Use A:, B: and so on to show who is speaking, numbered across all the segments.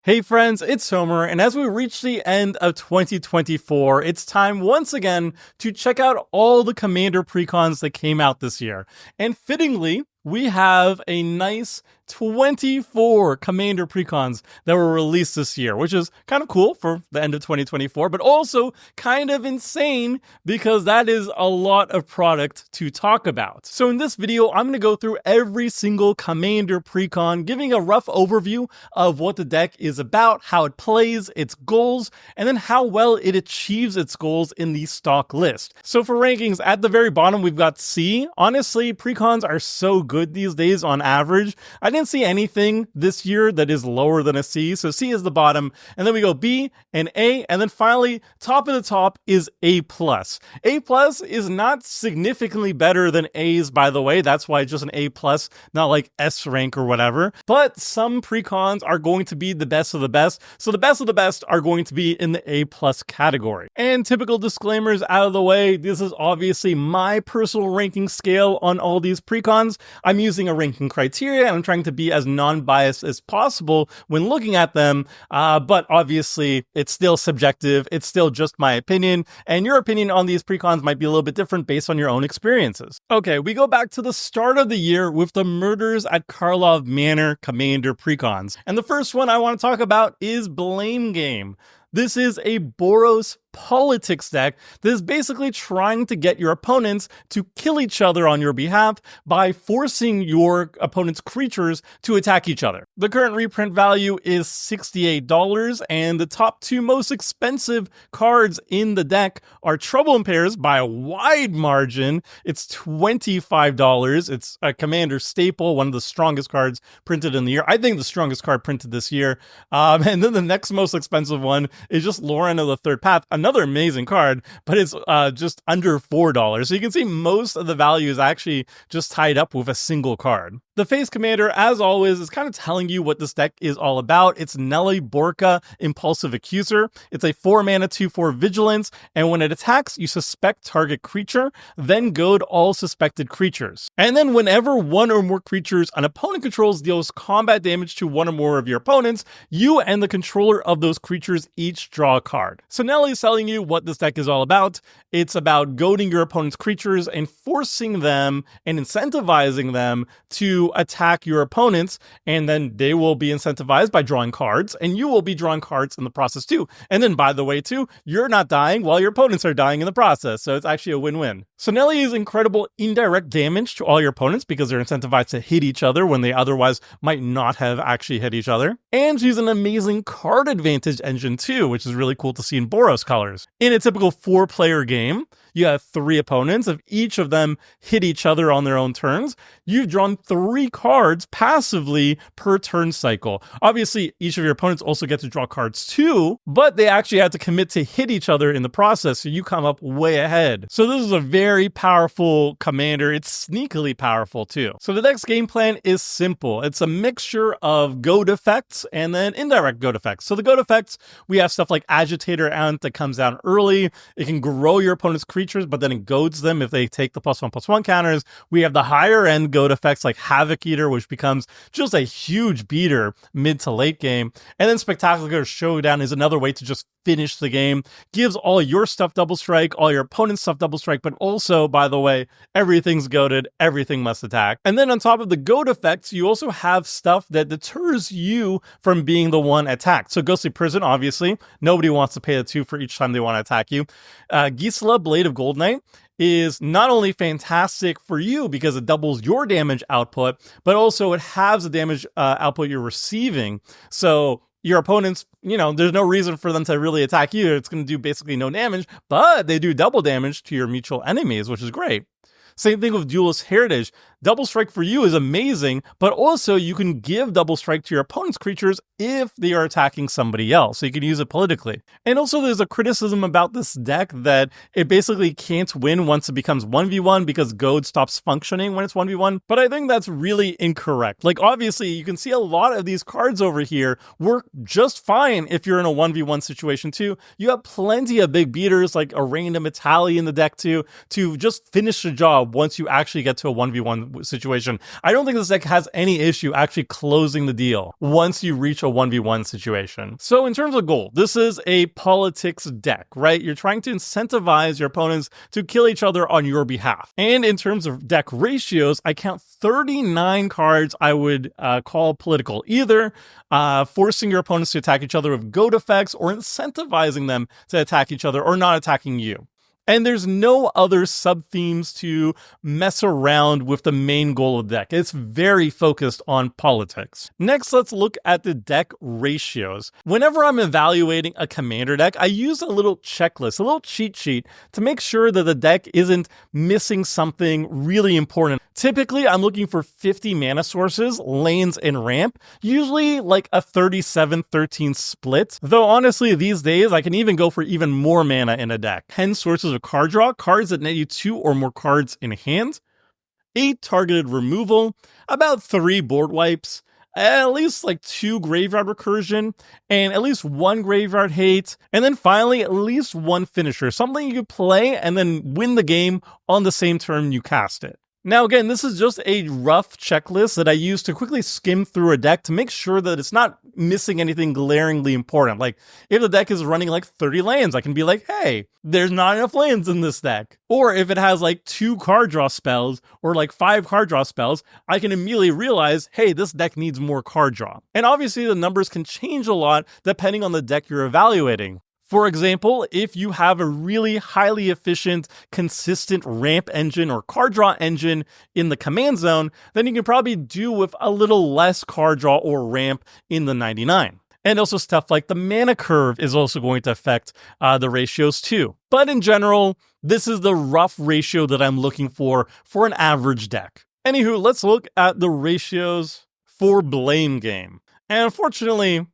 A: Hey friends, it's Homer, and as we reach the end of 2024, it's time once again to check out all the Commander Precons that came out this year. And fittingly, we have a nice 24 Commander Precons that were released this year, which is kind of cool for the end of 2024, but also kind of insane because that is a lot of product to talk about. So in this video, I'm going to go through every single Commander Precon, giving a rough overview of what the deck is about, how it plays, its goals, and then how well it achieves its goals in the stock list. So for rankings, at the very bottom, we've got C. Honestly, Precons are so good these days on average. I didn't see anything this year that is lower than a C, so C is the bottom, and then we go B and A, and then finally, top of the top is A+. A+ is not significantly better than A's, by the way. That's why it's just an A+, not like S rank or whatever. But some Precons are going to be the best of the best, so the best of the best are going to be in the A+ category. And typical disclaimers out of the way, this is obviously my personal ranking scale on all these Precons. I'm using a ranking criteria, and I'm trying to be as non-biased as possible when looking at them, but obviously it's still subjective, it's still just my opinion, and your opinion on these Precons might be a little bit different based on your own experiences. Okay, we go back to the start of the year with the Murders at Karlov Manor Commander Precons, and the first one I want to talk about is Blame Game. This is a Boros politics deck that is basically trying to get your opponents to kill each other on your behalf by forcing your opponent's creatures to attack each other. The current reprint value is $68, and the top two most expensive cards in the deck are Trouble in Pairs by a wide margin. It's $25. It's a Commander staple, one of the strongest cards printed in the year. I think the strongest card printed this year. And then the next most expensive one is just Lauren of the Third Path. Another amazing card, but it's just under $4. So you can see most of the value is actually just tied up with a single card. The face commander, as always, is kind of telling you what this deck is all about. It's Nelly Borka, Impulsive Accuser. It's a 4-mana 2/4 vigilance, and when it attacks, you suspect target creature, then goad all suspected creatures. And then whenever one or more creatures an opponent controls deals combat damage to one or more of your opponents, you and the controller of those creatures each draw a card. So Nelly is telling you what this deck is all about. It's about goading your opponent's creatures and forcing them and incentivizing them to attack your opponents, and then they will be incentivized by drawing cards, and you will be drawing cards in the process too. And then, by the way, too, you're not dying while your opponents are dying in the process, so it's actually a win-win. So Nelly is incredible indirect damage to all your opponents because they're incentivized to hit each other when they otherwise might not have actually hit each other. And she's an amazing card advantage engine too, which is really cool to see in Boros colors. In a typical 4-player game, you have 3 opponents. If each of them hit each other on their own turns, you've drawn 3 cards passively per turn cycle. Obviously, each of your opponents also get to draw cards too, but they actually have to commit to hit each other in the process, so you come up way ahead. So this is a very powerful commander. It's sneakily powerful too. So the deck's game plan is simple. It's a mixture of goad effects and then indirect goad effects. So the goad effects, we have stuff like Agitator Ant that comes down early. It can grow your opponent's creatures, but then it goads them if they take the +1/+1 counters. We have the higher end goad effects like Havoc Eater, which becomes just a huge beater mid to late game. And then Spectacular Showdown is another way to just finish the game. Gives all your stuff double strike, all your opponent's stuff double strike, but also, by the way, everything's goaded, everything must attack. And then on top of the goad effects, you also have stuff that deters you from being the one attacked. So Ghostly Prison, obviously, nobody wants to pay the 2 for each time they want to attack you. Gisela, Blade of Gold Knight, is not only fantastic for you because it doubles your damage output, but also it halves the damage output you're receiving. So your opponents, there's no reason for them to really attack you. It's going to do basically no damage, but they do double damage to your mutual enemies, which is great. Same thing with Duelist Heritage. Double strike for you is amazing, but also you can give double strike to your opponent's creatures if they are attacking somebody else, so you can use it politically. And also there's a criticism about this deck that it basically can't win once it becomes 1v1 because goad stops functioning when it's 1v1, but I think that's really incorrect. Like, obviously you can see a lot of these cards over here work just fine if you're in a 1v1 situation too. You have plenty of big beaters like a Random Italy in the deck too, to just finish the job once you actually get to a 1v1 situation. I don't think this deck has any issue actually closing the deal once you reach a 1v1 situation. So in terms of goal, this is a politics deck, right? You're trying to incentivize your opponents to kill each other on your behalf. And in terms of deck ratios, I count 39 cards I would call political. Either forcing your opponents to attack each other with goat effects, or incentivizing them to attack each other or not attacking you. And there's no other sub-themes to mess around with the main goal of the deck. It's very focused on politics. Next, let's look at the deck ratios. Whenever I'm evaluating a commander deck, I use a little checklist, a little cheat sheet to make sure that the deck isn't missing something really important. Typically, I'm looking for 50 mana sources, lanes, and ramp, usually like a 37-13 split. Though honestly, these days, I can even go for even more mana in a deck. 10 sources of card draw, cards that net you 2 or more cards in hand, 8 targeted removal, about 3 board wipes, at least like 2 graveyard recursion, and at least 1 graveyard hate, and then finally at least 1 finisher, something you could play and then win the game on the same turn you cast it. Now again, this is just a rough checklist that I use to quickly skim through a deck to make sure that it's not missing anything glaringly important. Like, if the deck is running like 30 lands, I can be like, hey, there's not enough lands in this deck. Or if it has like 2 card draw spells or like 5 card draw spells, I can immediately realize, hey, this deck needs more card draw. And obviously the numbers can change a lot depending on the deck you're evaluating. For example, if you have a really highly efficient, consistent ramp engine or card draw engine in the command zone, then you can probably do with a little less card draw or ramp in the 99. And also stuff like the mana curve is also going to affect the ratios too. But in general, this is the rough ratio that I'm looking for an average deck. Anywho, let's look at the ratios for Blame Game. And unfortunately,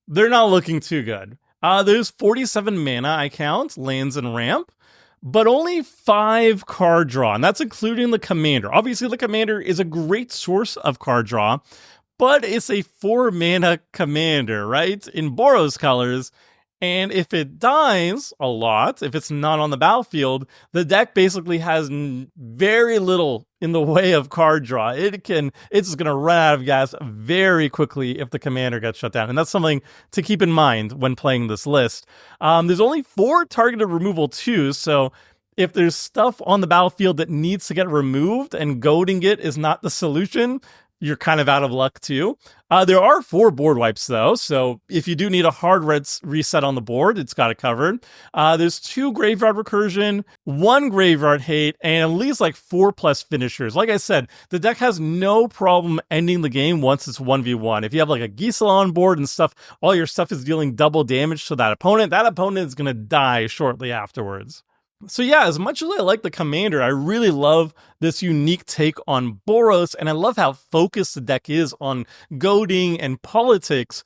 A: they're not looking too good. There's 47 mana, I count, lands and ramp, but only 5 card draw, and that's including the commander. Obviously, the commander is a great source of card draw, but it's a 4 mana commander, right? In Boros colors. And if it dies a lot, if it's not on the battlefield, the deck basically has very little in the way of card draw. It's just going to run out of gas very quickly if the commander gets shut down. And that's something to keep in mind when playing this list. There's only 4 targeted removal too, so if there's stuff on the battlefield that needs to get removed and goading it is not the solution, you're kind of out of luck too. There are 4 board wipes though, so if you do need a hard reset on the board, it's got it covered. There's 2 graveyard recursion, 1 graveyard hate, and at least like 4+ finishers. Like I said, the deck has no problem ending the game once it's 1v1. If you have like a Gisela on board and stuff, all your stuff is dealing double damage to that opponent is going to die shortly afterwards. So yeah, as much as I like the commander, I really love this unique take on Boros, and I love how focused the deck is on goading and politics.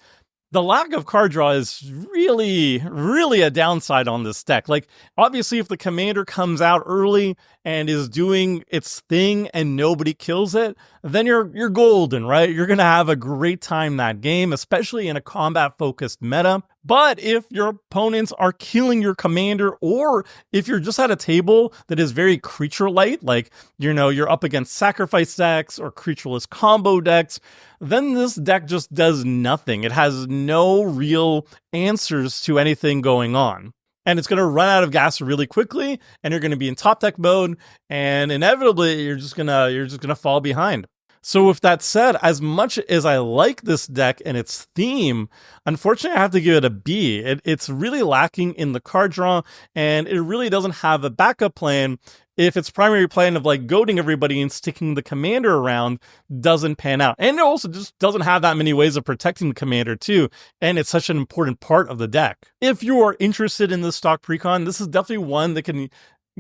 A: The lack of card draw is really, really a downside on this deck. Like, obviously, if the commander comes out early and is doing its thing and nobody kills it, then you're golden, right? You're going to have a great time that game, especially in a combat-focused meta. But if your opponents are killing your commander, or if you're just at a table that is very creature-light, like, you're up against sacrifice decks or creatureless combo decks, then this deck just does nothing. It has no real answers to anything going on. And it's going to run out of gas really quickly, and you're going to be in top deck mode, and inevitably you're just going to fall behind. So with that said, as much as I like this deck and its theme, unfortunately I have to give it a B. It's really lacking in the card draw, and it really doesn't have a backup plan if its primary plan of like goading everybody and sticking the commander around doesn't pan out. And it also just doesn't have that many ways of protecting the commander too, and it's such an important part of the deck. If you are interested in this stock precon, this is definitely one that can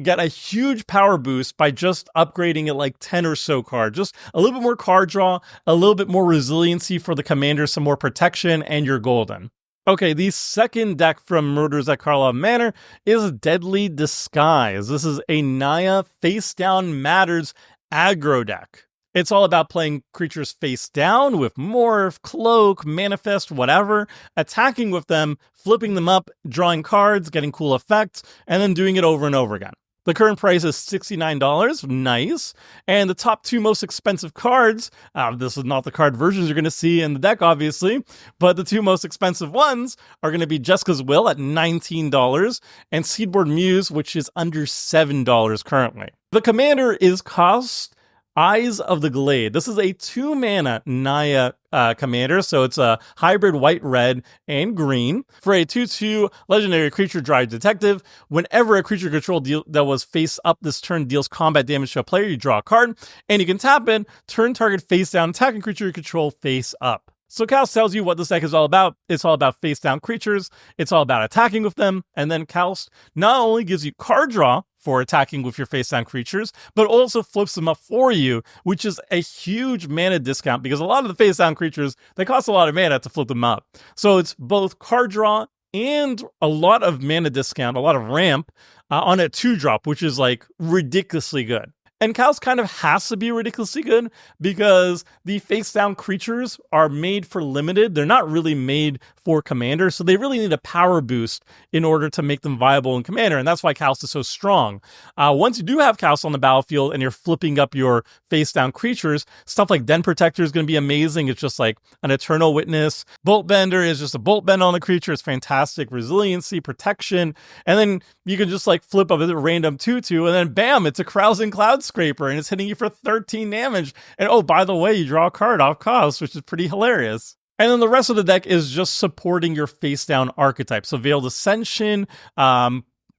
A: get a huge power boost by just upgrading it like 10 or so cards. Just a little bit more card draw, a little bit more resiliency for the commander, some more protection, and you're golden. Okay, the second deck from Murders at Karlov Manor is Deadly Disguise. This is a Naya face down matters aggro deck. It's all about playing creatures face down with Morph, Cloak, Manifest, whatever, attacking with them, flipping them up, drawing cards, getting cool effects, and then doing it over and over again. The current price is $69. Nice. And the top 2 most expensive cards, this is not the card versions you're going to see in the deck, obviously, but the 2 most expensive ones are going to be Jessica's Will at $19 and Seedboard Muse, which is under $7 currently. The commander is cost Eyes of the Glade. This is a 2-mana Naya commander, so it's a hybrid white, red, and green. For a 2/2 legendary creature drive detective, whenever a creature control that was face up this turn deals combat damage to a player, you draw a card, and you can tap it, turn target face down, attacking creature you control face up. So Kaos tells you what this deck is all about. It's all about face down creatures, it's all about attacking with them, and then Kaos not only gives you card draw for attacking with your face down creatures, but also flips them up for you, which is a huge mana discount because a lot of the face down creatures, they cost a lot of mana to flip them up. So it's both card draw and a lot of mana discount, a lot of ramp on a 2-drop, which is like ridiculously good. And Kaos kind of has to be ridiculously good because the face-down creatures are made for limited. They're not really made for Commander, so they really need a power boost in order to make them viable in Commander, and that's why Kaos is so strong. Once you do have Kaos on the battlefield and you're flipping up your face-down creatures, stuff like Den Protector is going to be amazing. It's just like an Eternal Witness. Bolt Bender is just a bolt bend on the creature. It's fantastic. Resiliency, protection, and then you can just like flip up a random 2/2, and then bam, it's a Carousing Cloud Scraper, and it's hitting you for 13 damage. And oh, by the way, you draw a card off Kaos, which is pretty hilarious. And then the rest of the deck is just supporting your face-down archetype. So Veiled Ascension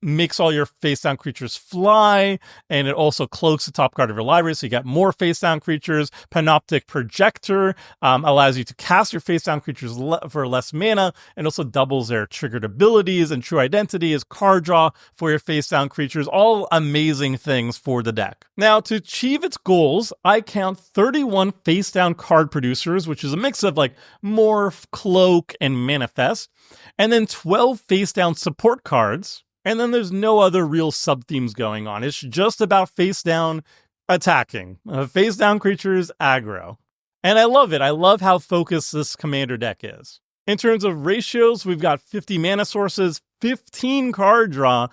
A: makes all your face-down creatures fly, and it also cloaks the top card of your library, so you got more face-down creatures. Panoptic Projector allows you to cast your face-down creatures for less mana, and also doubles their triggered abilities, and True Identity is card draw for your face-down creatures. All amazing things for the deck. Now, to achieve its goals, I count 31 face-down card producers, which is a mix of like Morph, Cloak, and Manifest, and then 12 face-down support cards. And then there's no other real sub-themes going on. It's just about face-down attacking. Face-down creatures, aggro. And I love it. I love how focused this Commander deck is. In terms of ratios, we've got 50 mana sources, 15 card draw,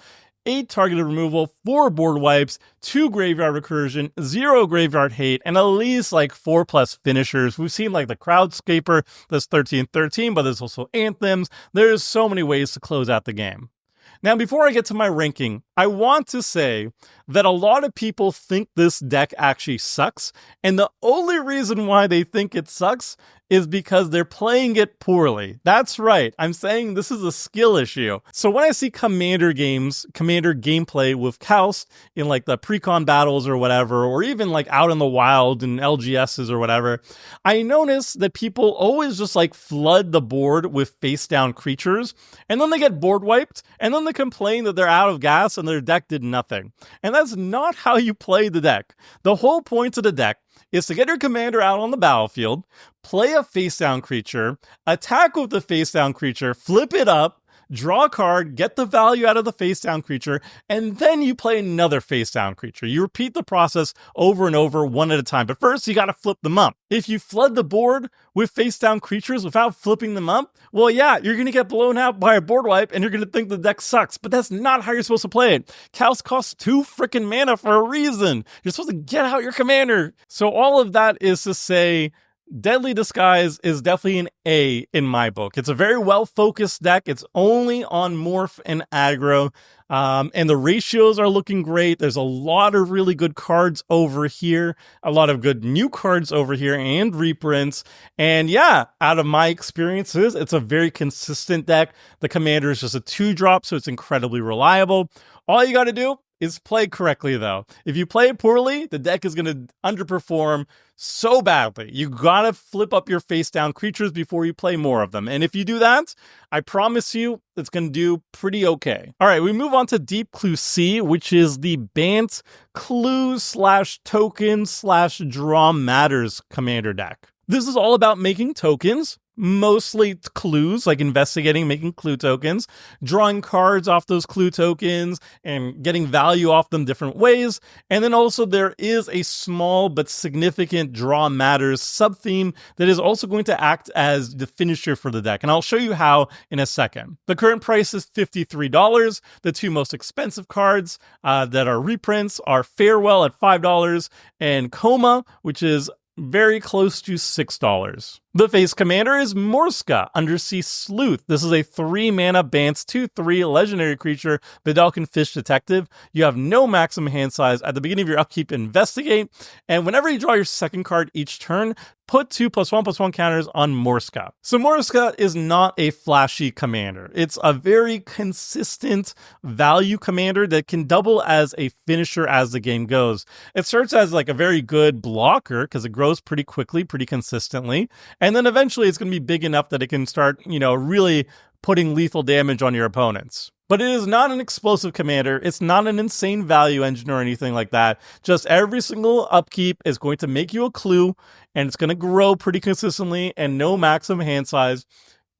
A: 8 targeted removal, 4 board wipes, 2 graveyard recursion, 0 graveyard hate, and at least like 4+ finishers. We've seen like the Crowdscaper, that's 13/13, but there's also Anthems. There's so many ways to close out the game. Now, before I get to my ranking, I want to say that a lot of people think this deck actually sucks, and the only reason why they think it sucks is because they're playing it poorly. That's right, I'm saying this is a skill issue. So when I see Commander gameplay with Kaos in like the Precon battles or whatever, or even like out in the wild in LGSs or whatever, I notice that people always just like flood the board with face down creatures, and then they get board wiped, and then they complain that they're out of gas and their deck did nothing. And that's not how you play the deck. The whole point of the deck is to get your commander out on the battlefield, play a face-down creature, attack with the face-down creature, flip it up, draw a card, get the value out of the face-down creature, and then you play another face-down creature. You repeat the process over and over, one at a time. But first, you gotta flip them up. If you flood the board with face-down creatures without flipping them up, well, yeah, you're gonna get blown out by a board wipe, and you're gonna think the deck sucks. But that's not how you're supposed to play it. Kaos costs 2 freaking mana for a reason. You're supposed to get out your commander. So all of that is to say, Deadly Disguise is definitely an A in my book. It's a very well-focused deck. It's only on Morph and Aggro, and the ratios are looking great. There's a lot of really good cards over here, a lot of good new cards over here, and reprints. And yeah, out of my experiences, it's a very consistent deck. The Commander is just a 2-drop, so it's incredibly reliable. All you got to do is play correctly, though. If you play it poorly, the deck is going to underperform so badly. You gotta flip up your face-down creatures before you play more of them. And if you do that, I promise you, it's going to do pretty okay. All right, we move on to Deep Clue C, which is the Bant Clue/Token/Draw Matters Commander deck. This is all about making tokens mostly clues, like investigating, making clue tokens, drawing cards off those clue tokens, and getting value off them different ways. And then also there is a small but significant draw matters sub-theme that is also going to act as the finisher for the deck. And I'll show you how in a second. The current price is $53. The two most expensive cards that are reprints are Farewell at $5 and Coma, which is very close to $6. The face commander is Morska, Undersea Sleuth. This is a 3-mana Bance 2/3 legendary creature, Vidalcan Fish Detective. You have no maximum hand size. At the beginning of your upkeep, investigate. And whenever you draw your second card each turn, put 2+1/+1 counters on Morska. So Morska is not a flashy commander. It's a very consistent value commander that can double as a finisher as the game goes. It starts as like a very good blocker because it grows pretty quickly, pretty consistently. And then eventually it's going to be big enough that it can start, really putting lethal damage on your opponents. But it is not an explosive commander. It's not an insane value engine or anything like that. Just every single upkeep is going to make you a clue, and it's going to grow pretty consistently and no maximum hand size.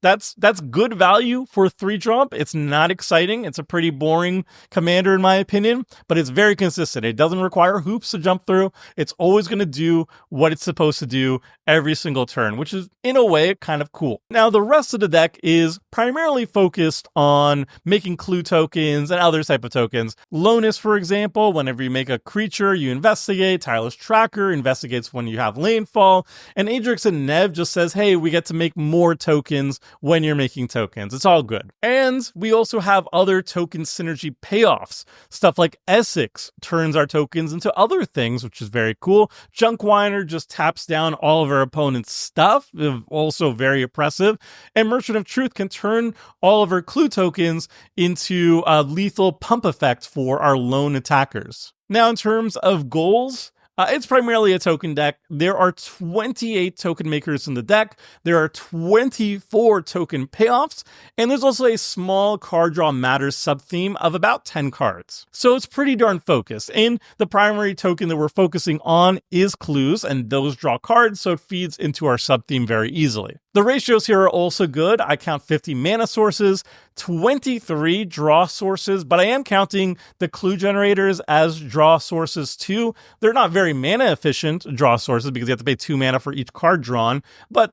A: That's good value for 3-drop. It's not exciting. It's a pretty boring commander in my opinion, but it's very consistent. It doesn't require hoops to jump through. It's always going to do what it's supposed to do every single turn, which is in a way kind of cool. Now the rest of the deck is primarily focused on making clue tokens and other type of tokens. Lonus, for example, whenever you make a creature, you investigate. Tireless Tracker investigates when you have landfall. And Adrix and Nev just says, hey, we get to make more tokens when you're making tokens. It's all good. And we also have other token synergy payoffs. Stuff like Essex turns our tokens into other things, which is very cool. Junkwiner just taps down all of our opponent's stuff, also very oppressive. And Merchant of Truth can turn all of our clue tokens into a lethal pump effect for our lone attackers. Now, in terms of goals, it's primarily a token deck. There are 28 token makers in the deck. There are 24 token payoffs. And there's also a small card draw matters sub-theme of about 10 cards. So it's pretty darn focused. And the primary token that we're focusing on is clues, and those draw cards, so it feeds into our sub-theme very easily. The ratios here are also good. I count 50 mana sources, 23 draw sources, but I am counting the clue generators as draw sources too. They're not very mana efficient draw sources because you have to pay 2 mana for each card drawn, but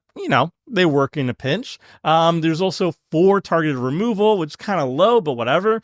A: they work in a pinch. There's also 4 targeted removal, which is kind of low, but whatever.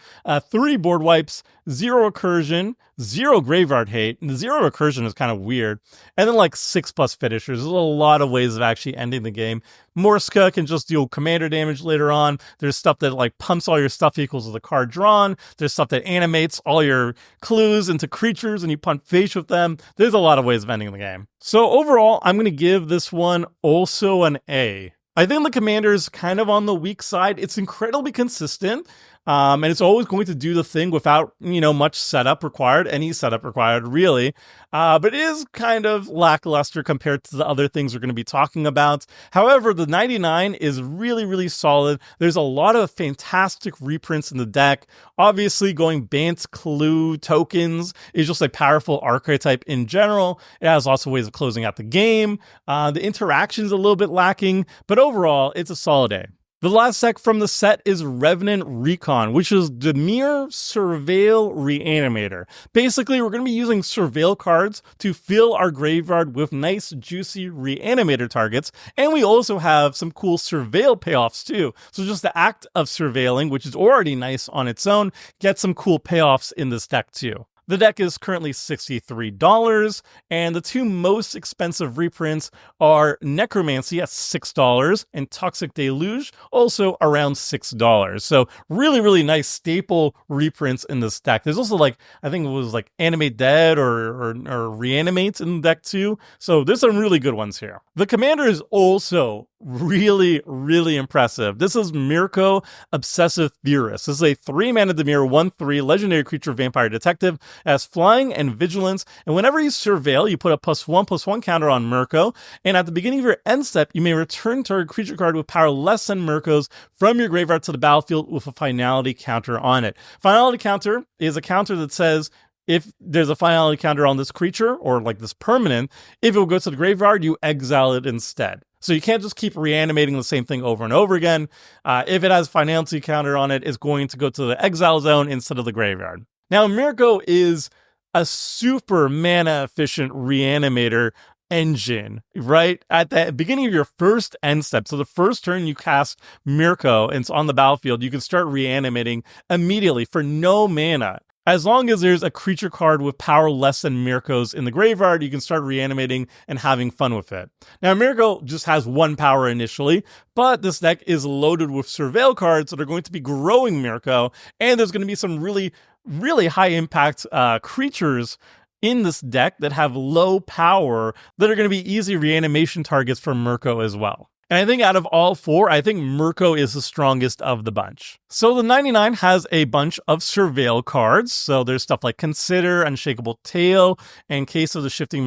A: 3 board wipes, 0 recursion, 0 graveyard hate. And the 0 recursion is kind of weird. And then 6+ finishers. There's a lot of ways of actually ending the game. Morska can just deal commander damage later on. There's stuff that pumps all your stuff equals to the card drawn. There's stuff that animates all your clues into creatures and you punch face with them. There's a lot of ways of ending the game. So overall, I'm going to give this one also an A. I think the commander is kind of on the weak side. It's incredibly consistent. And it's always going to do the thing without, much setup required, any setup required, really. But it is kind of lackluster compared to the other things we're going to be talking about. However, the 99 is really, really solid. There's a lot of fantastic reprints in the deck. Obviously, going Bance Clue tokens is just a powerful archetype in general. It has lots of ways of closing out the game. The interaction's a little bit lacking, but overall, it's a solid A. The last deck from the set is Revenant Recon, which is Dimir Surveil Reanimator. Basically, we're going to be using Surveil cards to fill our graveyard with nice, juicy Reanimator targets, and we also have some cool Surveil payoffs too. So just the act of surveilling, which is already nice on its own, gets some cool payoffs in this deck too. The deck is currently $63, and the 2 most expensive reprints are Necromancy at $6 and Toxic Deluge, also around $6. So really, really nice staple reprints in this deck. There's also I think it was Animate Dead or Reanimate in the deck too. So there's some really good ones here. The commander is also really, really impressive. This is Mirko, Obsessive Theorist. This is a 3-mana Dimir 1/3 legendary creature vampire detective. It has flying and vigilance, and whenever you surveil, you put a +1/+1 counter on Mirko, and at the beginning of your end step, you may return target creature card with power less than Mirko's from your graveyard to the battlefield with a finality counter on it. Finality counter is a counter that says, if there's a finality counter on this creature, or this permanent, if it will go to the graveyard, you exile it instead. So you can't just keep reanimating the same thing over and over again. If it has finality counter on it, it's going to go to the exile zone instead of the graveyard. Now, Mirko is a super mana efficient reanimator engine, right? At the beginning of your first end step, so the first turn you cast Mirko and it's on the battlefield, you can start reanimating immediately for no mana. As long as there's a creature card with power less than Mirko's in the graveyard, you can start reanimating and having fun with it. Now, Mirko just has 1 power initially, but this deck is loaded with Surveil cards that are going to be growing Mirko, and there's going to be some really high impact creatures in this deck that have low power that are going to be easy reanimation targets for Mirko as well. And I think out of all 4, I think Mirko is the strongest of the bunch. So the 99 has a bunch of Surveil cards. So there's stuff like Consider, Unshakable Tail, and Case of the Shifting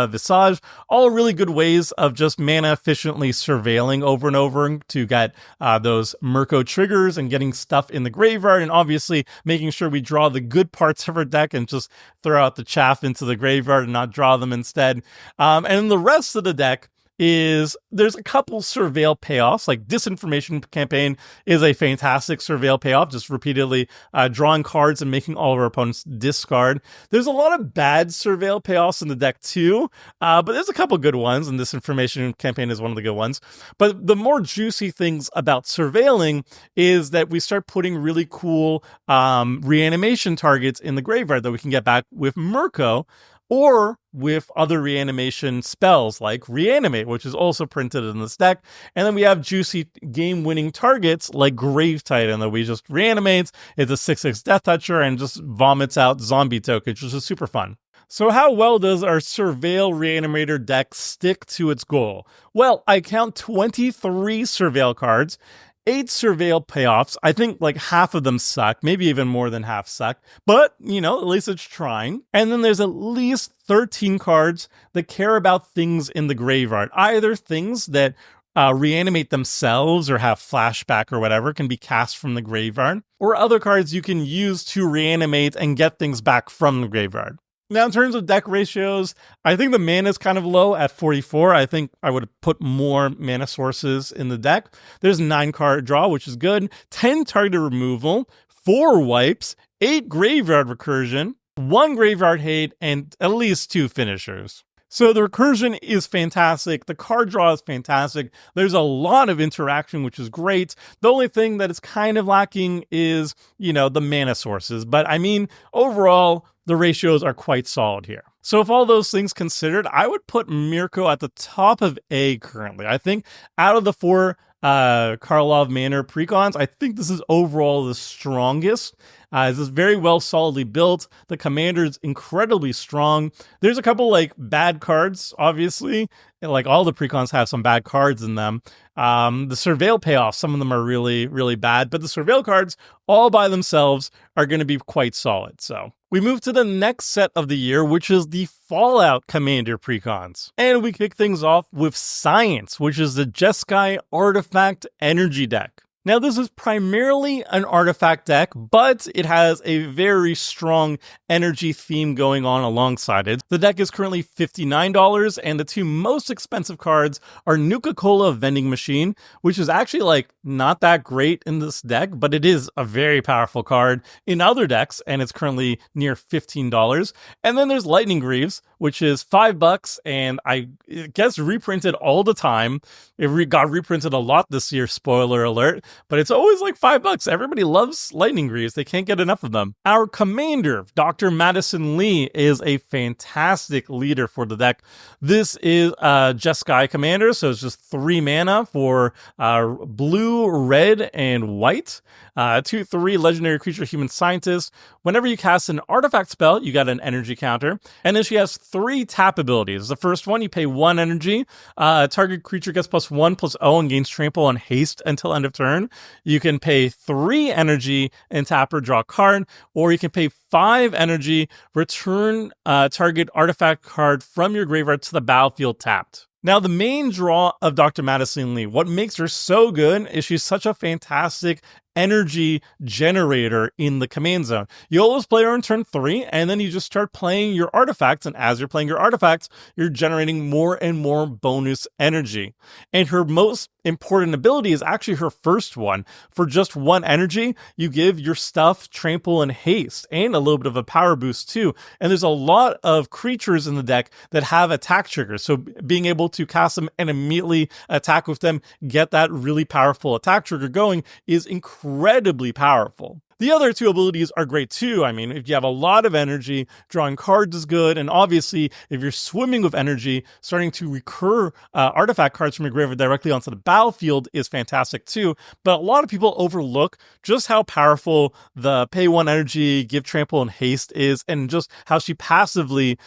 A: Visage. All really good ways of just mana efficiently surveilling over and over to get those Mirko triggers and getting stuff in the graveyard. And obviously making sure we draw the good parts of our deck and just throw out the chaff into the graveyard and not draw them instead. And the rest of the deck is there's a couple Surveil payoffs, like Disinformation Campaign is a fantastic Surveil payoff, just repeatedly drawing cards and making all of our opponents discard. There's a lot of bad Surveil payoffs in the deck too, but there's a couple good ones, and Disinformation Campaign is one of the good ones. But the more juicy things about surveilling is that we start putting really cool reanimation targets in the graveyard that we can get back with Mirko, or with other reanimation spells like Reanimate, which is also printed in this deck. And then we have juicy game-winning targets like Grave Titan that we just reanimates. It's a 6/6 Death Toucher and just vomits out zombie tokens, which is super fun. So how well does our Surveil Reanimator deck stick to its goal? Well, I count 23 Surveil cards, 8 Surveil payoffs. I think like half of them suck, maybe even more than half suck, but at least it's trying. And then there's at least 13 cards that care about things in the graveyard, either things that reanimate themselves or have flashback or whatever can be cast from the graveyard, or other cards you can use to reanimate and get things back from the graveyard. Now, in terms of deck ratios, I think the mana is kind of low at 44. I think I would put more mana sources in the deck. There's 9 card draw, which is good, 10 target removal, 4 wipes, 8 graveyard recursion, 1 graveyard hate, and at least 2 finishers. So the recursion is fantastic. The card draw is fantastic. There's a lot of interaction, which is great. The only thing that is kind of lacking is, the mana sources. But I mean, overall, the ratios are quite solid here. So if all those things considered, I would put Mirko at the top of A currently. I think out of the 4 Karlov Manor Precons, I think this is overall the strongest. This is very well solidly built. The commander is incredibly strong. There's a couple bad cards, obviously. Like all the Precons have some bad cards in them. The Surveil payoffs, some of them are really, really bad, but the Surveil cards all by themselves are going to be quite solid. So we move to the next set of the year, which is the Fallout Commander Precons. And we kick things off with Science, which is the Jeskai Artifact Energy deck. Now, this is primarily an artifact deck, but it has a very strong energy theme going on alongside it. The deck is currently $59, and the 2 most expensive cards are Nuka-Cola Vending Machine, which is actually not that great in this deck, but it is a very powerful card in other decks, and it's currently near $15. And then there's Lightning Greaves, which is $5, and it gets reprinted all the time. It got reprinted a lot this year, spoiler alert. But it's always $5. Everybody loves Lightning Greaves. They can't get enough of them. Our commander, Dr. Madison Lee, is a fantastic leader for the deck. This is a Jeskai commander, so it's just 3 mana for blue, red, and white. 2/3 legendary creature human scientist. Whenever you cast an artifact spell, you get an energy counter. And then she has 3 tap abilities. The first one, you pay 1 energy. Target creature gets +1/+0 and gains trample and haste until end of turn. You can pay 3 energy and tap or draw a card, or you can pay 5 energy, return target artifact card from your graveyard to the battlefield tapped. Now, the main draw of Dr. Madison Lee, what makes her so good is she's such a fantastic energy generator in the command zone. You always play her on turn 3, and then you just start playing your artifacts, and as you're playing your artifacts, you're generating more and more bonus energy. And her most important ability is actually her first one. For just 1 energy, you give your stuff Trample and Haste, and a little bit of a power boost too. And there's a lot of creatures in the deck that have attack triggers, so being able to cast them and immediately attack with them, get that really powerful attack trigger going, is incredibly powerful. The other 2 abilities are great too. I mean, if you have a lot of energy, drawing cards is good, and obviously, if you're swimming with energy, starting to recur artifact cards from your graveyard directly onto the battlefield is fantastic too. But a lot of people overlook just how powerful the pay 1 energy, give Trample and Haste is, and just how she passively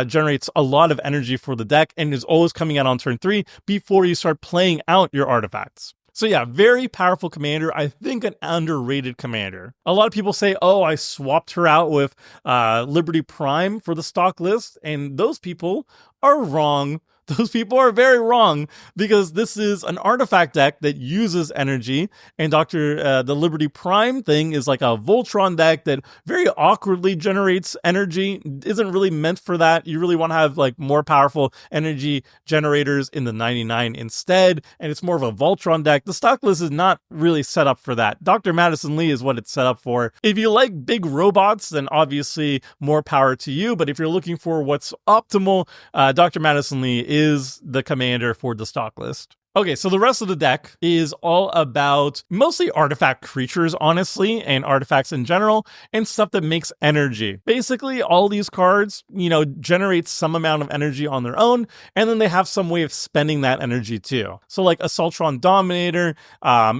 A: generates a lot of energy for the deck and is always coming out on turn 3 before you start playing out your artifacts. So yeah, very powerful commander. I think an underrated commander. A lot of people say, oh, I swapped her out with Liberty Prime for the stock list, and those people are wrong. Those people are very wrong, because this is an artifact deck that uses energy, and the Liberty Prime thing is like a Voltron deck that very awkwardly generates energy, isn't really meant for that. You really want to have like more powerful energy generators in the 99 instead, and it's more of a Voltron deck. The stock list is not really set up for that. Dr. Madison Lee is what it's set up for. If you like big robots, then obviously more power to you, but if you're looking for what's optimal, Dr. Madison Lee is the commander for the stock list. Okay, so the rest of the deck is all about mostly artifact creatures, honestly, and artifacts in general, and stuff that makes energy. Basically, all these cards, generate some amount of energy on their own, and then they have some way of spending that energy too. So like Assaultron Dominator,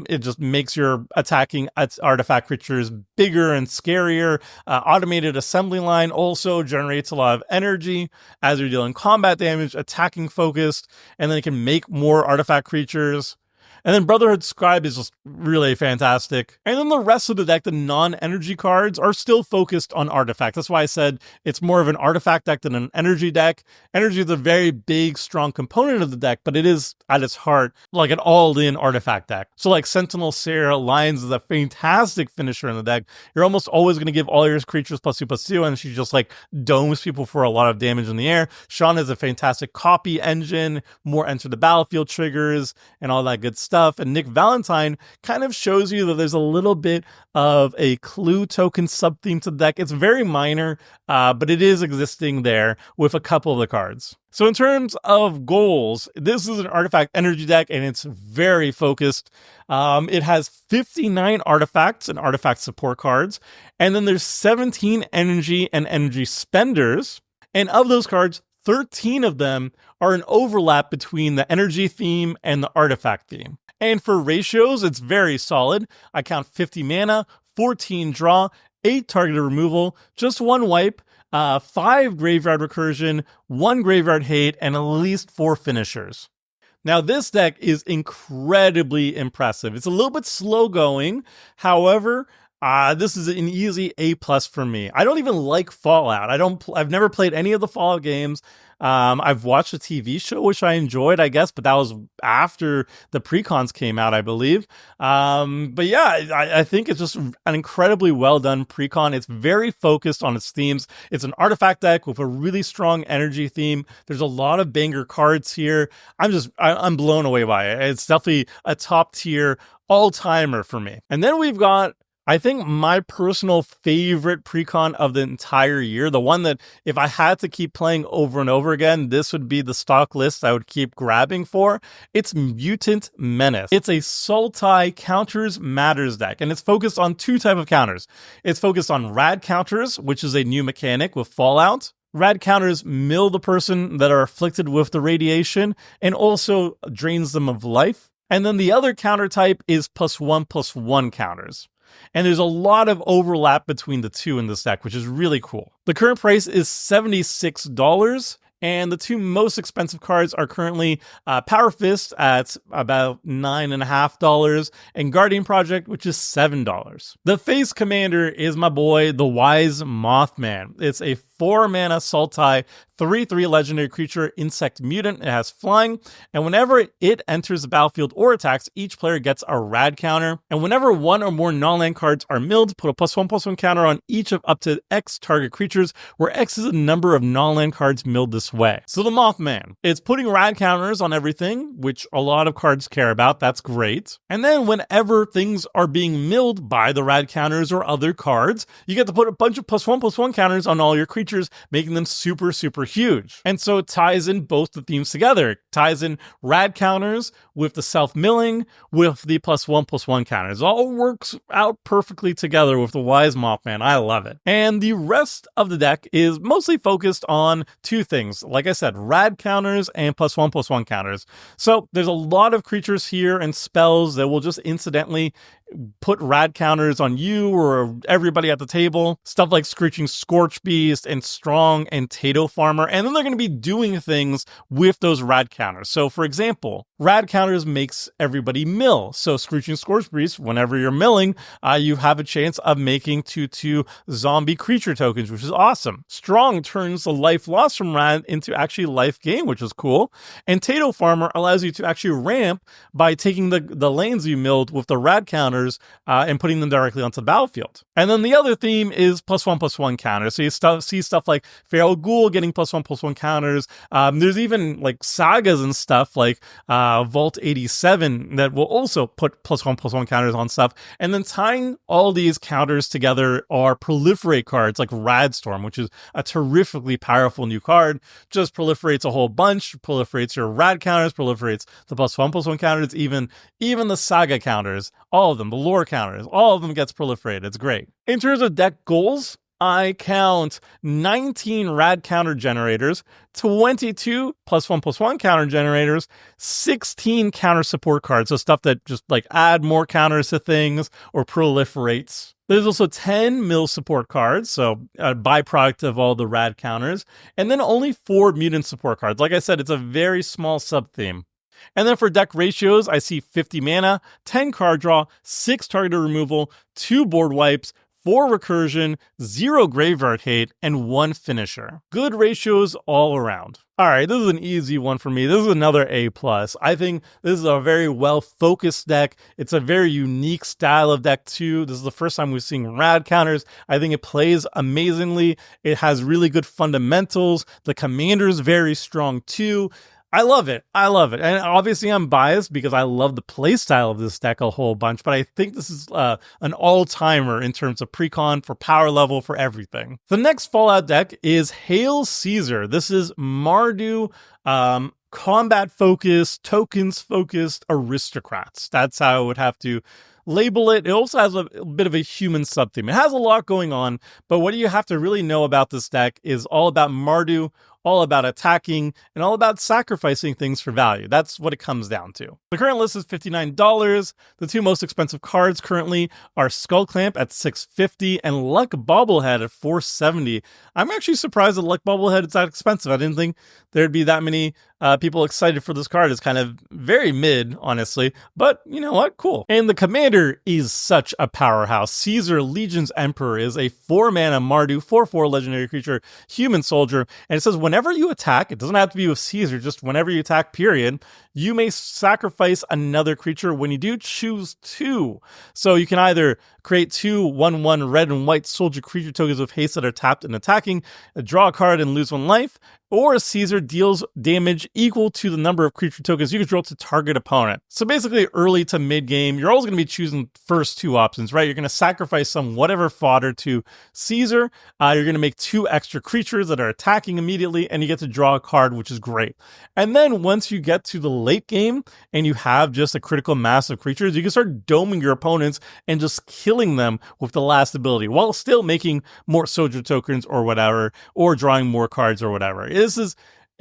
A: it just makes your attacking artifact creatures bigger and scarier. Automated Assembly Line also generates a lot of energy as you're dealing combat damage, attacking focused, and then it can make more artifact creatures. And then Brotherhood Scribe is just really fantastic. And then the rest of the deck, the non-energy cards, are still focused on artifacts. That's why I said it's more of an artifact deck than an energy deck. Energy is a very big, strong component of the deck, but it is, at its heart, like an all-in artifact deck. So like Sentinel Sarah Lyons is a fantastic finisher in the deck. You're almost always going to give all your creatures +2/+2, and she just like domes people for a lot of damage in the air. Sean is a fantastic copy engine, more enter the battlefield triggers, and all that good stuff. And Nick Valentine kind of shows you that there's a little bit of a clue token sub-theme to the deck. It's very minor, but it is existing there with a couple of the cards. So in terms of goals, this is an artifact energy deck, and it's very focused. It has 59 artifacts and artifact support cards, and then there's 17 energy and energy spenders. And of those cards, 13 of them are an overlap between the energy theme and the artifact theme. And for ratios, it's very solid. I count 50 mana, 14 draw, 8 targeted removal, just 1 wipe, 5 graveyard recursion, 1 graveyard hate, and at least 4 finishers. Now, this deck is incredibly impressive. It's a little bit slow going. However, this is an easy A+ for me. I don't even like Fallout. I've never played any of the Fallout games. I've watched a TV show, which I enjoyed, I guess, but that was after the Precons came out, I believe. But yeah, I think it's just an incredibly well done Precon. It's very focused on its themes. It's an artifact deck with a really strong energy theme. There's a lot of banger cards here. I'm blown away by it. It's definitely a top tier all-timer for me. And then we've got, I think, my personal favorite Precon of the entire year, the one that if I had to keep playing over and over again, this would be the stock list I would keep grabbing for. It's Mutant Menace. It's a Sultai counters matters deck, and it's focused on 2 types of counters. It's focused on rad counters, which is a new mechanic with Fallout. Rad counters mill the person that are afflicted with the radiation and also drains them of life. And then the other counter type is +1/+1 counters. And there's a lot of overlap between the two in this deck, which is really cool. The current price is $76, and the 2 most expensive cards are currently Power Fist at about $9.50 and Guardian Project, which is $7. The face commander is my boy, the Wise Mothman. It's a 4 mana Sultai, 3/3 legendary creature, insect mutant. It has flying, and whenever it enters the battlefield or attacks, each player gets a rad counter. And whenever one or more non-land cards are milled, put a +1/+1 counter on each of up to X target creatures, where X is the number of non-land cards milled this way. So the Mothman, it's putting rad counters on everything, which a lot of cards care about. That's great. And then whenever things are being milled by the rad counters or other cards, you get to put a bunch of +1/+1 counters on all your creatures, making them super, super huge. And so it ties in both the themes together. It ties in rad counters with the self-milling, with the +1/+1 counters. It all works out perfectly together with the Wise Mothman. I love it. And the rest of the deck is mostly focused on two things. Like I said, rad counters and +1/+1 counters. So there's a lot of creatures here and spells that will just incidentally put rad counters on you or everybody at the table. Stuff like Screeching Scorch Beast and Strong and Tato Farmer. And then they're going to be doing things with those rad counters. So for example, rad counters makes everybody mill. So Screeching Scorch Beast, whenever you're milling, you have a chance of making 2/2 zombie creature tokens, which is awesome. Strong turns the life lost from rad into actually life gain, which is cool. And Tato Farmer allows you to actually ramp by taking the lanes you milled with the rad counters and putting them directly onto the battlefield. And then the other theme is +1/+1 counters. So you see stuff like Feral Ghoul getting +1/+1 counters. There's even like sagas and stuff like Vault 87 that will also put +1/+1 counters on stuff. And then tying all these counters together are proliferate cards like Radstorm, which is a terrifically powerful new card. Just proliferates a whole bunch, proliferates your rad counters, proliferates the +1/+1 counters, even the saga counters, all of them, the lore counters, all of them gets proliferated. It's great. In terms of deck goals, I count 19 rad counter generators, 22 +1/+1 counter generators, 16 counter support cards. So stuff that just like add more counters to things or proliferates. There's also 10 mill support cards, so a byproduct of all the rad counters, and then only 4 mutant support cards. Like I said, it's a very small sub-theme. And then for deck ratios, I see 50 mana, 10 card draw, 6 target removal, 2 board wipes, 4 recursion, 0 graveyard hate, and 1 finisher. Good ratios all around. All right, this is an easy one for me. This is another A+. I think this is a very well-focused deck. It's a very unique style of deck too. This is the first time we've seen rad counters. I think it plays amazingly. It has really good fundamentals. The commander's very strong too. I love it. I love it. And obviously I'm biased because I love the playstyle of this deck a whole bunch, but I think this is an all-timer in terms of precon, for power level, for everything. The next Fallout deck is Hail Caesar. This is Mardu, combat-focused, tokens-focused aristocrats. That's how I would have to label it. It also has a bit of a human sub-theme. It has a lot going on, but what you have to really know about this deck is all about Mardu, all about attacking, and all about sacrificing things for value. That's what it comes down to. The current list is $59. The 2 most expensive cards currently are Skullclamp at $650 and Luck Bobblehead at $470. I'm actually surprised that Luck Bobblehead is that expensive. I didn't think there'd be that many people excited for this card. It's kind of very mid, honestly, but you know what? Cool. And the commander is such a powerhouse. Caesar, Legion's Emperor, is a 4-mana Mardu, 4/4 legendary creature, human soldier, and it says whenever you attack, it doesn't have to be with Caesar, just whenever you attack, period, you may sacrifice another creature. When you do, choose 2. So you can either create 2 1/1 red and white soldier creature tokens with haste that are tapped and attacking, draw a card and lose 1 life, or Caesar deals damage equal to the number of creature tokens you control to target opponent. So basically early to mid game, you're always going to be choosing first 2 options, right? You're going to sacrifice some whatever fodder to Caesar. You're going to make 2 extra creatures that are attacking immediately, and you get to draw a card, which is great. And then once you get to the late game and you have just a critical mass of creatures, you can start doming your opponents and just killing them with the last ability while still making more soldier tokens or whatever, or drawing more cards or whatever.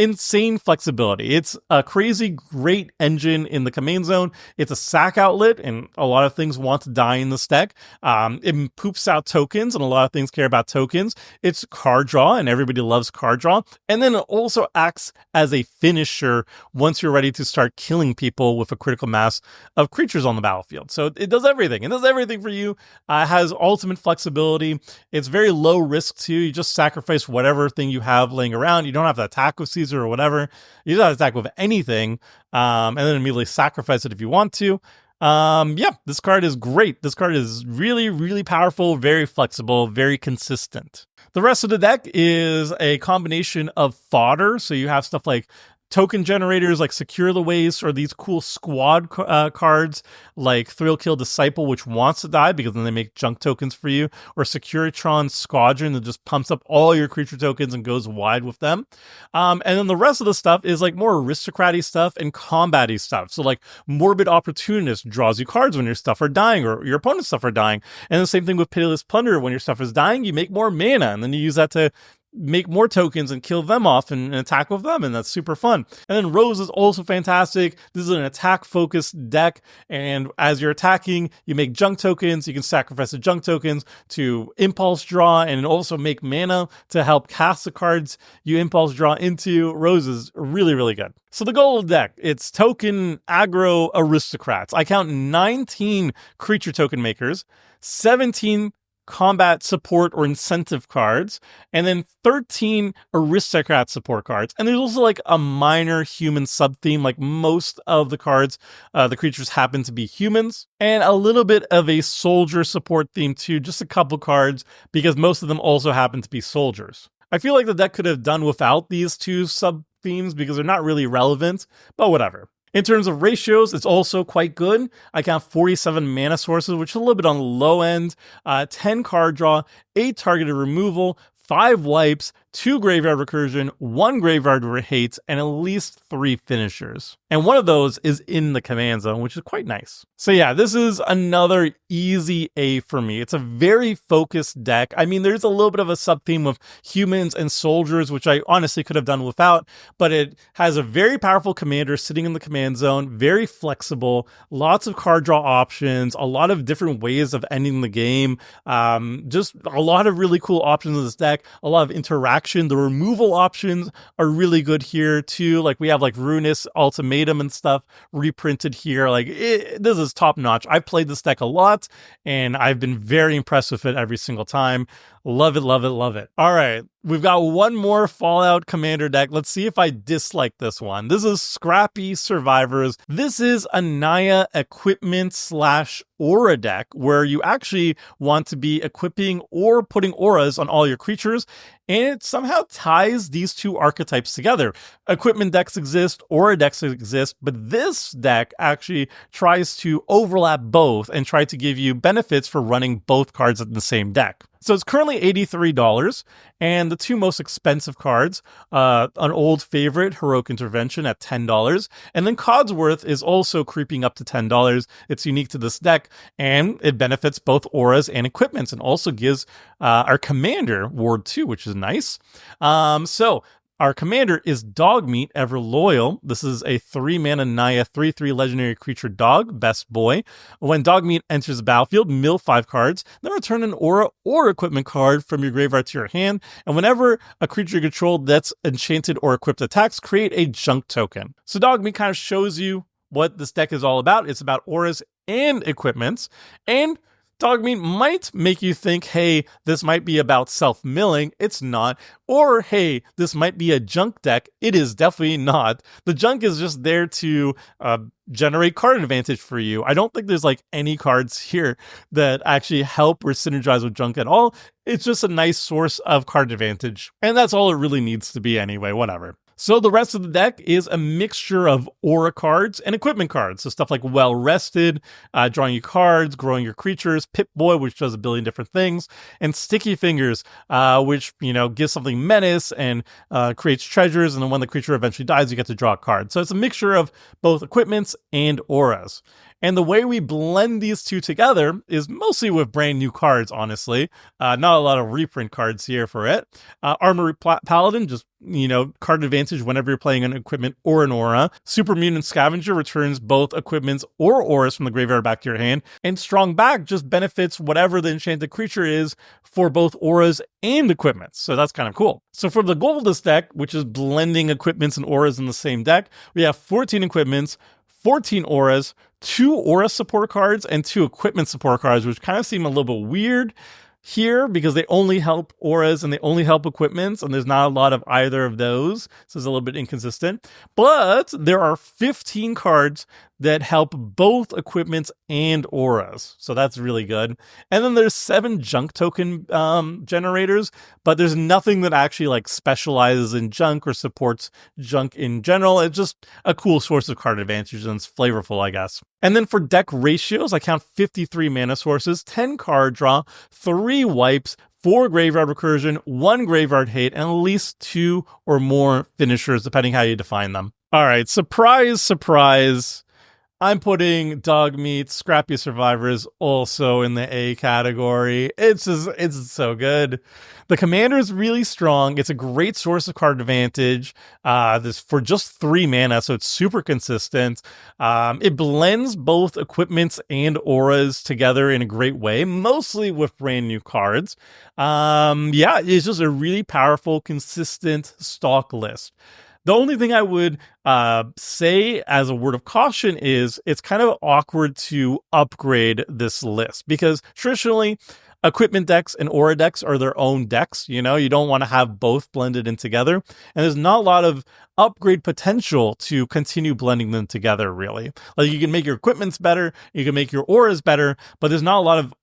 A: insane flexibility. It's a crazy great engine in the command zone. It's a sack outlet, and a lot of things want to die in this deck. It poops out tokens, and a lot of things care about tokens. It's card draw, and everybody loves card draw. And then it also acts as a finisher once you're ready to start killing people with a critical mass of creatures on the battlefield. So it does everything. It does everything for you. It has ultimate flexibility. It's very low risk too. You just sacrifice whatever thing you have laying around. You don't have to attack with Caesar or whatever. You just have to attack with anything, and then immediately sacrifice it if you want to. Yeah, this card is great. This card is really, really powerful, very flexible, very consistent. The rest of the deck is a combination of fodder. So you have stuff like token generators like Secure the Waste, or these cool squad cards like Thrill Kill Disciple, which wants to die because then they make junk tokens for you, or Securitron Squadron that just pumps up all your creature tokens and goes wide with them. And then the rest of the stuff is like more aristocrat-y stuff and combat-y stuff. So like Morbid Opportunist draws you cards when your stuff are dying or your opponent's stuff are dying. And the same thing with Pitiless Plunderer. When your stuff is dying, you make more mana, and then you use that to make more tokens and kill them off and attack with them, and that's super fun. And then Rose is also fantastic. This is an attack-focused deck, and as you're attacking, you make junk tokens. You can sacrifice the junk tokens to impulse draw and also make mana to help cast the cards you impulse draw into. Rose is really, really good. So the goal of the deck, it's token aggro aristocrats. I count 19 creature token makers, 17 combat support or incentive cards, and then 13 aristocrat support cards. And there's also like a minor human sub-theme, like most of the cards, the creatures happen to be humans, and a little bit of a soldier support theme too, just a couple cards, because most of them also happen to be soldiers. I feel like the deck could have done without these two sub-themes because they're not really relevant, but whatever. In terms of ratios, it's also quite good. I count 47 mana sources, which is a little bit on the low end, 10 card draw, 8 targeted removal, 5 wipes, 2 graveyard recursion, 1 graveyard hate, and at least 3 finishers. And one of those is in the command zone, which is quite nice. So yeah, this is another easy A for me. It's a very focused deck. I mean, there's a little bit of a sub-theme of humans and soldiers, which I honestly could have done without, but it has a very powerful commander sitting in the command zone, very flexible, lots of card draw options, a lot of different ways of ending the game, just a lot of really cool options in this deck, a lot of interaction. The removal options are really good here too. Like we have like Ruinous Ultimatum and stuff reprinted here. Like this is top notch. I've played this deck a lot and I've been very impressed with it every single time. Love it, love it, love it. All right, we've got one more Fallout Commander deck. Let's see if I dislike this one. This is Scrappy Survivors. This is a Naya equipment / aura deck where you actually want to be equipping or putting auras on all your creatures, and it somehow ties these two archetypes together. Equipment decks exist, aura decks exist, but this deck actually tries to overlap both and try to give you benefits for running both cards in the same deck. So it's currently $83, and the two most expensive cards, an old favorite, Heroic Intervention at $10, and then Codsworth is also creeping up to $10. It's unique to this deck, and it benefits both auras and equipments, and also gives our commander Ward 2, which is nice. So our commander is Dogmeat, Ever Loyal. This is a 3-mana Naya 3/3 legendary creature dog, best boy. When Dogmeat enters the battlefield, mill 5 cards, then return an aura or equipment card from your graveyard to your hand, and whenever a creature you control that's enchanted or equipped attacks, create a junk token. So Dogmeat kind of shows you what this deck is all about. It's about auras and equipments, and Dogmeat might make you think, hey, this might be about self-milling. It's not. Or, hey, this might be a junk deck. It is definitely not. The junk is just there to generate card advantage for you. I don't think there's like any cards here that actually help or synergize with junk at all. It's just a nice source of card advantage. And that's all it really needs to be anyway, whatever. So the rest of the deck is a mixture of aura cards and equipment cards. So stuff like Well Rested, drawing you cards, growing your creatures, Pip-Boy, which does a billion different things, and Sticky Fingers, which, gives something menace and creates treasures. And then when the creature eventually dies, you get to draw a card. So it's a mixture of both equipments and auras. And the way we blend these two together is mostly with brand new cards, honestly. Not a lot of reprint cards here for it. Armory Paladin, just, card advantage whenever you're playing an equipment or an aura. Super Mutant Scavenger returns both equipments or auras from the graveyard back to your hand. And Strong Back just benefits whatever the enchanted creature is for both auras and equipments. So that's kind of cool. So for the goal of this deck, which is blending equipments and auras in the same deck, we have 14 equipments, 14 auras, 2 aura support cards, and 2 equipment support cards, which kind of seem a little bit weird here because they only help auras and they only help equipments, and there's not a lot of either of those, so it's a little bit inconsistent. But there are 15 cards that help both equipments and auras, so that's really good. And then there's 7 junk token generators, but there's nothing that actually like specializes in junk or supports junk in general. It's just a cool source of card advantage, and it's flavorful, I guess. And then for deck ratios, I count 53 mana sources, 10 card draw, 3 wipes, 4 graveyard recursion, 1 graveyard hate, and at least 2 or more finishers, depending how you define them. All right, surprise, surprise. I'm putting Dog Meat, Scrappy Survivors also in the A category. It's so good. The commander is really strong. It's a great source of card advantage. This for just 3 mana, so it's super consistent. It blends both equipments and auras together in a great way, mostly with brand new cards. It's just a really powerful, consistent stock list. The only thing I would say as a word of caution is it's kind of awkward to upgrade this list because traditionally equipment decks and aura decks are their own decks. You don't want to have both blended in together. And there's not a lot of upgrade potential to continue blending them together, really. Like you can make your equipments better, you can make your auras better, but there's not a lot of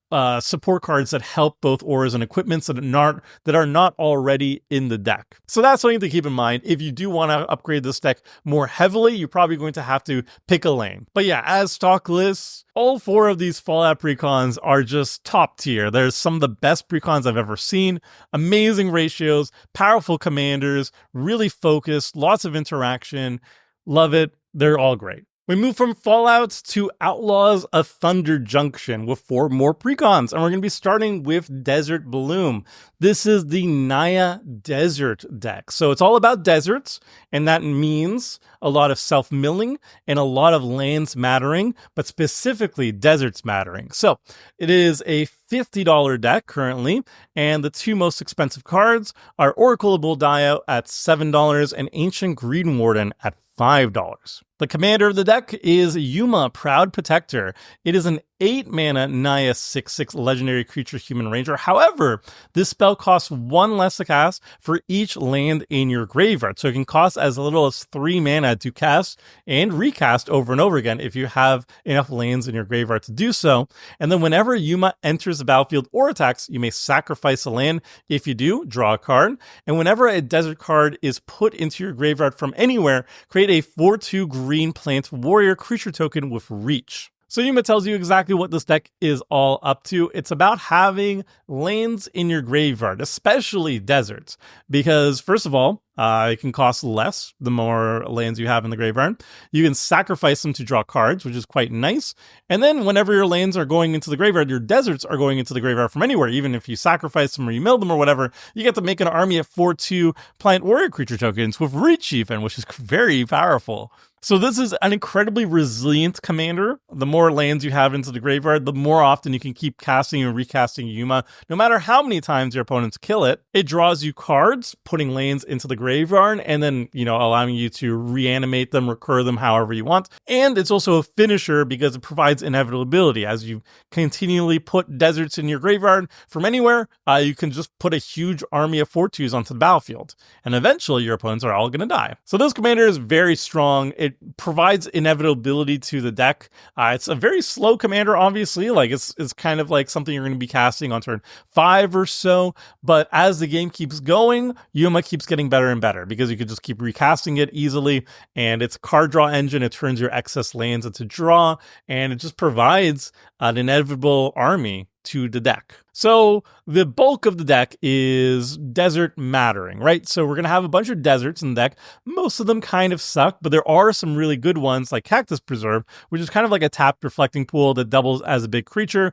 A: support cards that help both auras and equipments that are not already in the deck. So that's something to keep in mind. If you do want to upgrade this deck more heavily, you're probably going to have to pick a lane. But yeah, as stock lists, all 4 of these Fallout Precons are just top tier. There's some of the best Precons I've ever seen. Amazing ratios, powerful commanders, really focused, lots of interaction. Love it. They're all great. We move from Fallout to Outlaws, a Thunder Junction with 4 more Precons, and we're going to be starting with Desert Bloom. This is the Naya Desert deck. So it's all about deserts, and that means a lot of self-milling and a lot of lands mattering, but specifically deserts mattering. So it is a $50 deck currently, and the 2 most expensive cards are Oracle of Boldio at $7 and Ancient Green Warden at $5. The commander of the deck is Yuma, Proud Protector. It is an 8-mana Naya 6/6 legendary creature human ranger. However, this spell costs 1 less to cast for each land in your graveyard. So it can cost as little as 3 mana to cast and recast over and over again if you have enough lands in your graveyard to do so. And then whenever Yuma enters the battlefield or attacks, you may sacrifice a land. If you do, draw a card. And whenever a desert card is put into your graveyard from anywhere, create a 4/2 green plant warrior creature token with reach. So Yuma tells you exactly what this deck is all up to. It's about having lands in your graveyard, especially deserts, because first of all, it can cost less the more lands you have in the graveyard. You can sacrifice them to draw cards, which is quite nice. And then whenever your lands are going into the graveyard, your deserts are going into the graveyard from anywhere. Even if you sacrifice them or you mill them or whatever, you get to make an army of 4/2 plant warrior creature tokens with reach even, which is very powerful. So this is an incredibly resilient commander. The more lands you have into the graveyard, the more often you can keep casting and recasting Yuma, no matter how many times your opponents kill it. It draws you cards, putting lands into the graveyard, and then, allowing you to reanimate them, recur them however you want. And it's also a finisher because it provides inevitability. As you continually put deserts in your graveyard from anywhere, you can just put a huge army of 4/2s onto the battlefield. And eventually your opponents are all going to die. So this commander is very strong. It provides inevitability to the deck. It's a very slow commander, obviously. Like it's kind of like something you're going to be casting on turn 5 or so. But as the game keeps going, Yuma keeps getting better and better because you can just keep recasting it easily. And it's a card draw engine. It turns your excess lands into draw, and it just provides an inevitable army to the deck. So the bulk of the deck is desert mattering, right? So we're going to have a bunch of deserts in the deck. Most of them kind of suck, but there are some really good ones like Cactus Preserve, which is kind of like a tapped reflecting pool that doubles as a big creature.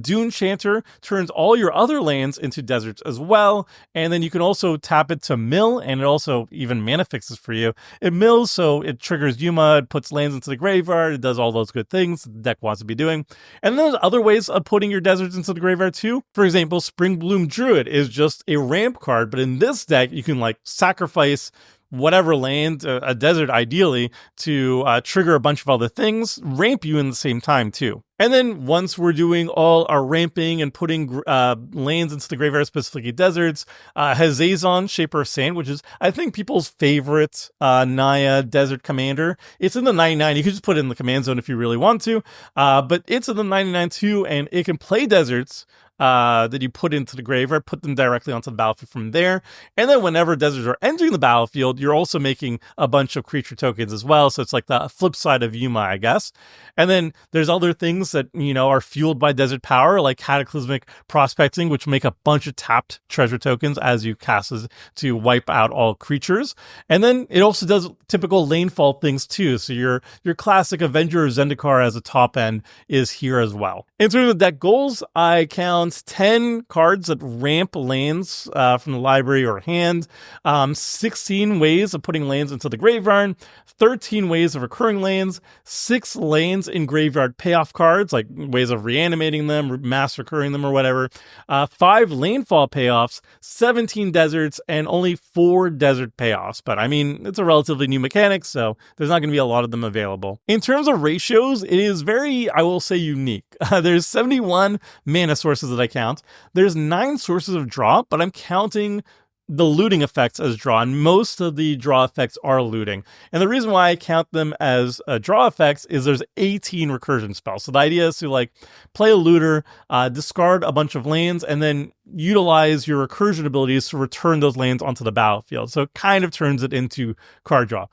A: Dune Chanter turns all your other lands into deserts as well. And then you can also tap it to mill, and it also even mana fixes for you. It mills, so it triggers Yuma, it puts lands into the graveyard, it does all those good things the deck wants to be doing. And then there's other ways of putting your deserts into the graveyard too. For example, Springbloom Druid is just a ramp card, but in this deck, you can like sacrifice whatever land, a desert ideally, to trigger a bunch of other things, ramp you in the same time too. And then once we're doing all our ramping and putting lands into the graveyard, specifically deserts, Hazazon, Shaper of Sand, which is, I think, people's favorite Naya desert commander. It's in the 99. You can just put it in the command zone if you really want to, but it's in the 99 too, and it can play deserts that you put into the graveyard, put them directly onto the battlefield from there. And then whenever deserts are entering the battlefield, you're also making a bunch of creature tokens as well. So it's like the flip side of Yuma, I guess. And then there's other things that, are fueled by desert power, like Cataclysmic Prospecting, which make a bunch of tapped treasure tokens as you cast it to wipe out all creatures. And then it also does typical lanefall things too. So your classic Avenger of Zendikar as a top end is here as well. In terms of deck goals, I count 10 cards that ramp lands from the library or hand, 16 ways of putting lands into the graveyard, 13 ways of recurring lands, 6 lands in graveyard payoff cards, like ways of reanimating them, mass recurring them or whatever, 5 landfall payoffs, 17 deserts, and only 4 desert payoffs. But I mean, it's a relatively new mechanic, so there's not going to be a lot of them available. In terms of ratios, it is very, I will say, unique. There's 71 mana sources that I count. There's 9 sources of draw, but I'm counting the looting effects as draw, and most of the draw effects are looting. And the reason why I count them as draw effects is there's 18 recursion spells. So the idea is to play a looter, discard a bunch of lands, and then utilize your recursion abilities to return those lands onto the battlefield. So it kind of turns it into card draw.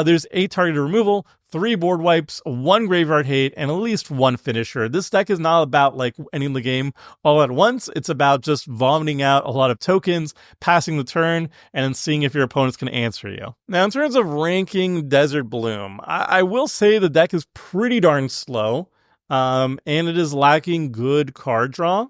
A: There's 8 targeted removal, 3 board wipes, 1 graveyard hate, and at least 1 finisher. This deck is not about ending the game all at once. It's about just vomiting out a lot of tokens, passing the turn, and then seeing if your opponents can answer you. Now, in terms of ranking Desert Bloom, I will say the deck is pretty darn slow, and it is lacking good card draw,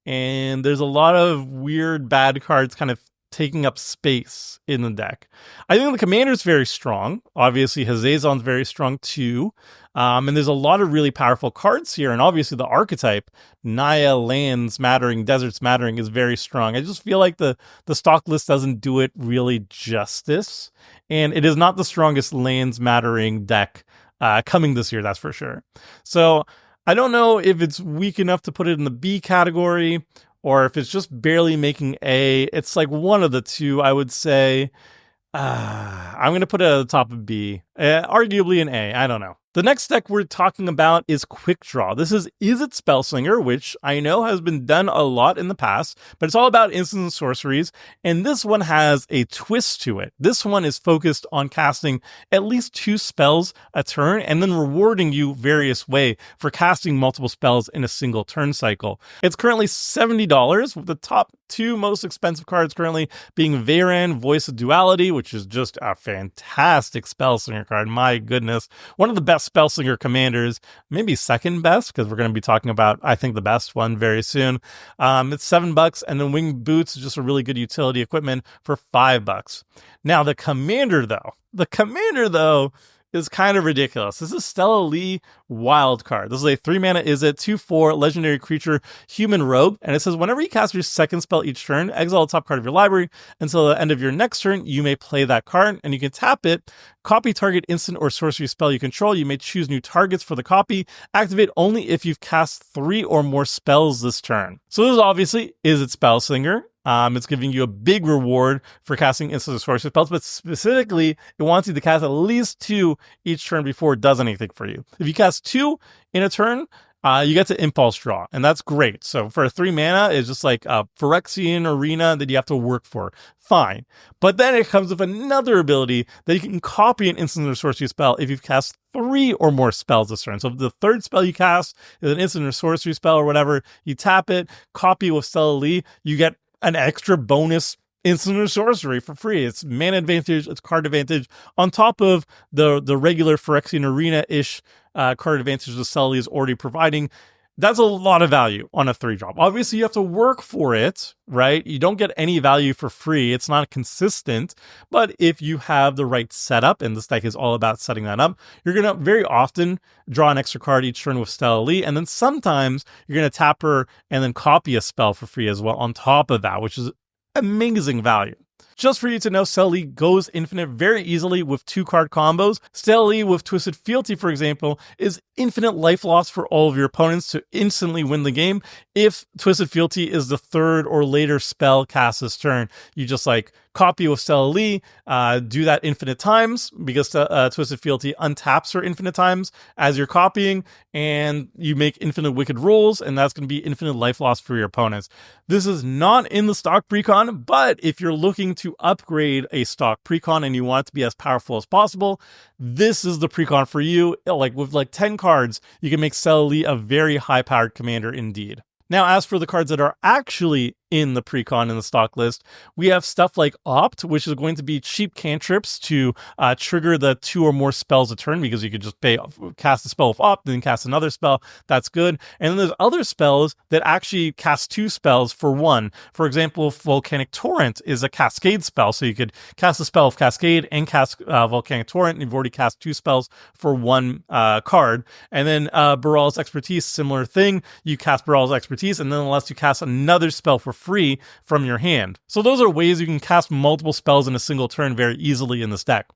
A: and there's a lot of weird bad cards kind of taking up space in the deck. I think the commander's very strong. Obviously, Hazazon's very strong too. And there's a lot of really powerful cards here. And obviously the archetype, Naya, lands mattering, deserts mattering, is very strong. I just feel like the stock list doesn't do it really justice. And it is not the strongest lands mattering deck coming this year, that's for sure. So I don't know if it's weak enough to put it in the B category, or if it's just barely making A. It's one of the two, I would say. I'm going to put it at the top of B. Arguably an A, I don't know. The next deck we're talking about is Quick Draw. This is It Spellslinger, which I know has been done a lot in the past, but it's all about instants and sorceries, and this one has a twist to it. This one is focused on casting at least 2 spells a turn, and then rewarding you various way for casting multiple spells in a single turn cycle. It's currently $70, with the top 2 most expensive cards currently being Veyran, Voice of Duality, which is just a fantastic Spellslinger card, my goodness. One of the best Spellslinger commanders, maybe second best, because we're going to be talking about, I think, the best one very soon. It's $7, and then Winged Boots is just a really good utility equipment for $5. Now, the commander, though, is kind of ridiculous. This is Stella Lee Wild Card. This is a 3-mana 2/4 legendary creature, human rogue, and it says whenever you cast your second spell each turn, exile the top card of your library. Until the end of your next turn, you may play that card, and you can tap it, copy target instant or sorcery spell you control. You may choose new targets for the copy. Activate only if you've cast 3 or more spells this turn. So this obviously is its Spellslinger. It's giving you a big reward for casting instant or sorcery spells, but specifically, it wants you to cast at least 2 each turn before it does anything for you. If you cast 2 in a turn, you get to impulse draw, and that's great. So for a 3 mana, it's just like a Phyrexian Arena that you have to work for. Fine. But then it comes with another ability that you can copy an instant or sorcery spell if you've cast 3 or more spells this turn. So if the third spell you cast is an instant or sorcery spell or whatever, you tap it, copy it with Stella Lee, you get an extra bonus instant or sorcery for free. It's mana advantage, it's card advantage, on top of the regular Phyrexian Arena-ish card advantage that Stella Lee is already providing. That's a lot of value on a 3-drop. Obviously, you have to work for it, right? You don't get any value for free. It's not consistent. But if you have the right setup, and this deck is all about setting that up, you're going to very often draw an extra card each turn with Stella Lee. And then sometimes you're going to tap her and then copy a spell for free as well on top of that, which is amazing value. Just for you to know, Stella Lee goes infinite very easily with 2-card combos. Stella Lee with Twisted Fealty, for example, is infinite life loss for all of your opponents to instantly win the game. If Twisted Fealty is the 3rd or later spell cast this turn, you just like copy with Stella Lee, do that infinite times because Twisted Fealty untaps her infinite times as you're copying, and you make infinite wicked rolls, and that's going to be infinite life loss for your opponents. This is not in the stock precon, but if you're looking to upgrade a stock precon and you want it to be as powerful as possible, this is the precon for you. Like with like 10 cards, you can make Stella Lee a very high-powered commander indeed. Now, as for the cards that are actually in the precon in the stock list, we have stuff like Opt, which is going to be cheap cantrips to trigger the 2 or more spells a turn, because you could just cast a spell with Opt, then cast another spell. That's good. And then there's other spells that actually cast 2 spells for 1. For example, Volcanic Torrent is a Cascade spell, so you could cast a spell of Cascade and cast Volcanic Torrent, and you've already cast 2 spells for 1 card. And then Baral's Expertise, similar thing. You cast Baral's Expertise, and then unless you cast another spell for free from your hand. So those are ways you can cast multiple spells in a single turn very easily in this deck.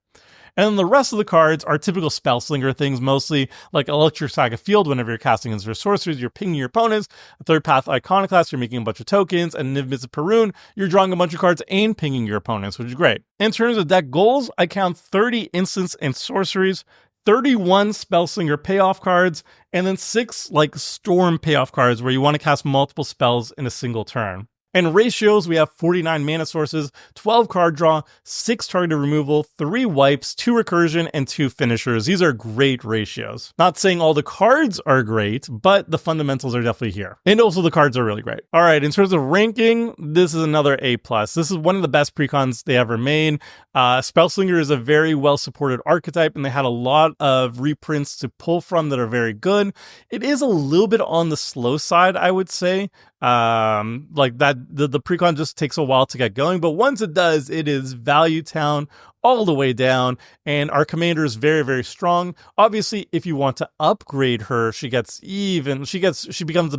A: And then the rest of the cards are typical spell slinger things, mostly like Electric Saga Field. Whenever you're casting into sorceries, you're pinging your opponents. A Third Path Iconoclast, you're making a bunch of tokens. And Niv Mizzet Parun, you're drawing a bunch of cards and pinging your opponents, which is great. In terms of deck goals, I count 30 instants and sorceries, 31 Spellslinger payoff cards, and then 6 like Storm payoff cards where you want to cast multiple spells in a single turn. And ratios, we have 49 mana sources, 12 card draw, 6 targeted removal, 3 wipes, 2 recursion, and 2 finishers. These are great ratios. Not saying all the cards are great, but the fundamentals are definitely here. And also the cards are really great. All right, in terms of ranking, this is another A+. This is one of the best precons they ever made. Spellslinger is a very well-supported archetype, and they had a lot of reprints to pull from that are very good. It is a little bit on the slow side, I would say. Like that the precon just takes a while to get going, but once it does, it is value town all the way down, and our commander is very, very strong. Obviously, if you want to upgrade her, she becomes the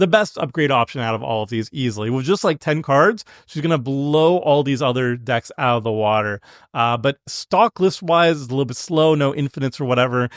A: best upgrade option out of all of these easily. With just like 10 cards, she's going to blow all these other decks out of the water. But stock list wise is a little bit slow, no infinites or whatever.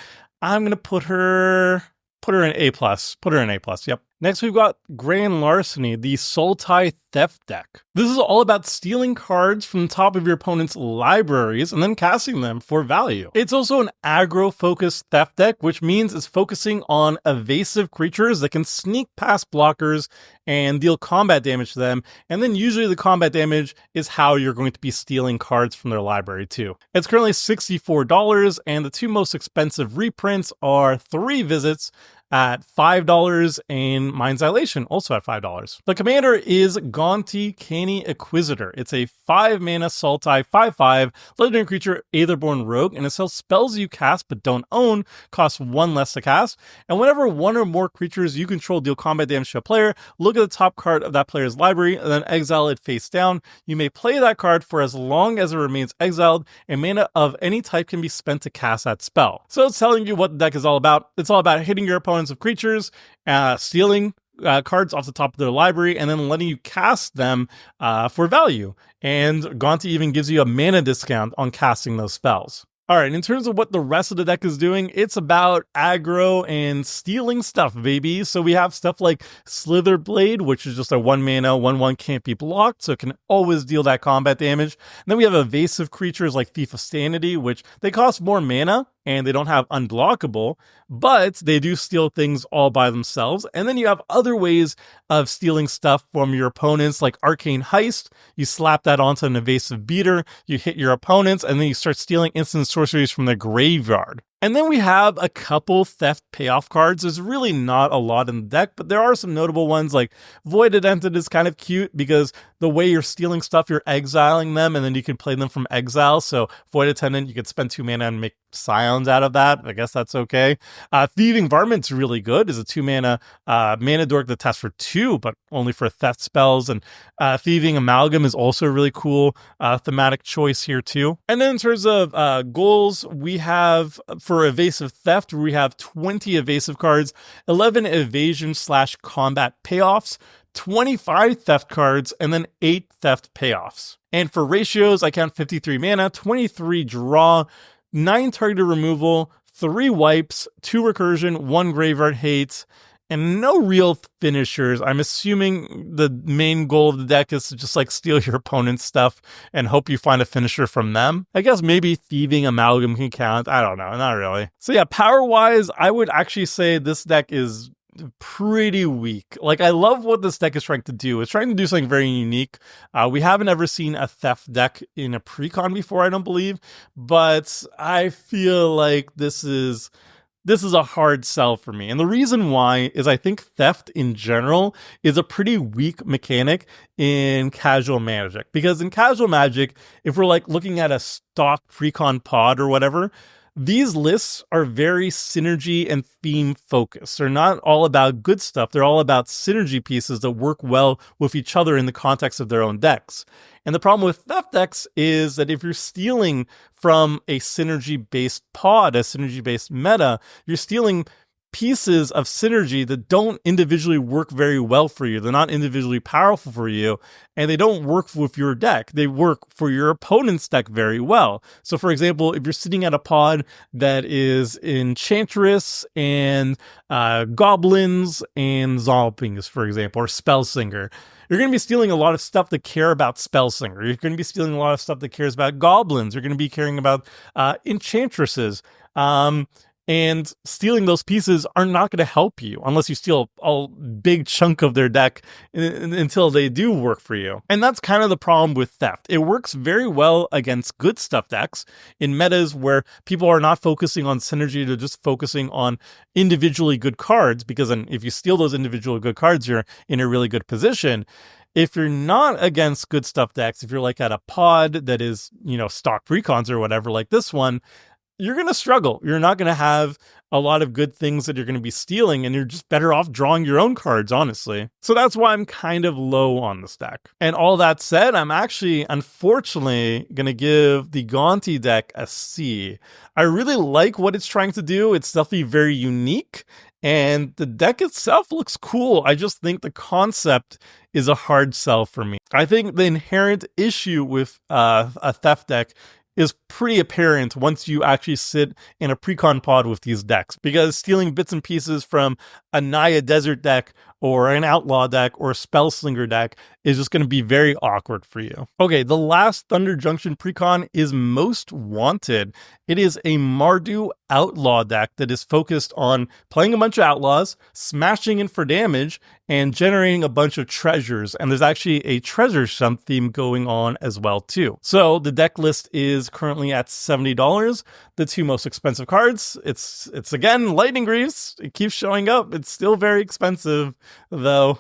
A: I'm going to put her in A+. Put her in A+, yep. Next, we've got Grand Larceny, the Sultai Theft deck. This is all about stealing cards from the top of your opponent's libraries and then casting them for value. It's also an aggro-focused theft deck, which means it's focusing on evasive creatures that can sneak past blockers and deal combat damage to them, and then usually the combat damage is how you're going to be stealing cards from their library too. It's currently $64, and the 2 most expensive reprints are 3 Visits at $5 and Mind's Dilation also at $5. The commander is Gaunty Canny Inquisitor. It's a 5-mana Sultai 5/5 legendary creature, Aetherborn Rogue, and it sells spells you cast but don't own, costs 1 less to cast. And whenever 1 or more creatures you control deal combat damage to a player, look at the top card of that player's library and then exile it face down. You may play that card for as long as it remains exiled, and mana of any type can be spent to cast that spell. So it's telling you what the deck is all about. It's all about hitting your opponents of creatures, stealing cards off the top of their library, and then letting you cast them for value. And Gaunty even gives you a mana discount on casting those spells. All right, in terms of what the rest of the deck is doing, it's about aggro and stealing stuff, baby. So we have stuff like Slitherblade, which is just a 1-mana, 1/1 can't be blocked, so it can always deal that combat damage. And then we have evasive creatures like Thief of Sanity, which they cost more mana, and they don't have unblockable, but they do steal things all by themselves. And then you have other ways of stealing stuff from your opponents, like Arcane Heist. You slap that onto an evasive beater, you hit your opponents, and then you start stealing instant sorceries from the graveyard. And then we have a couple theft payoff cards. There's really not a lot in the deck, but there are some notable ones, like Void Adented is kind of cute because the way you're stealing stuff, you're exiling them, and then you can play them from exile. So Void Attendant, you could spend 2 mana and make Scions out of that. I guess that's okay. Thieving Varmint's really good. Is a 2 mana mana dork that tests for 2, but only for theft spells. And Thieving Amalgam is also a really cool thematic choice here too. And then in terms of goals, we have for evasive theft, we have 20 evasive cards, 11 evasion/combat payoffs, 25 theft cards, and then 8 theft payoffs. And for ratios, I count 53 mana, 23 draw, 9 targeted removal, 3 wipes, 2 recursion, 1 graveyard hate, and no real finishers. I'm assuming the main goal of the deck is to just like steal your opponent's stuff and hope you find a finisher from them. I guess maybe Thieving Amalgam can count. I don't know. Not really. So yeah, power-wise, I would actually say this deck is pretty weak. Like, I love what this deck is trying to do. It's trying to do something very unique. We haven't ever seen a theft deck in a precon before, I don't believe, but I feel like this is a hard sell for me. And the reason why is I think theft in general is a pretty weak mechanic in casual Magic. Because in casual Magic, if we're like looking at a stock precon pod or whatever, these lists are very synergy and theme focused. They're not all about good stuff. They're all about synergy pieces that work well with each other in the context of their own decks. And the problem with theft decks is that if you're stealing from a synergy-based pod, a synergy-based meta, you're stealing pieces of synergy that don't individually work very well for you. They're not individually powerful for you, and they don't work with your deck. They work for your opponent's deck very well. So for example, if you're sitting at a pod that is Enchantress and Goblins and Zombings, for example, or Spellsinger, you're going to be stealing a lot of stuff that care about Spellsinger. You're going to be stealing a lot of stuff that cares about Goblins. You're going to be caring about Enchantresses. And stealing those pieces are not going to help you unless you steal a big chunk of their deck until they do work for you. And that's kind of the problem with theft. It works very well against good stuff decks in metas where people are not focusing on synergy, they're just focusing on individually good cards, because then if you steal those individual good cards, you're in a really good position. If you're not against good stuff decks, if you're like at a pod that is, stock precons or whatever, like this one, you're going to struggle. You're not going to have a lot of good things that you're going to be stealing, and you're just better off drawing your own cards, honestly. So that's why I'm kind of low on this deck. And all that said, I'm actually, unfortunately, going to give the Gonti deck a C. I really like what it's trying to do. It's definitely very unique, and the deck itself looks cool. I just think the concept is a hard sell for me. I think the inherent issue with a theft deck is pretty apparent once you actually sit in a precon pod with these decks, because stealing bits and pieces from a Naya Desert deck or an Outlaw deck or a Spellslinger deck is just going to be very awkward for you. Okay, the last Thunder Junction precon is Most Wanted. It is a Mardu Outlaw deck that is focused on playing a bunch of Outlaws, smashing in for damage, and generating a bunch of treasures. And there's actually a treasure hunt theme going on as well too. So the deck list is currently at $70. The 2 most expensive cards, it's again Lightning Greaves. It keeps showing up. It's still very expensive though.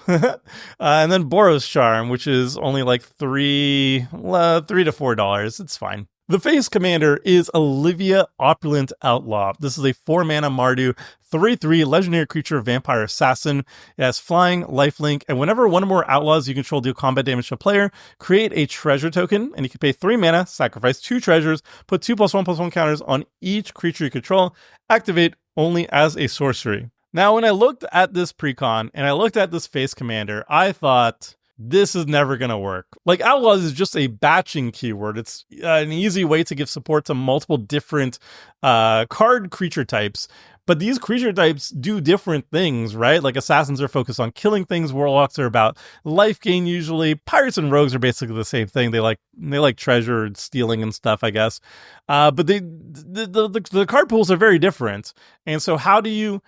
A: And then Boros Charm, which is only like $3 to $4. It's fine. The face commander is Olivia Opulent Outlaw. This is a 4-mana Mardu, 3/3 legendary creature vampire assassin. It has flying, lifelink, and whenever one or more outlaws you control deal combat damage to a player, create a treasure token, and you can pay 3 mana, sacrifice 2 treasures, put 2+1/+1 counters on each creature you control, activate only as a sorcery. Now, when I looked at this precon, and I looked at this face commander, I thought, this is never going to work. Like, Outlaws is just a batching keyword. It's an easy way to give support to multiple different card creature types. But these creature types do different things, right? Like assassins are focused on killing things, warlocks are about life gain usually. Pirates and rogues are basically the same thing. They like treasure and stealing and stuff, I guess. But the card pools are very different. And so how do you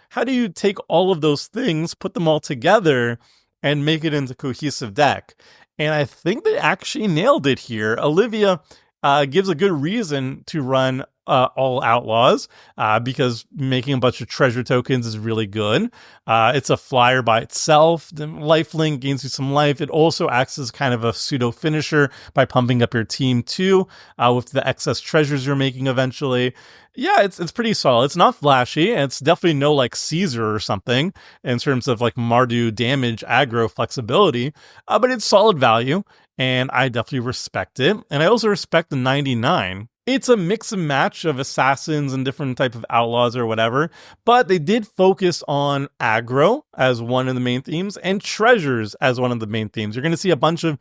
A: take all of those things, put them all together, and make it into a cohesive deck? And I think they actually nailed it here. Olivia gives a good reason to run all Outlaws because making a bunch of treasure tokens is really good. It's a flyer by itself. The lifelink gains you some life. It also acts as kind of a pseudo finisher by pumping up your team too with the excess treasures you're making eventually. Yeah, it's pretty solid. It's not flashy, and it's definitely no like Caesar or something in terms of like Mardu damage, aggro flexibility, but it's solid value, and I definitely respect it. And I also respect the 99. It's a mix and match of assassins and different type of outlaws or whatever, but they did focus on aggro as one of the main themes and treasures as one of the main themes. You're going to see a bunch of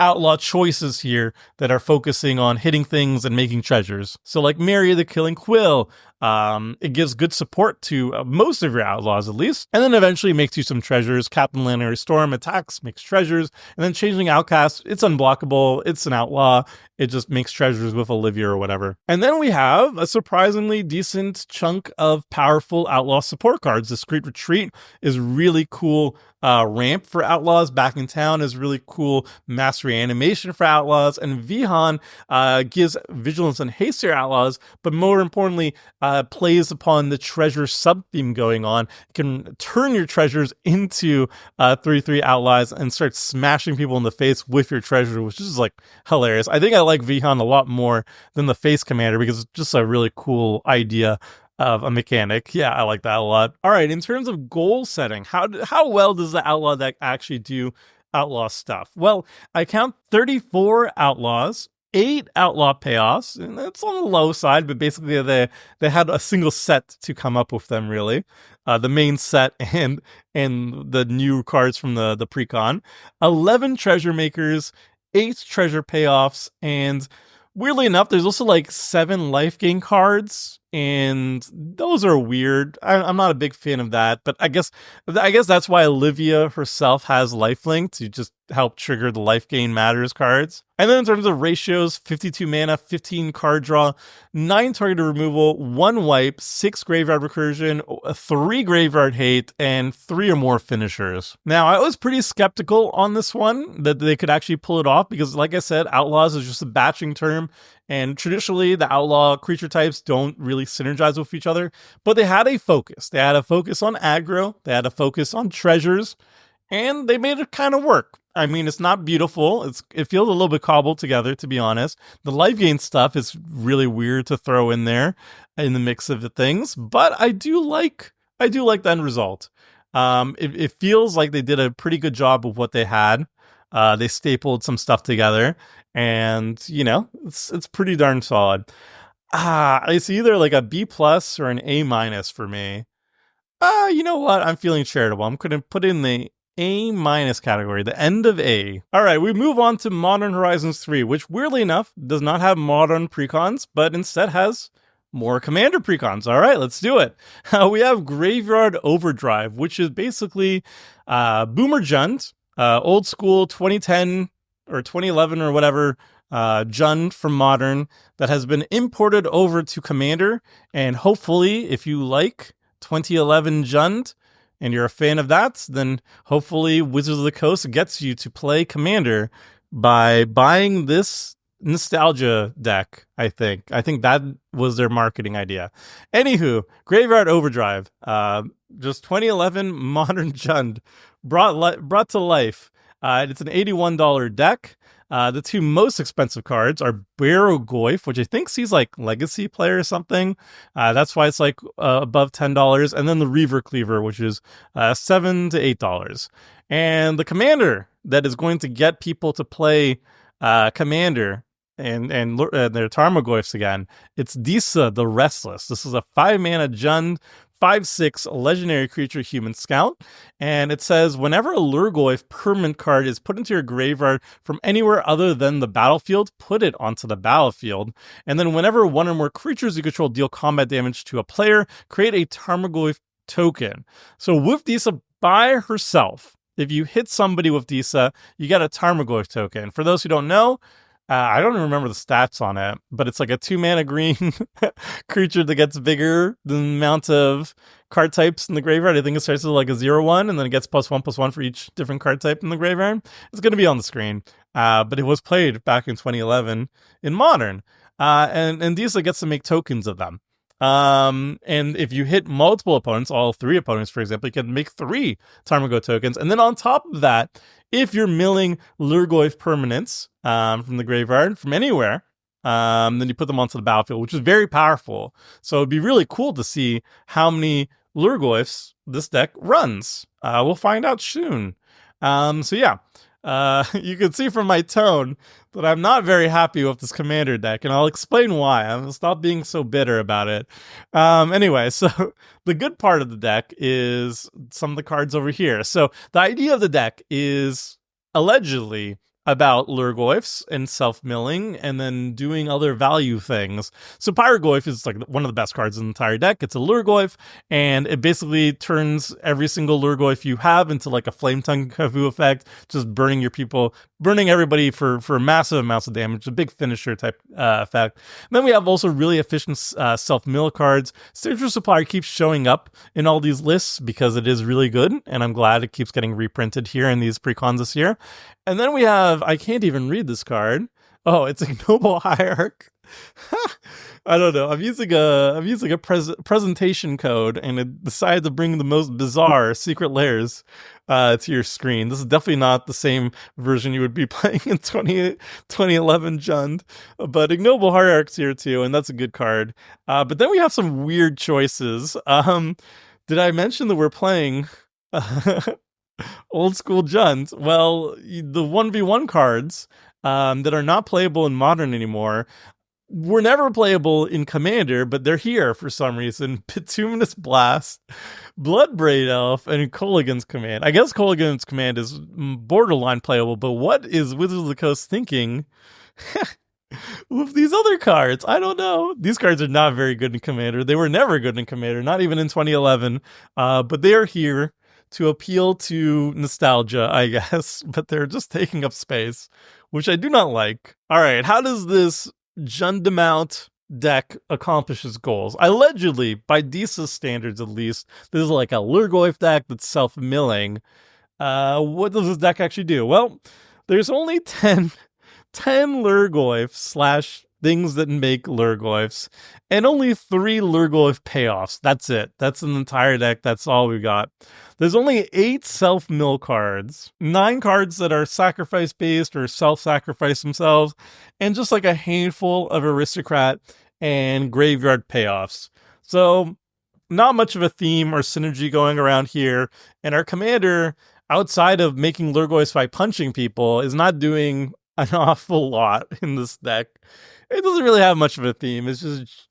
A: outlaw choices here that are focusing on hitting things and making treasures. So like Mary the Killing Quill, it gives good support to most of your outlaws at least, and then eventually makes you some treasures. Captain Lannery Storm attacks, makes treasures, and then Changeling Outcast, it's unblockable, it's an outlaw, it just makes treasures with Olivia or whatever. And then we have a surprisingly decent chunk of powerful outlaw support cards. Discreet Retreat is really cool. Ramp for Outlaws back in town is really cool. Mass Reanimation for Outlaws, and Vihan gives Vigilance and Haste to your Outlaws, but more importantly, plays upon the treasure sub-theme going on. You can turn your treasures into 3/3 Outlaws and start smashing people in the face with your treasure, which is like hilarious. I think I like Vihan a lot more than the Face Commander because it's just a really cool idea of a mechanic. Yeah, I like that a lot. All right, in terms of goal setting, how well does the Outlaw deck actually do Outlaw stuff? Well, I count 34 Outlaws, 8 Outlaw payoffs, and that's on the low side, but basically they had a single set to come up with them, really. The main set and the new cards from the Precon. 11 Treasure Makers, 8 Treasure Payoffs, and weirdly enough, there's also like 7 life gain cards, and those are weird. I'm not a big fan of that, but I guess that's why Olivia herself has lifelink to just help trigger the life gain matters cards. And then in terms of ratios, 52 mana, 15 card draw, 9 targeted removal, 1 wipe, 6 graveyard recursion, 3 graveyard hate, and 3 or more finishers. Now, I was pretty skeptical on this one that they could actually pull it off because, like I said, Outlaws is just a batching term, and traditionally the outlaw creature types don't really synergize with each other, but they had a focus. They had a focus on aggro, they had a focus on treasures, and they made it kind of work. I mean, it's not beautiful. It feels a little bit cobbled together, to be honest. The life gain stuff is really weird to throw in there in the mix of the things, but I do like the end result. It feels like they did a pretty good job of what they had. They stapled some stuff together, and it's pretty darn solid. It's either like a B+ or an A- for me. You know what? I'm feeling charitable. I'm going to put in the A- category, the end of A. All right, we move on to Modern Horizons 3, which weirdly enough does not have modern precons, but instead has more commander precons. All right, let's do it. We have Graveyard Overdrive, which is basically Boomer Jund, old school 2010 or 2011 or whatever Jund from Modern that has been imported over to Commander, and hopefully if you like 2011 Jund and you're a fan of that, then hopefully Wizards of the Coast gets you to play Commander by buying this nostalgia deck, I think. I think that was their marketing idea. Anywho, Graveyard Overdrive, just 2011 Modern Jund brought to life. It's an $81 deck. The 2 most expensive cards are Barrow-Goyf, which I think sees like Legacy play or something. That's why it's like above $10. And then the Reaver Cleaver, which is $7 to $8. And the commander that is going to get people to play Commander and their Tarmogoyfs again, it's Disa the Restless. This is a 5 mana Jund, 5/6 legendary creature human scout, and it says whenever a Lurgoyf permanent card is put into your graveyard from anywhere other than the battlefield, put it onto the battlefield. And then whenever one or more creatures you control deal combat damage to a player, create a Tarmogoyf token. So with Disa by herself, if you hit somebody with Disa, you get a Tarmogoyf token. For those who don't know, I don't even remember the stats on it, but it's like a 2-mana green creature that gets bigger than the amount of card types in the graveyard. I think it starts with like a 0/1, and then it gets +1/+1 for each different card type in the graveyard. It's going to be on the screen, but it was played back in 2011 in Modern. And Disa gets to make tokens of them. And if you hit multiple opponents, all 3 opponents, for example, you can make 3 Tarmogoyf tokens. And then on top of that, if you're milling Lurgoyf permanents from the graveyard, from anywhere, then you put them onto the battlefield, which is very powerful. So it'd be really cool to see how many Lurgoyfs this deck runs. We'll find out soon. So yeah, you can see from my tone that I'm not very happy with this commander deck, and I'll explain why. I'm gonna stop being so bitter about it. Anyway, so the good part of the deck is some of the cards over here. So the idea of the deck is allegedly about Lurgoyfs and self-milling and then doing other value things. So Pyrogoyf is like one of the best cards in the entire deck. It's a Lurgoyf, and it basically turns every single Lurgoyf you have into like a Flame Tongue Kavu effect, just burning your people, burning everybody for massive amounts of damage, a big finisher type effect. And then we have also really efficient self-mill cards. Signature Supplier keeps showing up in all these lists because it is really good, and I'm glad it keeps getting reprinted here in these precons this year. And then we have, I can't even read this card. Oh, it's Ignoble Hierarch. I don't know. I'm using a presentation code, and it decided to bring the most bizarre secret layers to your screen. This is definitely not the same version you would be playing in 2011 Jund, but Ignoble Hierarch's here too, and that's a good card. But then we have some weird choices. Did I mention that we're playing old school Jund? Well, the 1v1 cards that are not playable in Modern anymore were never playable in Commander, but they're here for some reason. Bituminous Blast, Bloodbraid Elf, and Kolaghan's Command. I guess Kolaghan's Command is borderline playable, but what is Wizards of the Coast thinking with these other cards? I don't know. These cards are not very good in Commander. They were never good in Commander, not even in 2011, but they are here to appeal to nostalgia, I guess, but they're just taking up space, which I do not like. All right, how does this Jundamount deck accomplish its goals? Allegedly, by Disa's standards at least, this is like a Lurgoyf deck that's self-milling. What does this deck actually do? Well, there's only 10 Lurgoyf / things that make Lurgoyfs, and only 3 Lurgoyf payoffs. That's it. That's an entire deck. That's all we got. There's only 8 self-mill cards, 9 cards that are sacrifice-based or self-sacrifice themselves, and just like a handful of aristocrat and graveyard payoffs. So not much of a theme or synergy going around here, and our commander, outside of making Lurgoyfs by punching people, is not doing an awful lot in this deck. It doesn't really have much of a theme. It's just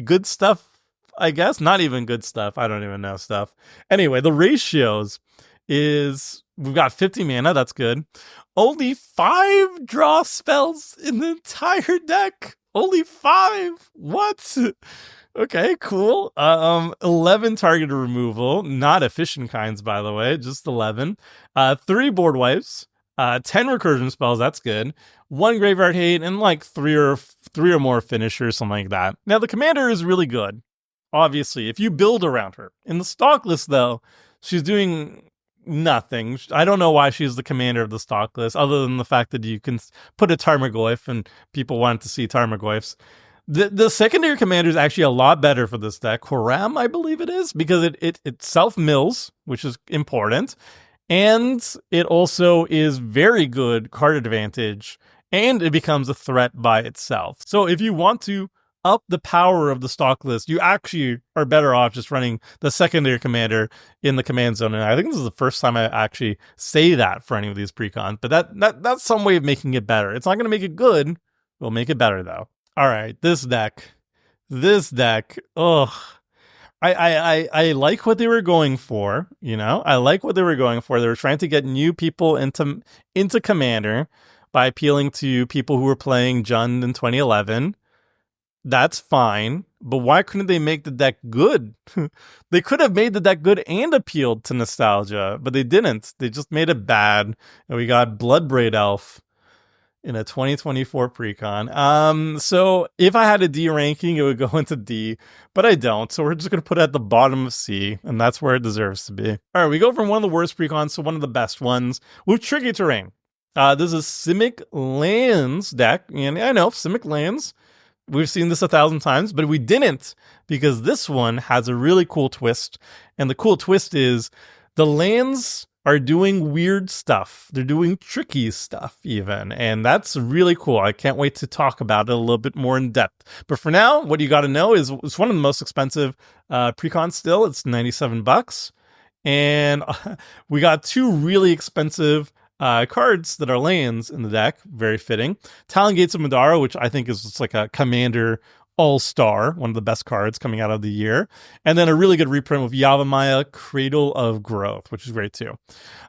A: good stuff, I guess. Not even good stuff. I don't even know stuff. Anyway, the ratios is we've got 50 mana. That's good. Only 5 draw spells in the entire deck. Only 5. What? Okay, cool. 11 targeted removal. Not efficient kinds, by the way. Just 11. 3 board wipes. 10 recursion spells, that's good. 1 graveyard hate, and like 3 or more finishers, something like that. Now, the commander is really good, obviously, if you build around her. In the stock list, though, she's doing nothing. I don't know why she's the commander of the stock list, other than the fact that you can put a Tarmogoyf, and people want to see Tarmogoyfs. The secondary commander is actually a lot better for this deck. Horam, I believe it is, because it self-mills, which is important. And it also is very good card advantage, and it becomes a threat by itself. So if you want to up the power of the stock list, you actually are better off just running the secondary commander in the command zone. And I think this is the first time I actually say that for any of these precons, but that's some way of making it better. It's not going to make it good. We'll make it better, though. All right, this deck. Ugh. I like what they were going for, I like what they were going for. They were trying to get new people into Commander by appealing to people who were playing Jund in 2011. That's fine, but why couldn't they make the deck good? They could have made the deck good and appealed to nostalgia, but they didn't. They just made it bad, and we got Bloodbraid Elf in a 2024 Precon. So if I had a D ranking, it would go into D, but I don't. So we're just going to put it at the bottom of C, and that's where it deserves to be. All right, we go from one of the worst Precons to one of the best ones with Tricky Terrain. This is Simic Lands deck, and I know, Simic Lands, we've seen this 1,000 times, but we didn't, because this one has a really cool twist, and the cool twist is the lands are doing weird stuff. They're doing tricky stuff even, and that's really cool. I can't wait to talk about it a little bit more in depth. But for now, what you got to know is it's one of the most expensive precons still. It's $97, and we got two really expensive cards that are lands in the deck. Very fitting. Talon Gates of Madara, which I think is just like a commander all-star, one of the best cards coming out of the year. And then a really good reprint with Yavimaya, Cradle of Growth, which is great too.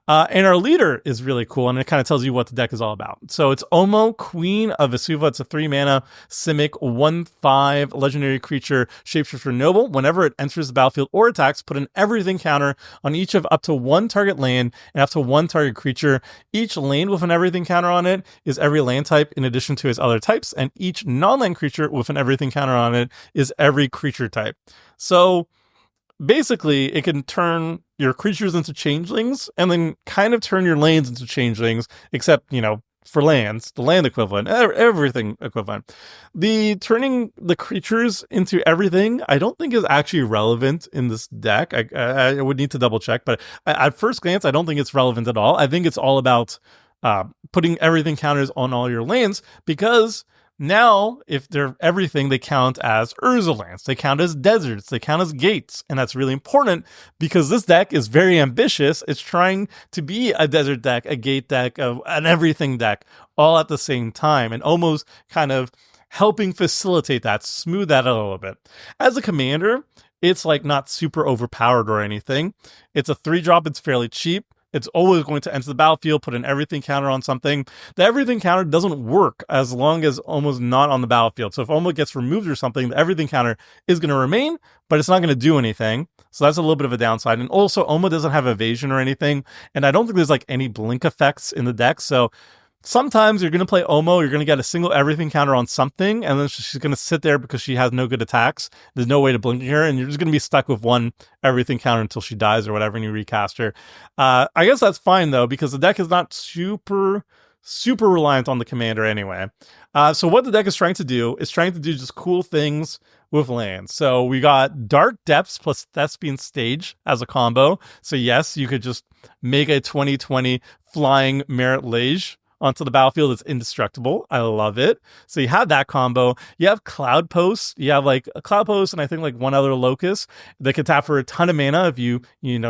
A: And our leader is really cool, and it kind of tells you what the deck is all about. So it's Omo, Queen of Vesuva. It's a 3-mana Simic 1/5 legendary creature, shapeshifter noble. Whenever it enters the battlefield or attacks, put an everything counter on each of up to one target land and up to one target creature. Each land with an everything counter on it is every land type in addition to its other types, and each non-land creature with an everything counter on it is every creature type. So basically, it can turn your creatures into changelings and then kind of turn your lands into changelings, except, for lands, the land equivalent, everything equivalent. The turning the creatures into everything, I don't think is actually relevant in this deck. I would need to double check, but at first glance, I don't think it's relevant at all. I think it's all about putting everything counters on all your lands, because now, if they're everything, they count as Urza lands, they count as deserts, they count as gates. And that's really important because this deck is very ambitious. It's trying to be a desert deck, a gate deck, an everything deck, all at the same time, and almost kind of helping facilitate that, smooth that a little bit. As a commander, it's like not super overpowered or anything. It's a 3-drop, it's fairly cheap. It's always going to enter the battlefield, put an everything counter on something. The everything counter doesn't work as long as Omo's not on the battlefield. So if Omo gets removed or something, the everything counter is going to remain, but it's not going to do anything. So that's a little bit of a downside. And also, Omo doesn't have evasion or anything. And I don't think there's like any blink effects in the deck. So sometimes you're going to play Omo, you're going to get a single everything counter on something, and then she's going to sit there because she has no good attacks. There's no way to blink her, and you're just going to be stuck with one everything counter until she dies or whatever, and you recast her. I guess that's fine, though, because the deck is not super reliant on the commander anyway. So what the deck is trying to do just cool things with lands. So we got Dark Depths plus Thespian Stage as a combo. So yes, you could just make a 2020 flying Merit Lage onto the battlefield. It's indestructible. I love it. So you have that combo. You have Cloud Post. You have like a Cloud Post and I think like one other Locust that can tap for a ton of mana if you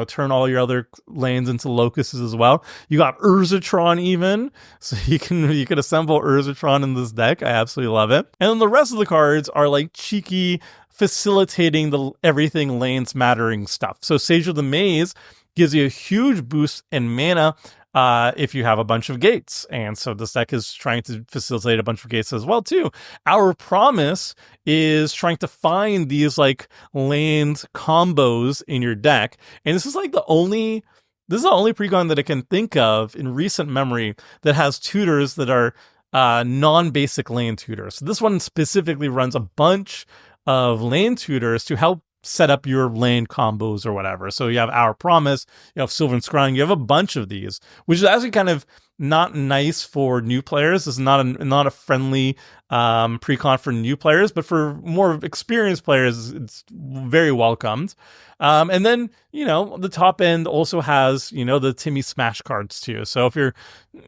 A: turn all your other lands into Locusts as well. You got Urzatron even. So you can assemble Urzatron in this deck. I absolutely love it. And then the rest of the cards are like cheeky, facilitating the everything lands mattering stuff. So Sage of the Maze gives you a huge boost in mana if you have a bunch of gates. And so this deck is trying to facilitate a bunch of gates as well too. Our Promise is trying to find these like land combos in your deck. And this is the only precon that I can think of in recent memory that has tutors that are non-basic land tutors. So this one specifically runs a bunch of land tutors to help set up your land combos or whatever. So you have Our Promise, you have Sylvan Scrying, you have a bunch of these, which is actually kind of not nice for new players. This is not a friendly precon for new players, but for more experienced players, it's very welcomed. And then, the top end also has, the Timmy Smash cards too. So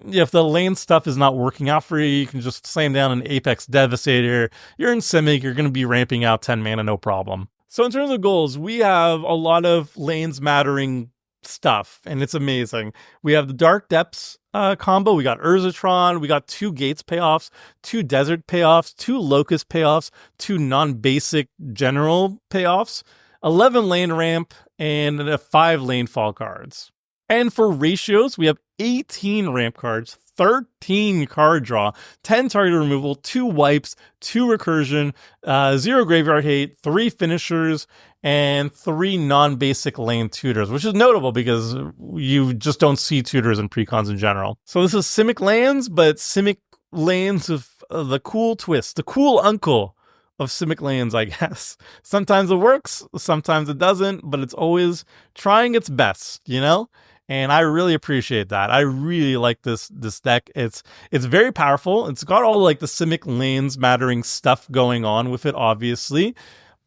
A: if the lane stuff is not working out for you, you can just slam down an Apex Devastator. You're in Simic, you're going to be ramping out 10 mana, no problem. So in terms of goals, we have a lot of lanes mattering stuff, and it's amazing. We have the Dark Depths combo, we got Urzatron, we got 2 Gates payoffs, 2 Desert payoffs, 2 Locust payoffs, 2 non-basic general payoffs. 11 lane ramp, and 5 lane fall cards. And for ratios, we have 18 ramp cards, 13 card draw, 10 target removal, 2 wipes, 2 recursion, 0 graveyard hate, 3 finishers, and 3 non-basic lane tutors, which is notable because you just don't see tutors in precons in general. So this is Simic lands, but Simic lands with the cool twist, the cool uncle of Simic lands, I guess. Sometimes it works, sometimes it doesn't, but it's always trying its best, you know? And I really appreciate that. I really like this deck. It's very powerful. It's got all like the Simic lanes mattering stuff going on with it, obviously.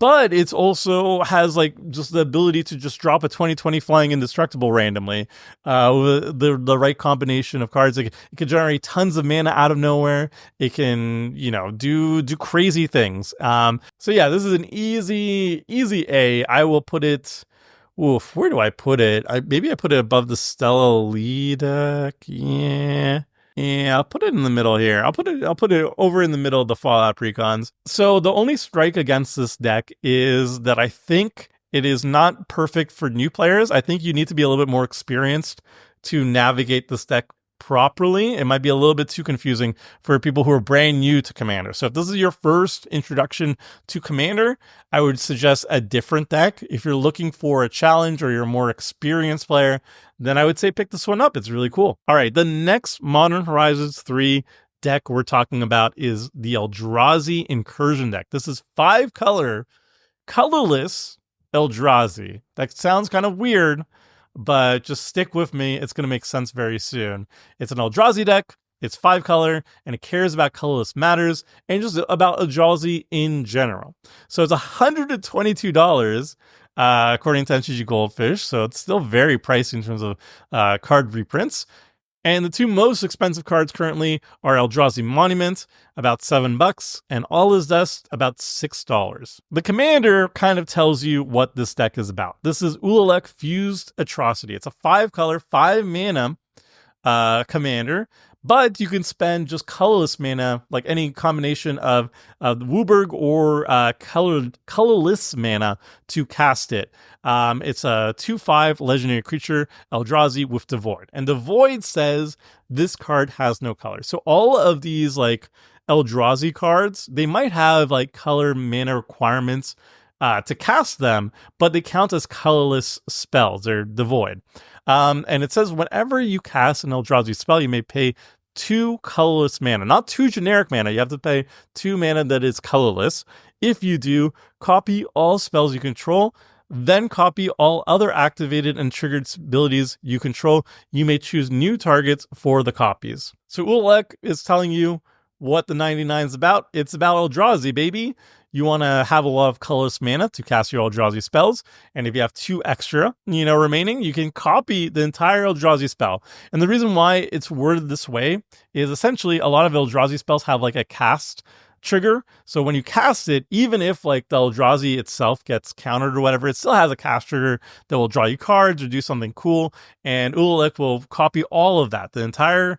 A: But it also has like just the ability to just drop a 20/20 flying indestructible randomly. With the right combination of cards. It can generate tons of mana out of nowhere. It can, you know, do crazy things. So yeah, this is an easy A. I will put it. Oof, where do I put it? Maybe I put it above the Stella Lee deck. Yeah, I'll put it in the middle here. I'll put it over in the middle of the Fallout precons. So the only strike against this deck is that I think it is not perfect for new players. I think you need to be a little bit more experienced to navigate this deck properly. It might be a little bit too confusing for people who are brand new to Commander. So if this is your first introduction to Commander, I would suggest a different deck. If you're looking for a challenge or you're a more experienced player, then I would say pick this one up. It's really cool. All right, the next Modern Horizons 3 deck we're talking about is the Eldrazi Incursion deck. This is 5-color, colorless Eldrazi. That sounds kind of weird, but just stick with me. It's going to make sense very soon. It's an Eldrazi deck. It's 5-color, and it cares about colorless matters and just about Eldrazi in general. So it's $122 according to NCG Goldfish. So it's still very pricey in terms of card reprints. And the 2 most expensive cards currently are Eldrazi Monument, about $7, and All Is Dust, about $6. The commander kind of tells you what this deck is about. This is Ulalek Fused Atrocity. It's a 5-color, 5-mana commander, but you can spend just colorless mana, like any combination of Wooburg or colorless mana to cast it. It's a 2/5 legendary creature, Eldrazi with Devoid. And Devoid says this card has no color. So all of these like Eldrazi cards, they might have like color mana requirements to cast them, but they count as colorless spells. They're Devoid. And it says whenever you cast an Eldrazi spell, you may pay 2 colorless mana, not 2 generic mana. You have to pay 2 mana that is colorless. If you do, copy all spells you control, then copy all other activated and triggered abilities you control. You may choose new targets for the copies. So Ulalek is telling you what the 99 is about. It's about Eldrazi, baby. You want to have a lot of colorless mana to cast your Eldrazi spells. And if you have 2 extra, remaining, you can copy the entire Eldrazi spell. And the reason why it's worded this way is essentially a lot of Eldrazi spells have like a cast trigger. So when you cast it, even if like the Eldrazi itself gets countered or whatever, it still has a cast trigger that will draw you cards or do something cool. And Ulalek will copy all of that. The entire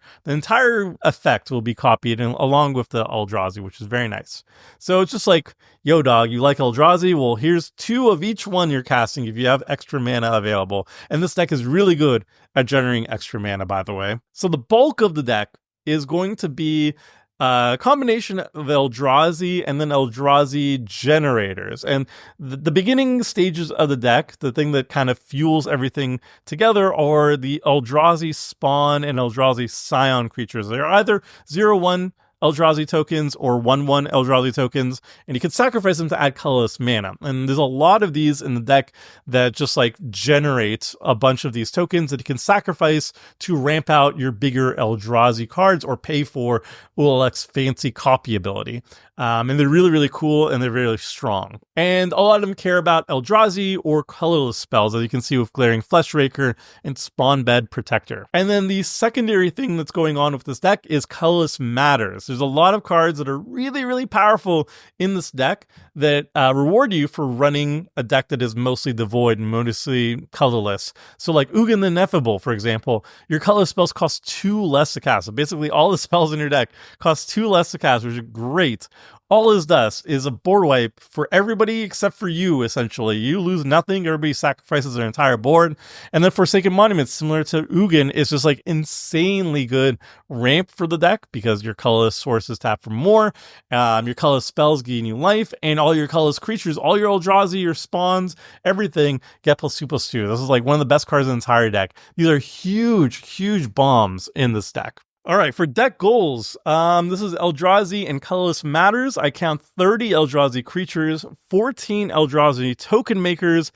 A: effect will be copied along with the Eldrazi, which is very nice. So it's just like, yo dog, you like Eldrazi? Well, here's 2 of each one you're casting if you have extra mana available. And this deck is really good at generating extra mana, by the way. So the bulk of the deck is going to be a combination of Eldrazi and then Eldrazi generators. And the beginning stages of the deck, the thing that kind of fuels everything together, are the Eldrazi Spawn and Eldrazi Scion creatures. They're either 0/1 Eldrazi tokens or 1/1 Eldrazi tokens, and you can sacrifice them to add colorless mana. And there's a lot of these in the deck that just like generate a bunch of these tokens that you can sacrifice to ramp out your bigger Eldrazi cards or pay for Ulalek's fancy copy ability. And they're really, really cool, and they're really strong. And a lot of them care about Eldrazi or colorless spells, as you can see with Glaring Fleshraker and Spawnbed Protector. And then the secondary thing that's going on with this deck is colorless matters. There's a lot of cards that are really, really powerful in this deck that reward you for running a deck that is mostly devoid and mostly colorless. So like Ugin the Ineffable, for example, your colorless spells cost 2 less to cast. So basically all the spells in your deck cost 2 less to cast, which is great. All it does is a board wipe for everybody except for you, essentially. You lose nothing, everybody sacrifices their entire board. And then Forsaken Monuments, similar to Ugin, is just like insanely good ramp for the deck because your colorless sources tap for more, your colorless spells gain you life, and all your colorless creatures, all your Eldrazi, your spawns, everything get +2/+2. This is like one of the best cards in the entire deck. These are huge bombs in this deck. All right, for deck goals, this is Eldrazi and colorless matters. I count 30 Eldrazi creatures, 14 Eldrazi token makers,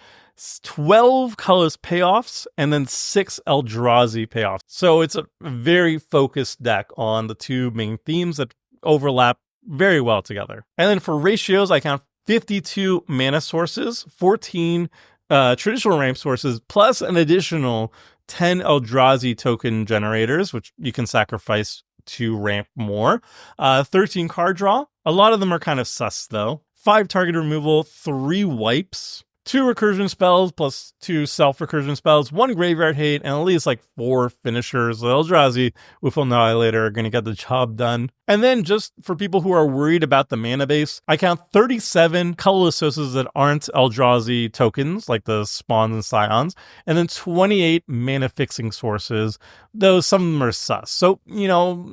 A: 12 colorless payoffs, and then 6 Eldrazi payoffs. So it's a very focused deck on the two main themes that overlap very well together. And then for ratios, I count 52 mana sources, 14 traditional ramp sources, plus an additional 10 Eldrazi token generators, which you can sacrifice to ramp more. 13 card draw. A lot of them are kind of sus, though. 5 target removal, 3 wipes, 2 recursion spells plus 2 self-recursion spells, 1 graveyard hate, and at least like 4 finishers. The Eldrazi with Annihilator are going to get the job done. And then just for people who are worried about the mana base, I count 37 colorless sources that aren't Eldrazi tokens, like the spawns and scions, and then 28 mana fixing sources, though some of them are sus. So, you know,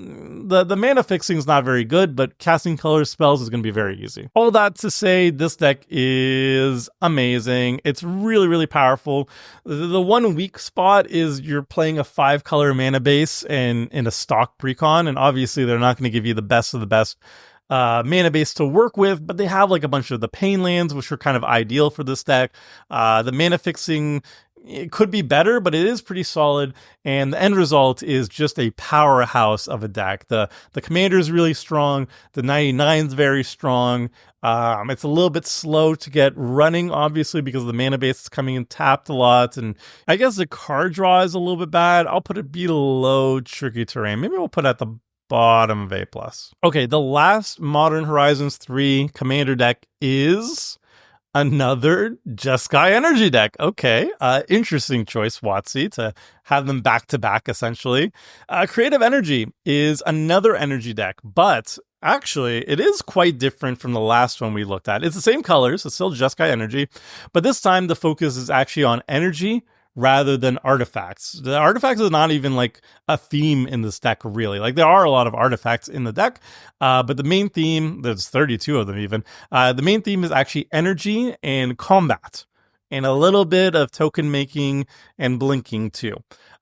A: the mana fixing is not very good, but casting color spells is going to be very easy. All that to say, this deck is amazing. It's really powerful. The one weak spot is you're playing a 5-color mana base and in a stock precon, and obviously they're not going to give you the best of the best mana base to work with, but they have like a bunch of the pain lands, which are kind of ideal for this deck. The mana fixing, it could be better, but it is pretty solid, and the end result is just a powerhouse of a deck. The commander is really strong, the 99 is very strong. It's a little bit slow to get running, obviously, because the mana base is coming in tapped a lot, and I guess the card draw is a little bit bad. I'll put it below tricky terrain. Maybe we'll put it at the bottom of A+. Okay, the last Modern Horizons 3 commander deck is another Jeskai energy deck. Okay, interesting choice, Watsy, to have them back to back, essentially. Creative Energy is another energy deck, but actually, it is quite different from the last one we looked at. It's the same colors, it's still Jeskai Energy, but this time the focus is actually on energy rather than artifacts. The artifacts is not even like a theme in this deck, really. Like, there are a lot of artifacts in the deck, but the main theme, there's 32 of them even, the main theme is actually energy and combat, and a little bit of token making and blinking too.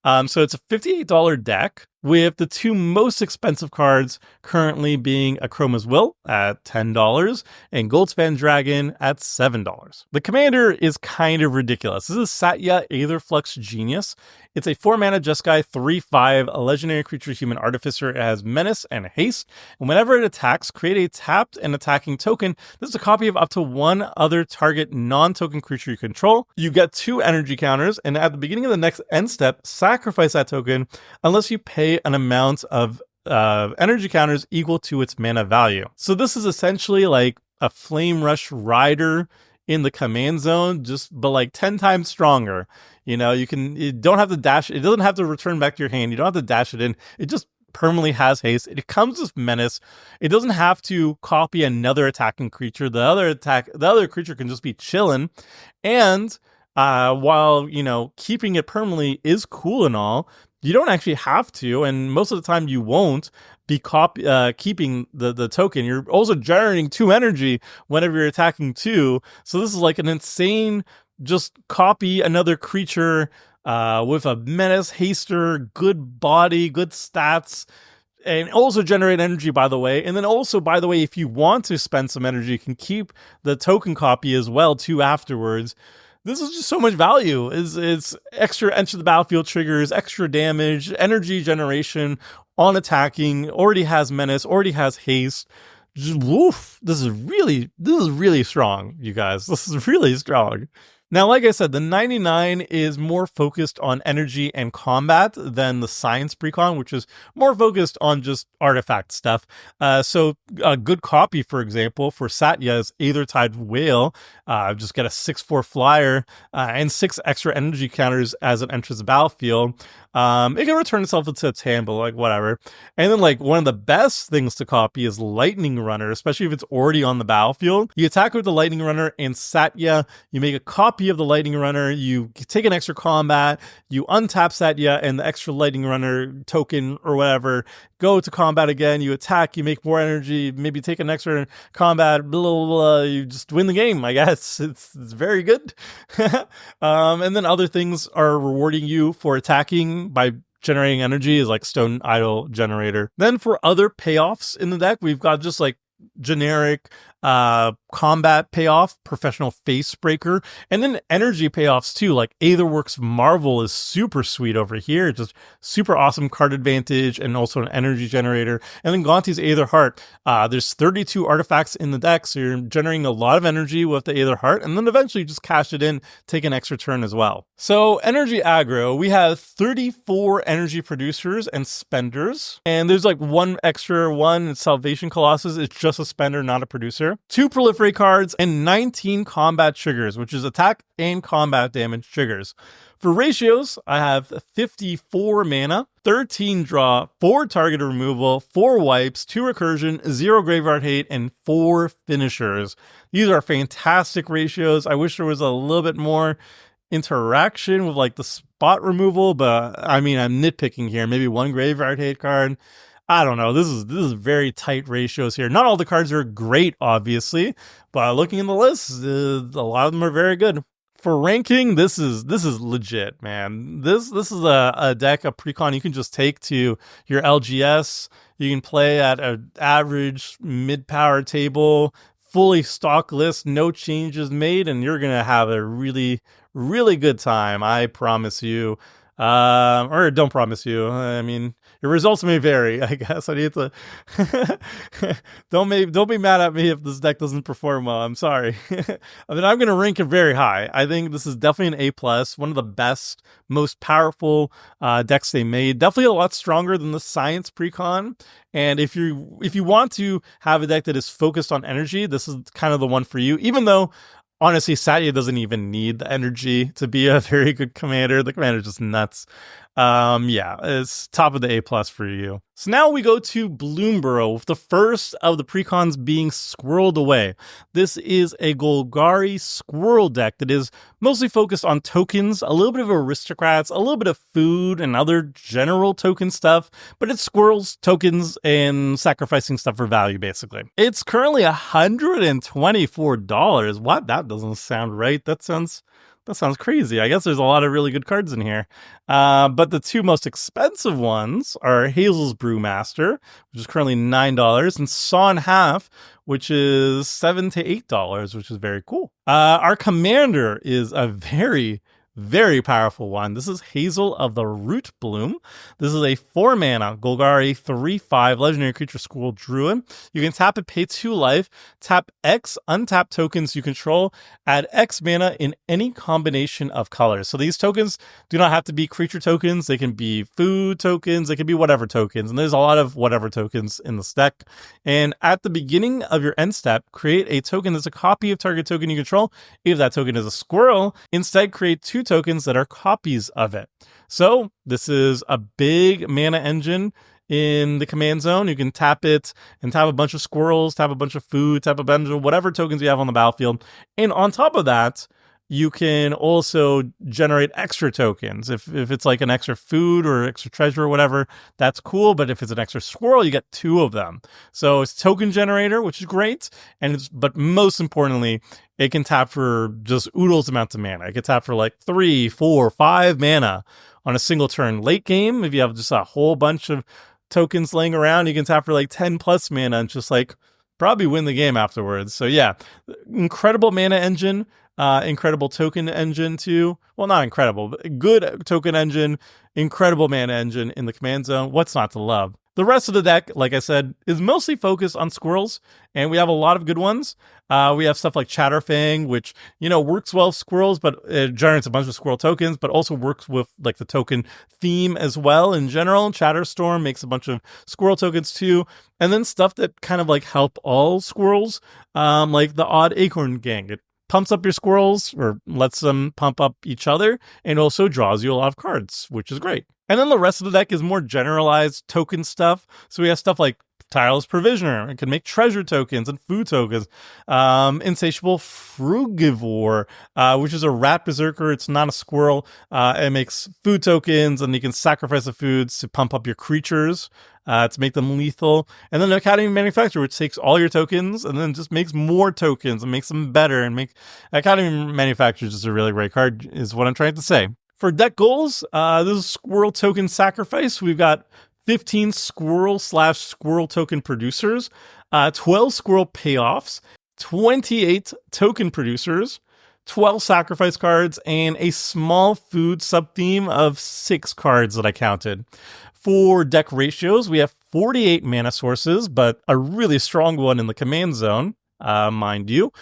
A: So it's a $58 deck, with the 2 most expensive cards currently being Akroma's Will at $10 and Goldspan Dragon at $7. The commander is kind of ridiculous. This is Satya Aetherflux Genius. It's a 4-mana Jeskai 3/5, a legendary creature human artificer. It has menace and haste, and whenever it attacks, create a tapped and attacking token. This is a copy of up to 1 other target non-token creature you control. You get 2 energy counters, and at the beginning of the next end step, sacrifice that token unless you pay an amount of energy counters equal to its mana value. So this is essentially like a Flame Rush Rider in the command zone, but like 10 times stronger. You know, you don't have to dash, it doesn't have to return back to your hand, you don't have to dash it in, it just permanently has haste. It comes with menace. It doesn't have to copy another attacking creature. The other creature can just be chilling, and while, you know, keeping it permanently is cool and all, you don't actually have to, and most of the time you won't be keeping the token. You're also generating 2 energy whenever you're attacking 2. So this is like an insane, just copy another creature with a menace, haster, good body, good stats, and also generate energy, by the way. And then also, by the way, if you want to spend some energy, you can keep the token copy as well too afterwards. This is just so much value. It's extra enter the battlefield triggers, extra damage, energy generation on attacking, already has menace, already has haste. Just, woof. This is really strong, you guys. This is really strong. Now, like I said, the 99 is more focused on energy and combat than the science precon, which is more focused on just artifact stuff. So a good copy, for example, for Satya is Aethertide Whale. Just get a 6/4 flyer and 6 extra energy counters as it enters the battlefield. It can return itself into a 10, but like whatever. And then like one of the best things to copy is Lightning Runner, especially if it's already on the battlefield. You attack with the Lightning Runner and Satya, you make a copy of the Lightning Runner, you take an extra combat, you untap Satya and the extra Lightning Runner token or whatever, go to combat again, you attack, you make more energy, maybe take an extra combat, blah, blah, blah, you just win the game, I guess. It's very good. And then other things are rewarding you for attacking by generating energy, is like Stone Idol Generator. Then for other payoffs in the deck, we've got just like generic combat payoff, Professional Face Breaker, and then energy payoffs too, like Aetherworks Marvel is super sweet over here, just super awesome card advantage and also an energy generator. And then Gonti's Aether Heart, there's 32 artifacts in the deck, so you're generating a lot of energy with the Aether Heart, and then eventually just cash it in, take an extra turn as well. So energy aggro, we have 34 energy producers and spenders, and there's like one extra one in Salvation Colossus, it's just a spender, not a producer. 2 proliferate cards and 19 combat triggers, which is attack and combat damage triggers. For ratios, I have 54 mana, 13 draw, 4 target removal, 4 wipes, 2 recursion, 0 graveyard hate, and 4 finishers. These are fantastic ratios. I wish there was a little bit more interaction with like the spot removal, but I mean, I'm nitpicking here. Maybe 1 graveyard hate card. I don't know. This is very tight ratios here. Not all the cards are great, obviously, but looking in the list, a lot of them are very good. For ranking, this is legit, man. This is a deck, a precon you can just take to your LGS. You can play at an average mid-power table, fully stock list, no changes made, and you're gonna have a really, really good time. I promise you. Or don't promise you. I mean, your results may vary, I guess. I need to don't be mad at me if this deck doesn't perform well. I'm sorry. I mean, I'm gonna rank it very high. I think this is definitely an A+, one of the best, most powerful decks they made. Definitely a lot stronger than the Science Precon. And if you want to have a deck that is focused on energy, this is kind of the one for you, even though honestly, Satya doesn't even need the energy to be a very good commander. The commander's just nuts. Yeah, it's top of the A+ for you. So now we go to Bloomburrow, with the first of the precons being squirreled away. This is a Golgari squirrel deck that is mostly focused on tokens, a little bit of aristocrats, a little bit of food and other general token stuff, but it's squirrels, tokens, and sacrificing stuff for value, basically. It's currently $124. What? That doesn't sound right. That sounds crazy. I guess there's a lot of really good cards in here. But the 2 most expensive ones are Hazel's Brewmaster, which is currently $9, and Saw in Half, which is $7 to $8, which is very cool. Our commander is a very, very powerful one. This is Hazel of the Root Bloom. This is a 4 mana Golgari 3/5 legendary creature Squirrel Druid. You can tap it, pay 2 life, tap X untap tokens you control, add X mana in any combination of colors. So these tokens do not have to be creature tokens. They can be food tokens. They can be whatever tokens. And there's a lot of whatever tokens in this deck. And at the beginning of your end step, create a token that's a copy of target token you control. If that token is a squirrel, instead create 2 tokens that are copies of it. So this is a big mana engine in the command zone. You can tap it and tap a bunch of squirrels, tap a bunch of food, tap a bunch of whatever tokens you have on the battlefield. And on top of that, you can also generate extra tokens. If it's like an extra food or extra treasure or whatever, that's cool. But if it's an extra squirrel, you get 2 of them. So it's token generator, which is great. But most importantly, it can tap for just oodles amounts of mana. It can tap for like 3, 4, 5 mana on a single turn. Late game, if you have just a whole bunch of tokens laying around, you can tap for like 10 plus mana and just like probably win the game afterwards. So yeah, incredible mana engine. Incredible token engine too. Well, not incredible, but good token engine, incredible mana engine in the command zone. What's not to love? The rest of the deck, like I said, is mostly focused on squirrels, and we have a lot of good ones. We have stuff like Chatterfang, which, works well with squirrels, but it generates a bunch of squirrel tokens, but also works with like the token theme as well in general. Chatterstorm makes a bunch of squirrel tokens too. And then stuff that kind of like help all squirrels, like the Odd Acorn Gang. It pumps up your squirrels or lets them pump up each other, and also draws you a lot of cards, which is great. And then the rest of the deck is more generalized token stuff. So we have stuff like Tireless Provisioner. It can make treasure tokens and food tokens. Insatiable Frugivore, which is a rat berserker. It's not a squirrel. It makes food tokens, and you can sacrifice the foods to pump up your creatures to make them lethal. And then the Academy Manufacturer, which takes all your tokens and then just makes more tokens and makes them better. And Academy Manufacturer is just a really great card, is what I'm trying to say. For deck goals, this is Squirrel Token Sacrifice. We've got 15 squirrel/squirrel token producers, 12 squirrel payoffs, 28 token producers, 12 sacrifice cards, and a small food sub-theme of 6 cards that I counted. For deck ratios, we have 48 mana sources, but a really strong one in the command zone, mind you.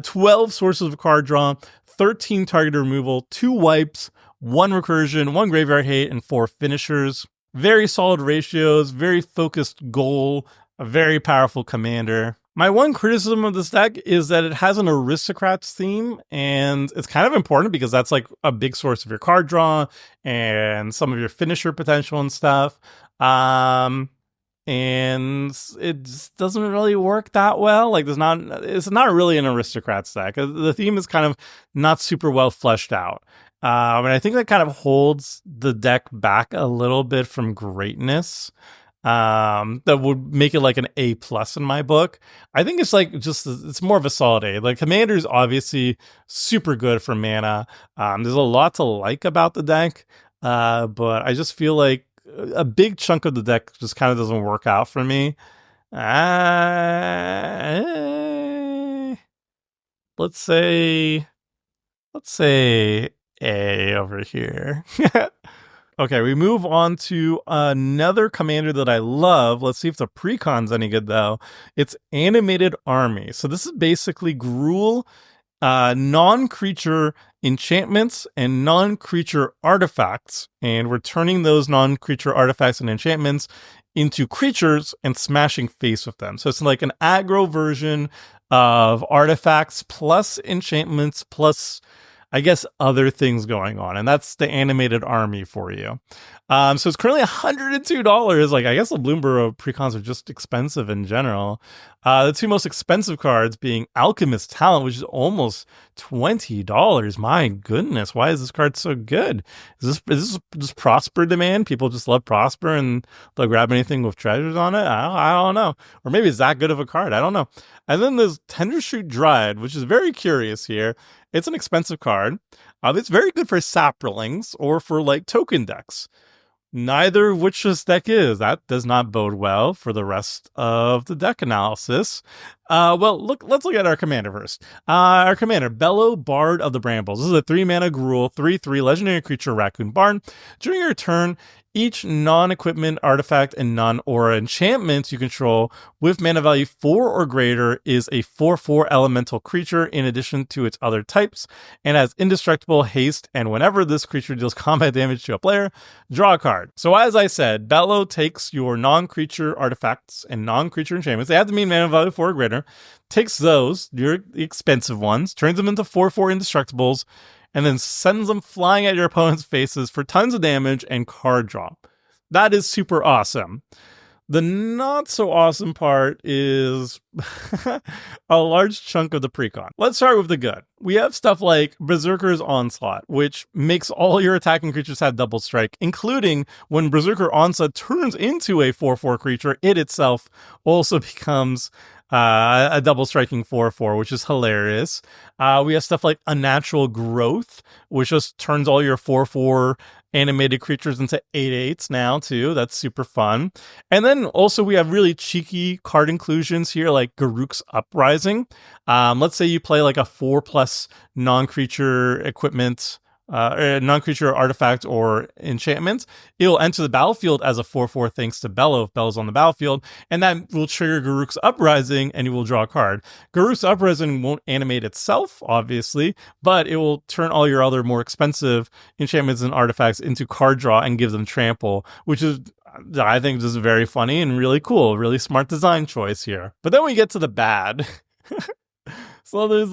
A: 12 sources of card draw, 13 target removal, 2 wipes, 1 recursion, 1 graveyard hate, and 4 finishers. Very solid ratios, very focused goal, a very powerful commander. My one criticism of this deck is that it has an Aristocrats theme, and it's kind of important because that's like a big source of your card draw and some of your finisher potential and stuff. And it just doesn't really work that well. Like it's not really an Aristocrats deck. The theme is kind of not super well fleshed out. And I think that kind of holds the deck back a little bit from greatness. That would make it like an A+ in my book. I think it's like it's more of a solid A. Like Commander is obviously super good for mana. There's a lot to like about the deck, but I just feel like a big chunk of the deck just kind of doesn't work out for me. Let's say A over here. Okay, we move on to another commander that I love. Let's see if the Precon's any good, though. It's Animated Army. So this is basically Gruul, non-creature enchantments and non-creature artifacts. And we're turning those non-creature artifacts and enchantments into creatures and smashing face with them. So it's like an aggro version of artifacts plus enchantments plus, I guess, other things going on. And that's the Animated Army for you. So it's currently $102. Like, I guess the Bloomburrow Precons are just expensive in general. The 2 most expensive cards being Alchemist Talent, which is almost $20. My goodness, why is this card so good? Is this just Prosper demand? People just love Prosper and they'll grab anything with treasures on it? I don't know. Or maybe it's that good of a card. I don't know. And then there's Tendershoot Dryad, which is very curious here. It's an expensive card. It's very good for saplings or for like token decks. Neither of which this deck is. That does not bode well for the rest of the deck analysis. Let's look at our commander first. Our commander, Bellow, Bard of the Brambles. This is a 3-mana Gruul, 3/3 legendary creature, Raccoon Bard. During your turn, each non-equipment, artifact, and non-aura enchantment you control with mana value 4 or greater is a 4/4 elemental creature in addition to its other types, and has indestructible haste, and whenever this creature deals combat damage to a player, draw a card. So as I said, Bellow takes your non-creature artifacts and non-creature enchantments. They have to mean mana value 4 or greater. Takes those, your expensive ones, turns them into 4/4 indestructibles, and then sends them flying at your opponent's faces for tons of damage and card draw. That is super awesome. The not so awesome part is a large chunk of the Precon. Let's start with the good. We have stuff like Berserker's Onslaught, which makes all your attacking creatures have double strike, including when Berserker Onslaught turns into a 4/4 creature, it itself also becomes a double striking 4/4, which is hilarious. We have stuff like Unnatural Growth, which just turns all your 4/4 animated creatures into 8/8s now too. That's super fun. And then also we have really cheeky card inclusions here, like Garruk's Uprising. Let's say you play like a 4+ non-creature equipment non-creature artifact or enchantment, it'll enter the battlefield as a 4/4 thanks to Bellow if Bellow's on the battlefield, and that will trigger Garruk's Uprising, and you will draw a card. Garruk's Uprising won't animate itself, obviously, but it will turn all your other more expensive enchantments and artifacts into card draw and give them trample, which is, I think, just very funny and really cool. Really smart design choice here. But then we get to the bad. So there's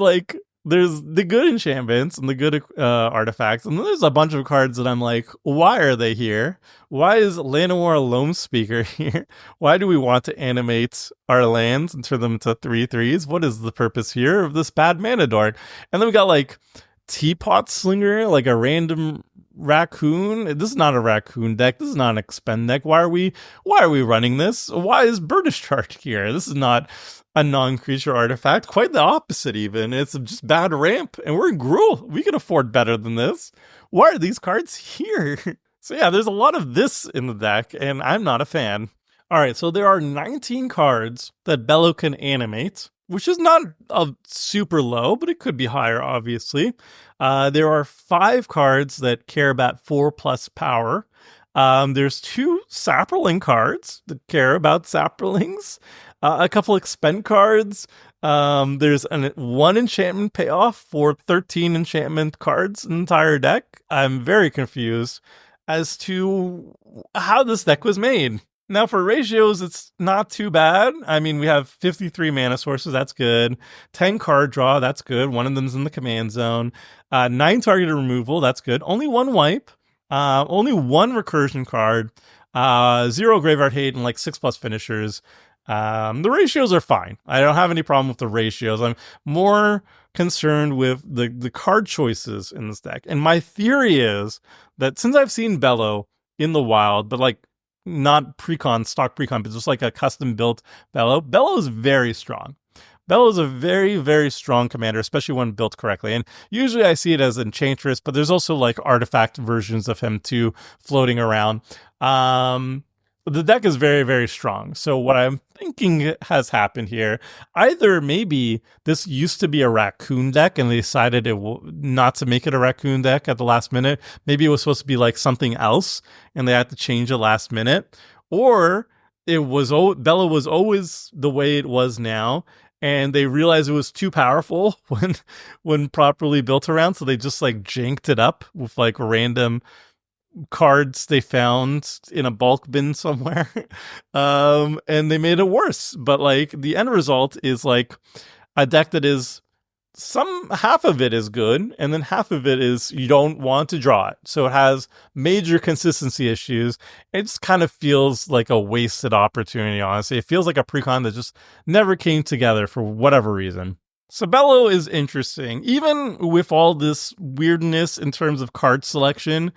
A: the good enchantments and the good artifacts, and then there's a bunch of cards that I'm like, why are they here? Why is Llanowar Loam Speaker here? Why do we want to animate our lands and turn them into 3/3s? What is the purpose here of this bad mana dart? And then we got like Teapot Slinger, like a random raccoon. This is not a raccoon deck. This is not an expend deck. Why are we running this? Why is Burnish Charge here? This is not a non-creature artifact. Quite the opposite, even. It's just bad ramp, and we're in Gruul. We can afford better than this. Why are these cards here? So yeah, there's a lot of this in the deck, and I'm not a fan. All right, so there are 19 cards that Bellow can animate, which is not super low, but it could be higher, obviously. There are 5 cards that care about 4+ power. There's 2 Saproling cards that care about Saprolings. A couple expend cards. There's one enchantment payoff for 13 enchantment cards in the entire deck. I'm very confused as to how this deck was made. Now, for ratios, it's not too bad. I mean, we have 53 mana sources. That's good. 10 card draw. That's good. One of them's in the command zone. 9 targeted removal. That's good. Only 1 wipe. Only 1 recursion card. 0 graveyard hate and like 6+ finishers. The ratios are fine. I don't have any problem with the ratios. I'm more concerned with the card choices in this deck. And my theory is that since I've seen Bellow in the wild, but like not Precon, stock Precon, but just like a custom built Bellow is very strong. Bellow is a very, very strong commander, especially when built correctly. And usually I see it as Enchantress, but there's also like artifact versions of him too floating around. The deck is very, very strong. So what I'm thinking has happened here, either maybe this used to be a raccoon deck and they decided not to make it a raccoon deck at the last minute. Maybe it was supposed to be like something else and they had to change it last minute. Or Bellow was always the way it was now, and they realized it was too powerful when properly built around, so they just like janked it up with like random cards they found in a bulk bin somewhere. And they made it worse. But like the end result is like a deck that is half of it is good, and then half of it is you don't want to draw it. So it has major consistency issues. It just kind of feels like a wasted opportunity, honestly. It feels like a Precon that just never came together for whatever reason. So Bellow is interesting. Even with all this weirdness in terms of card selection,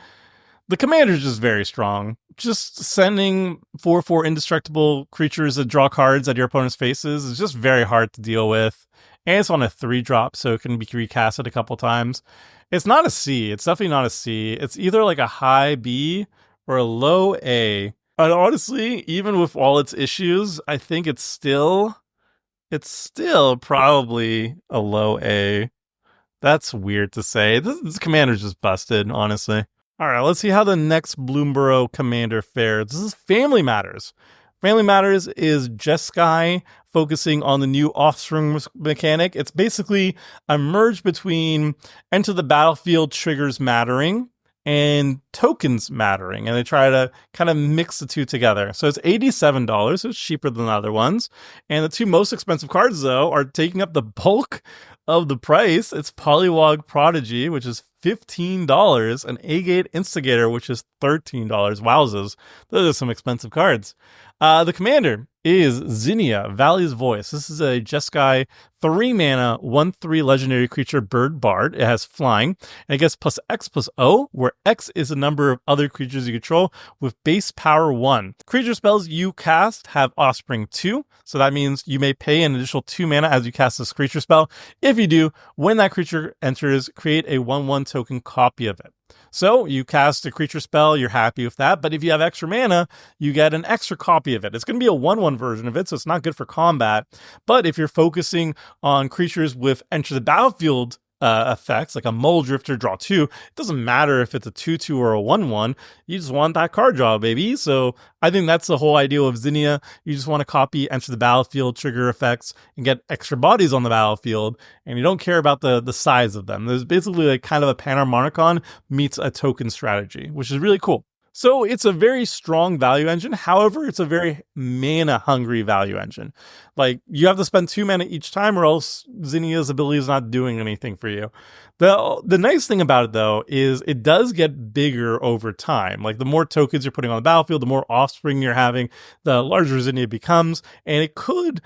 A: the commander is just very strong. Just sending 4/4 indestructible creatures that draw cards at your opponent's faces is just very hard to deal with. And it's on a 3-drop, so it can be recasted a couple times. It's not a C. It's definitely not a C. It's either like a high B or a low A. And honestly, even with all its issues, I think it's still probably a low A. That's weird to say. This commander's just busted, honestly. All right, let's see how the next Bloomburrow commander fares. This is Family Matters. Family Matters is Jeskai focusing on the new offspring mechanic. It's basically a merge between Enter the Battlefield triggers mattering and tokens mattering, and they try to kind of mix the two together. So it's $87, so it's cheaper than the other ones. And the 2 most expensive cards, though, are taking up the bulk of the price. It's Polywog Prodigy, which is $15, and Agate Instigator, which is $13. Wowzers. Those are some expensive cards. The commander is Zinnia, Valley's Voice. This is a Jeskai 3-mana, 1/3 legendary creature bird bard. It has flying, and it gets +X+O, where X is the number of other creatures you control with base power 1. Creature spells you cast have Offspring 2, so that means you may pay an additional 2 mana as you cast this creature spell. If you do, when that creature enters, create a 1/1 token copy of it. So you cast a creature spell, you're happy with that, but if you have extra mana, you get an extra copy of it. It's going to be a 1/1 version of it, so it's not good for combat, but if you're focusing on creatures with Enter the Battlefield effects, like a Mole Drifter, draw 2. It doesn't matter if it's a 2/2 or a 1/1. You just want that card draw, baby. So I think that's the whole idea of Zinnia. You just want to copy, enter the battlefield, trigger effects, and get extra bodies on the battlefield, and you don't care about the size of them. There's basically like kind of a Panharmonicon meets a token strategy, which is really cool. So it's a very strong value engine. However, it's a very mana hungry value engine. Like you have to spend 2 mana each time or else Zinnia's ability is not doing anything for you. The nice thing about it though is it does get bigger over time. Like the more tokens you're putting on the battlefield, the more offspring you're having, the larger Zinnia becomes, and it could,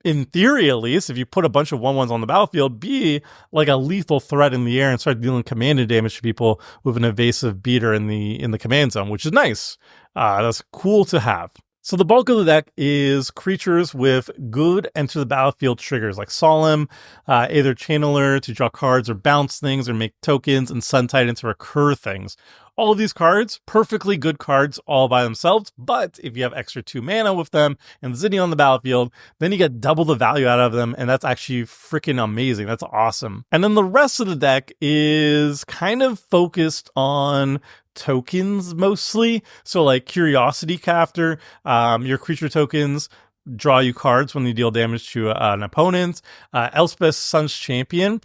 A: in theory at least, if you put a bunch of 1/1s on the battlefield, be like a lethal threat in the air and start dealing commanded damage to people with an evasive beater in the command zone, which is nice. That's cool to have. So the bulk of the deck is creatures with good enter the battlefield triggers like Solemn, either Channeler to draw cards or bounce things or make tokens, and Sun Titan to recur things. All of these cards, perfectly good cards all by themselves, but if you have extra 2 mana with them and Zinnia on the battlefield, then you get double the value out of them, and that's actually freaking amazing. That's awesome. And then the rest of the deck is kind of focused on tokens mostly. So like Curiosity Captor, your creature tokens draw you cards when you deal damage to an opponent. Elspeth's Sun's Champion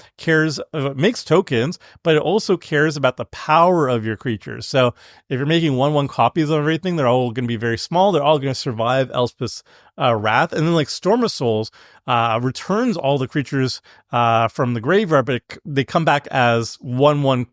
A: makes tokens, but it also cares about the power of your creatures. So if you're making 1/1 copies of everything, they're all going to be very small. They're all going to survive Elspeth's Wrath. And then like Storm of Souls returns all the creatures from the graveyard, but they come back as 1/1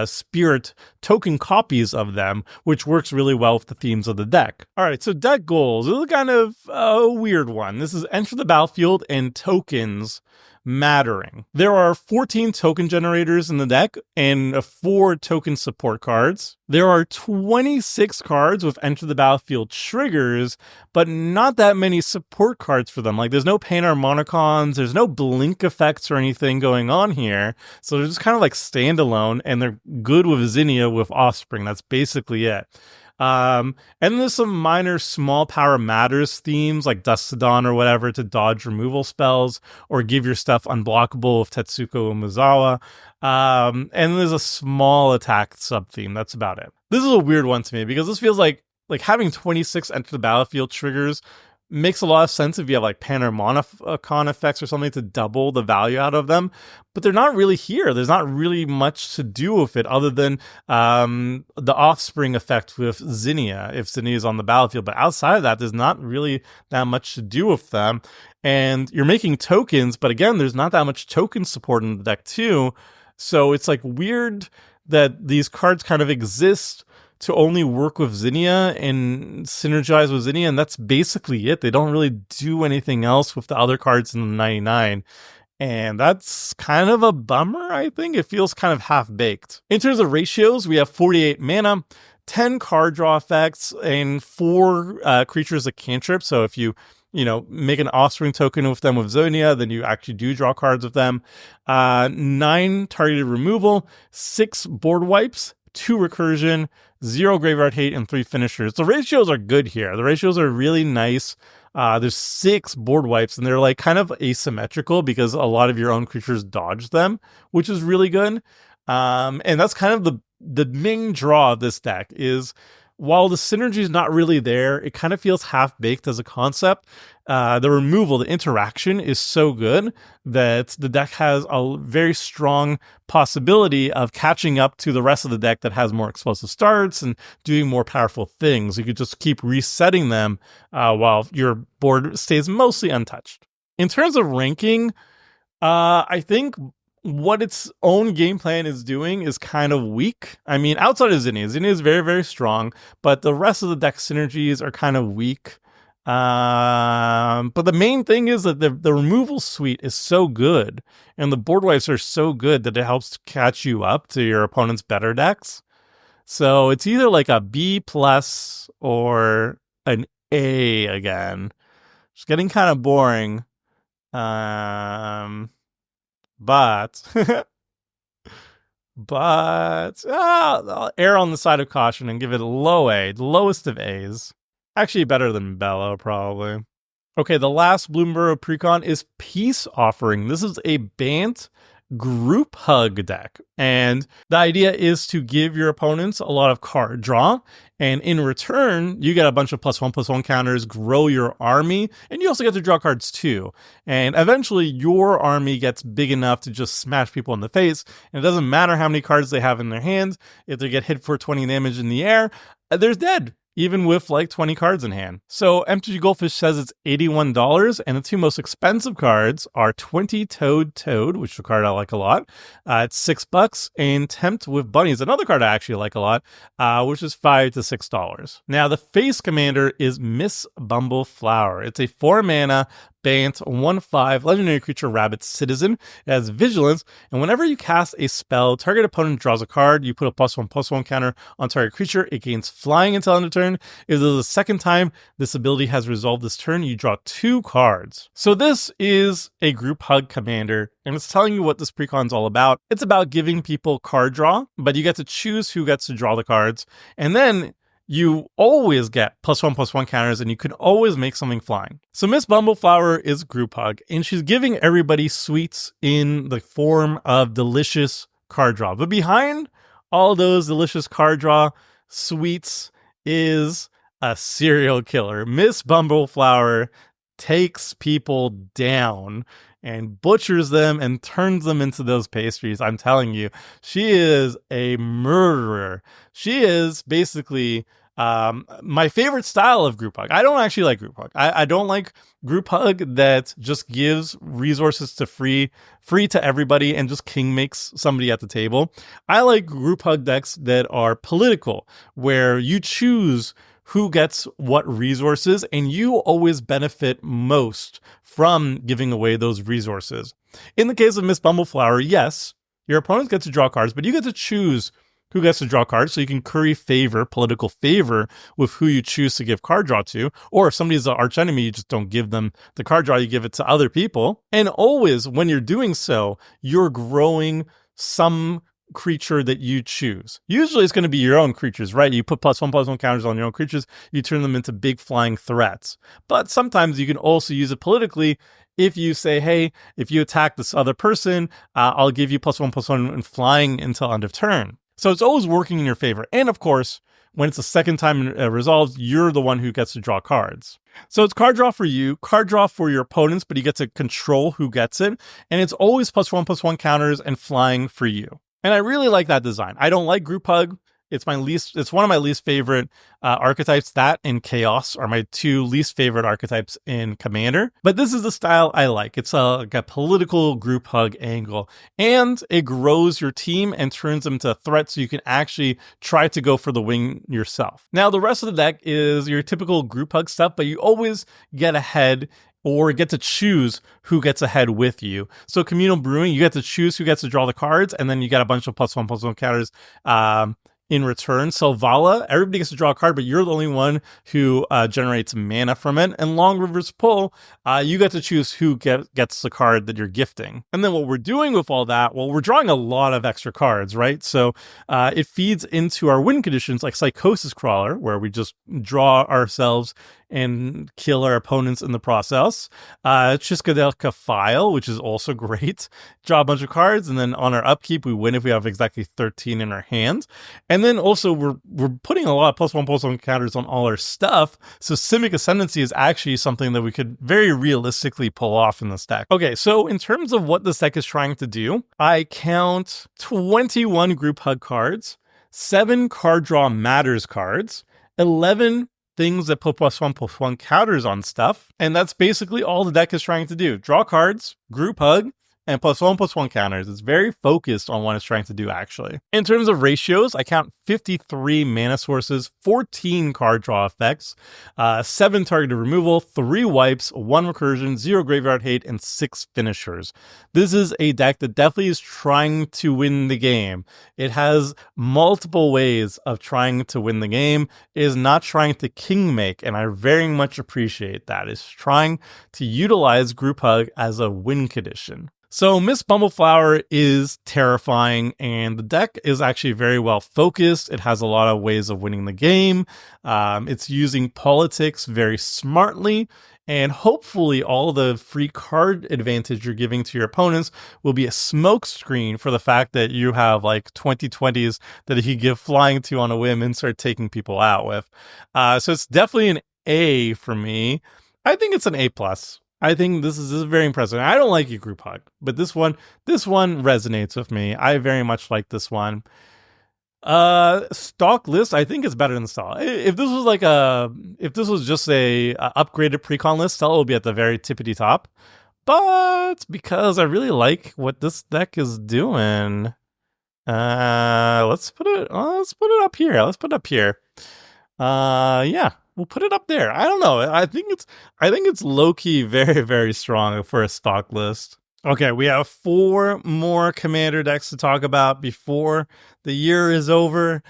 A: spirit token copies of them, which works really well with the themes of the deck. All right, so deck goals. This is kind of a weird one. This is enter the battlefield and tokens mattering. There are 14 token generators in the deck and 4 token support cards. There are 26 cards with enter the battlefield triggers, but not that many support cards for them. Like there's no Panharmonicons, there's no blink effects or anything going on here. So they're just kind of like standalone, and they're good with Zinnia with Offspring. That's basically it. And there's some minor small power matters themes like Dusk to Dawn or whatever to dodge removal spells or give your stuff unblockable with Tetsuko Umezawa. And there's a small attack sub theme. That's about it. This is a weird one to me because this feels like having 26 enter the battlefield triggers makes a lot of sense if you have like Panharmonicon effects or something to double the value out of them, but they're not really here. There's not really much to do with it other than the Offspring effect with Zinnia, if Zinnia is on the battlefield. But outside of that, there's not really that much to do with them. And you're making tokens, but again, there's not that much token support in the deck too. So it's like weird that these cards kind of exist to only work with Zinnia and synergize with Zinnia, and that's basically it. They don't really do anything else with the other cards in the 99. And that's kind of a bummer, I think. It feels kind of half-baked. In terms of ratios, we have 48 mana, 10 card draw effects, and 4 creatures that cantrip. So if you make an Offspring token with them with Zinnia, then you actually do draw cards with them. 9 targeted removal, 6 board wipes, 2 recursion, 0 graveyard hate, and 3 finishers. The ratios are good here. The ratios are really nice. There's 6 board wipes, and they're like kind of asymmetrical because a lot of your own creatures dodge them, which is really good. And that's kind of the main draw of this deck is while the synergy is not really there, it kind of feels half-baked as a concept. The removal, the interaction is so good that the deck has a very strong possibility of catching up to the rest of the deck that has more explosive starts and doing more powerful things. You could just keep resetting them while your board stays mostly untouched. In terms of ranking, I think what its own game plan is doing is kind of weak. I mean, outside of Zinnia is very, very strong, but the rest of the deck synergies are kind of weak. But the main thing is that the removal suite is so good, and the board wipes are so good that it helps catch you up to your opponent's better decks. So it's either like a B+ or an A again. It's getting kind of boring. But I'll err on the side of caution and give it a low A, the lowest of A's. Actually better than Bello, probably. Okay, the last Bloomburrow Precon is Peace Offering. This is a Bant Group Hug deck. And the idea is to give your opponents a lot of card draw. And in return, you get a bunch of +1/+1 counters, grow your army, and you also get to draw cards too. And eventually, your army gets big enough to just smash people in the face. And it doesn't matter how many cards they have in their hands. If they get hit for 20 damage in the air, they're dead, even with like 20 cards in hand. So MTG Goldfish says it's $81, and the two most expensive cards are 20-Toed Toad, which is a card I like a lot. It's $6, and Tempt with Bunnies, another card I actually like a lot, which is $5 to $6. Now, the face commander is Miss Bumbleflower. It's a 4-mana Bant 1/5 legendary creature rabbit citizen. It has vigilance, and whenever you cast a spell, target opponent draws a card. You put a +1/+1 counter on target creature. It gains flying until end of turn. If this is the second time this ability has resolved this turn, you draw 2 cards. So this is a Group Hug commander, and it's telling you what this precon's all about. It's about giving people card draw, but you get to choose who gets to draw the cards, and then you always get +1/+1 counters, and you can always make something flying. So Miss Bumbleflower is Group Hug, and she's giving everybody sweets in the form of delicious card draw. But behind all those delicious card draw sweets is a serial killer. Miss Bumbleflower takes people down and butchers them and turns them into those pastries. I'm telling you, she is a murderer. She is basically my favorite style of Group Hug. I don't actually like Group Hug. I don't like Group Hug that just gives resources to free to everybody and just king makes somebody at the table. I like Group Hug decks that are political, where you choose who gets what resources, and you always benefit most from giving away those resources. In the case of Miss Bumbleflower, yes, your opponent gets to draw cards, but you get to choose who gets to draw cards, so you can curry favor, political favor, with who you choose to give card draw to. Or if somebody's an arch enemy, you just don't give them the card draw, you give it to other people. And always, when you're doing so, you're growing some creature that you choose. Usually it's going to be your own creatures, right? You put +1/+1 counters on your own creatures, you turn them into big flying threats. But sometimes you can also use it politically. If you say, hey, if you attack this other person, I'll give you +1/+1 and flying until end of turn. So it's always working in your favor. And of course, when it's the second time it resolves, you're the one who gets to draw cards. So it's card draw for you, card draw for your opponents, but you get to control who gets it. And it's always +1/+1 counters and flying for you. And I really like that design. I don't like Group Hug. It's one of my least favorite archetypes. That and Chaos are my 2 least favorite archetypes in Commander. But this is the style I like. It's like a political Group Hug angle. And it grows your team and turns them into a threat, so you can actually try to go for the win yourself. Now, the rest of the deck is your typical Group Hug stuff, but you always get ahead or get to choose who gets ahead with you. So Communal Brewing, you get to choose who gets to draw the cards, and then you get a bunch of +1/+1 counters in return. Selvala, everybody gets to draw a card, but you're the only one who generates mana from it. And Long River's Pull, you get to choose who gets the card that you're gifting. And then what we're doing with all that, well, we're drawing a lot of extra cards, right? So it feeds into our win conditions like Psychosis Crawler, where we just draw ourselves and kill our opponents in the process. Chiskadelka File, which is also great. Draw a bunch of cards, and then on our upkeep, we win if we have exactly 13 in our hand. And then also, we're putting a lot of +1/+1 counters on all our stuff, so Simic Ascendancy is actually something that we could very realistically pull off in this deck. Okay, so in terms of what this deck is trying to do, I count 21 Group Hug cards, 7 Card Draw Matters cards, 11 things that put +1/+1 counters on stuff. And that's basically all the deck is trying to do. Draw cards, Group Hug, and +1/+1 counters. It's very focused on what it's trying to do, actually. In terms of ratios, I count 53 mana sources, 14 card draw effects, 7 targeted removal, 3 wipes, 1 recursion, 0 graveyard hate, and 6 finishers. This is a deck that definitely is trying to win the game. It has multiple ways of trying to win the game. It is not trying to king make, and I very much appreciate that. It's trying to utilize Group Hug as a win condition. So Miss Bumbleflower is terrifying, and the deck is actually very well focused. It has a lot of ways of winning the game. It's using politics very smartly, And hopefully all the free card advantage you're giving to your opponents will be a smokescreen for the fact that you have like 2020s that he give flying to on a whim and start taking people out with. So it's definitely an A for me. I think it's an A plus. I think this is very impressive. I don't like your group hug, but this one resonates with me. I very much like this one. Stock list, I think it's better than Stella. If this was just a upgraded precon list, Stella will be at the very tippity top. But because I really like what this deck is doing, let's put it up here. Yeah, we'll put it up there. I don't know. I think it's low key very, very strong for a stock list. Okay, we have 4 more commander decks to talk about before the year is over.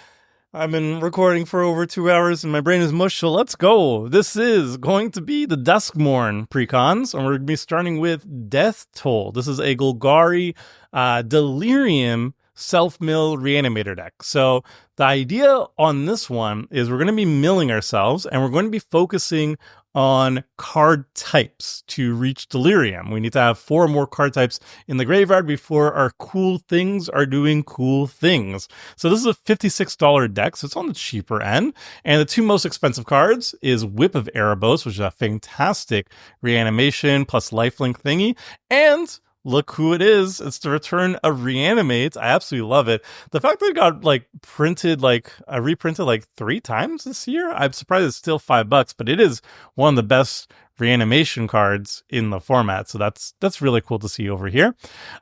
A: I've been recording for over 2 hours and my brain is mush, so let's go. This is going to be the Duskmourn Precons, and we're going to be starting with Death Toll. This is a Golgari Delirium self-mill reanimator deck. So the idea on this one is we're going to be milling ourselves, and we're going to be focusing on card types to reach Delirium. We need to have 4 more card types in the graveyard before our cool things are doing cool things. So this is a $56 deck, so it's on the cheaper end. And the 2 most expensive cards is Whip of Erebos, which is a fantastic reanimation plus lifelink thingy, and look who it is. It's the return of Reanimate. I absolutely love it. The fact that it got reprinted 3 times this year, I'm surprised it's still $5, but it is one of the best reanimation cards in the format. So that's really cool to see over here.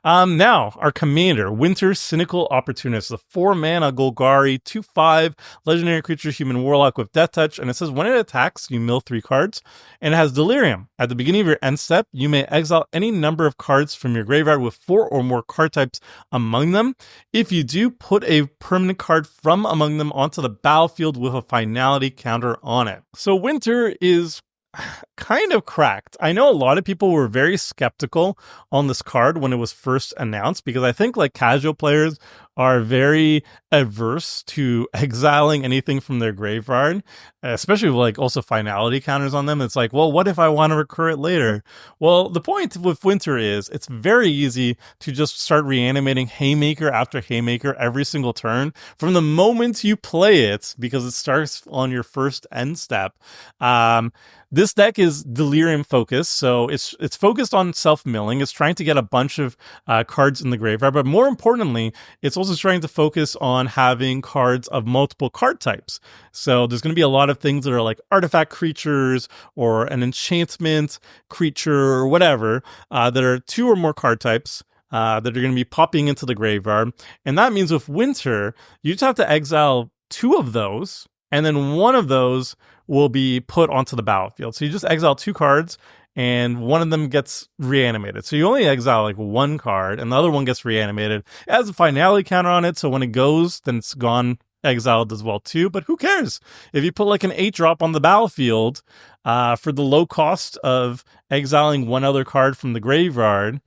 A: Now, our commander, Winter Cynical Opportunist, a 4-mana Golgari, 2/5 legendary creature, human warlock with death touch. And it says when it attacks, you mill 3 cards, and it has Delirium. At the beginning of your end step, you may exile any number of cards from your graveyard with 4 or more card types among them. If you do, put a permanent card from among them onto the battlefield with a finality counter on it. So Winter is kind of cracked. I know a lot of people were very skeptical on this card when it was first announced, because I think casual players are very averse to exiling anything from their graveyard, especially with also finality counters on them. It's well, what if I want to recur it later? Well, the point with Winter is it's very easy to just start reanimating Haymaker after Haymaker every single turn from the moment you play it, because it starts on your first end step. This deck is Delirium focused, so it's focused on self-milling. It's trying to get a bunch of cards in the graveyard, but more importantly, it's also trying to focus on having cards of multiple card types. So there's going to be a lot of things that are artifact creatures or an enchantment creature or whatever that are 2 or more card types that are going to be popping into the graveyard. And that means with Winter, you just have to exile 2 of those, and then 1 of those will be put onto the battlefield. So you just exile 2 cards, and one of them gets reanimated. So you only exile 1 card, and the other one gets reanimated. It has a finality counter on it, so when it goes, then it's gone exiled as well too. But who cares? If you put an 8-drop on the battlefield for the low cost of exiling 1 other card from the graveyard,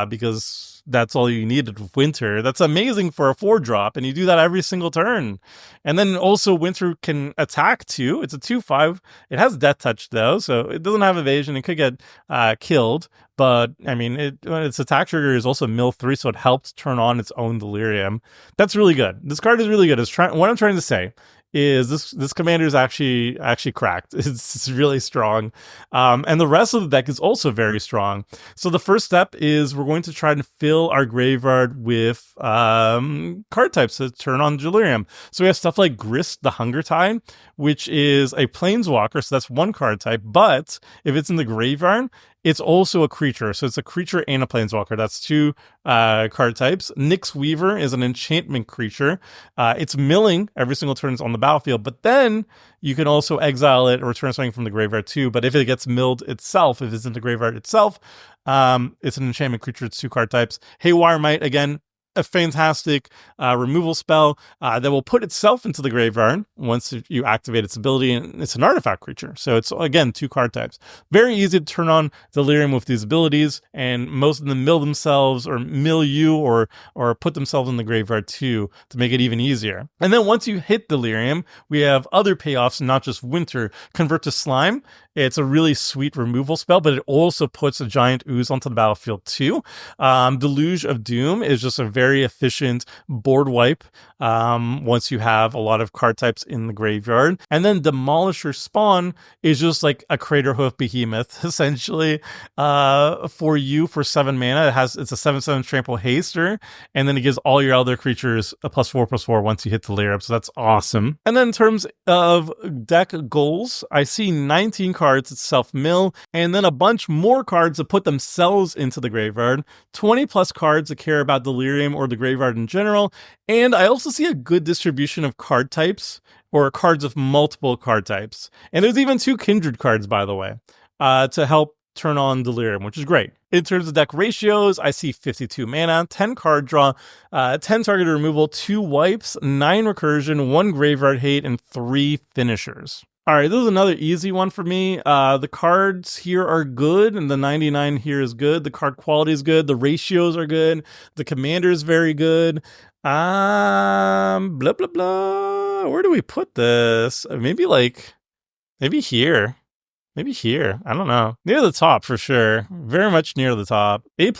A: because that's all you needed with Winter, that's amazing for a 4-drop, and you do that every single turn. And then also Winter can attack too. It's a 2/5. It has death touch though, so it doesn't have evasion. It could get killed, but I mean, its attack trigger is also mill 3, so it helps turn on its own Delirium. That's really good. This card is really good. What I'm trying to say is this commander is actually cracked. It's really strong. And the rest of the deck is also very strong. So the first step is we're going to try to fill our graveyard with card types that turn on Delirium. So we have stuff like Grist the Hunger Tide, which is a planeswalker, so that's 1 card type, but if it's in the graveyard, it's also a creature. So it's a creature and a planeswalker. That's 2 card types. Nyx Weaver is an enchantment creature. It's milling every single turn on the battlefield, but then you can also exile it or return something from the graveyard too. But if it gets milled itself, if it's in the graveyard itself, it's an enchantment creature. It's 2 card types. Haywire Might, again, a fantastic removal spell that will put itself into the graveyard once you activate its ability, and it's an artifact creature. So it's, again, 2 card types. Very easy to turn on Delirium with these abilities, and most of them mill themselves or mill you or put themselves in the graveyard too to make it even easier. And then once you hit Delirium, we have other payoffs, not just Winter. Convert to Slime. It's a really sweet removal spell, but it also puts a giant ooze onto the battlefield too. Deluge of Doom is just a very efficient board wipe once you have a lot of card types in the graveyard. And then Demolisher Spawn is just like a Craterhoof behemoth, essentially, for you for 7 mana. It's a 7/7 trample haster, and then it gives all your other creatures a +4/+4 once you hit Delirium. So that's awesome. And then in terms of deck goals, I see 19 cards that self-mill, and then a bunch more cards that put themselves into the graveyard, 20 plus cards that care about Delirium or the graveyard in general, and I also see a good distribution of card types, or cards of multiple card types. And there's even 2 Kindred cards, by the way, to help turn on Delirium, which is great. In terms of deck ratios, I see 52 mana, 10 card draw, 10 targeted removal, 2 wipes, 9 recursion, 1 graveyard hate, and 3 finishers. All right, this is another easy one for me. The cards here are good, and the 99 here is good. The card quality is good. The ratios are good. The commander is very good. Blah, blah, blah. Where do we put this? Maybe here. Maybe here. I don't know. Near the top for sure. Very much near the top. A+.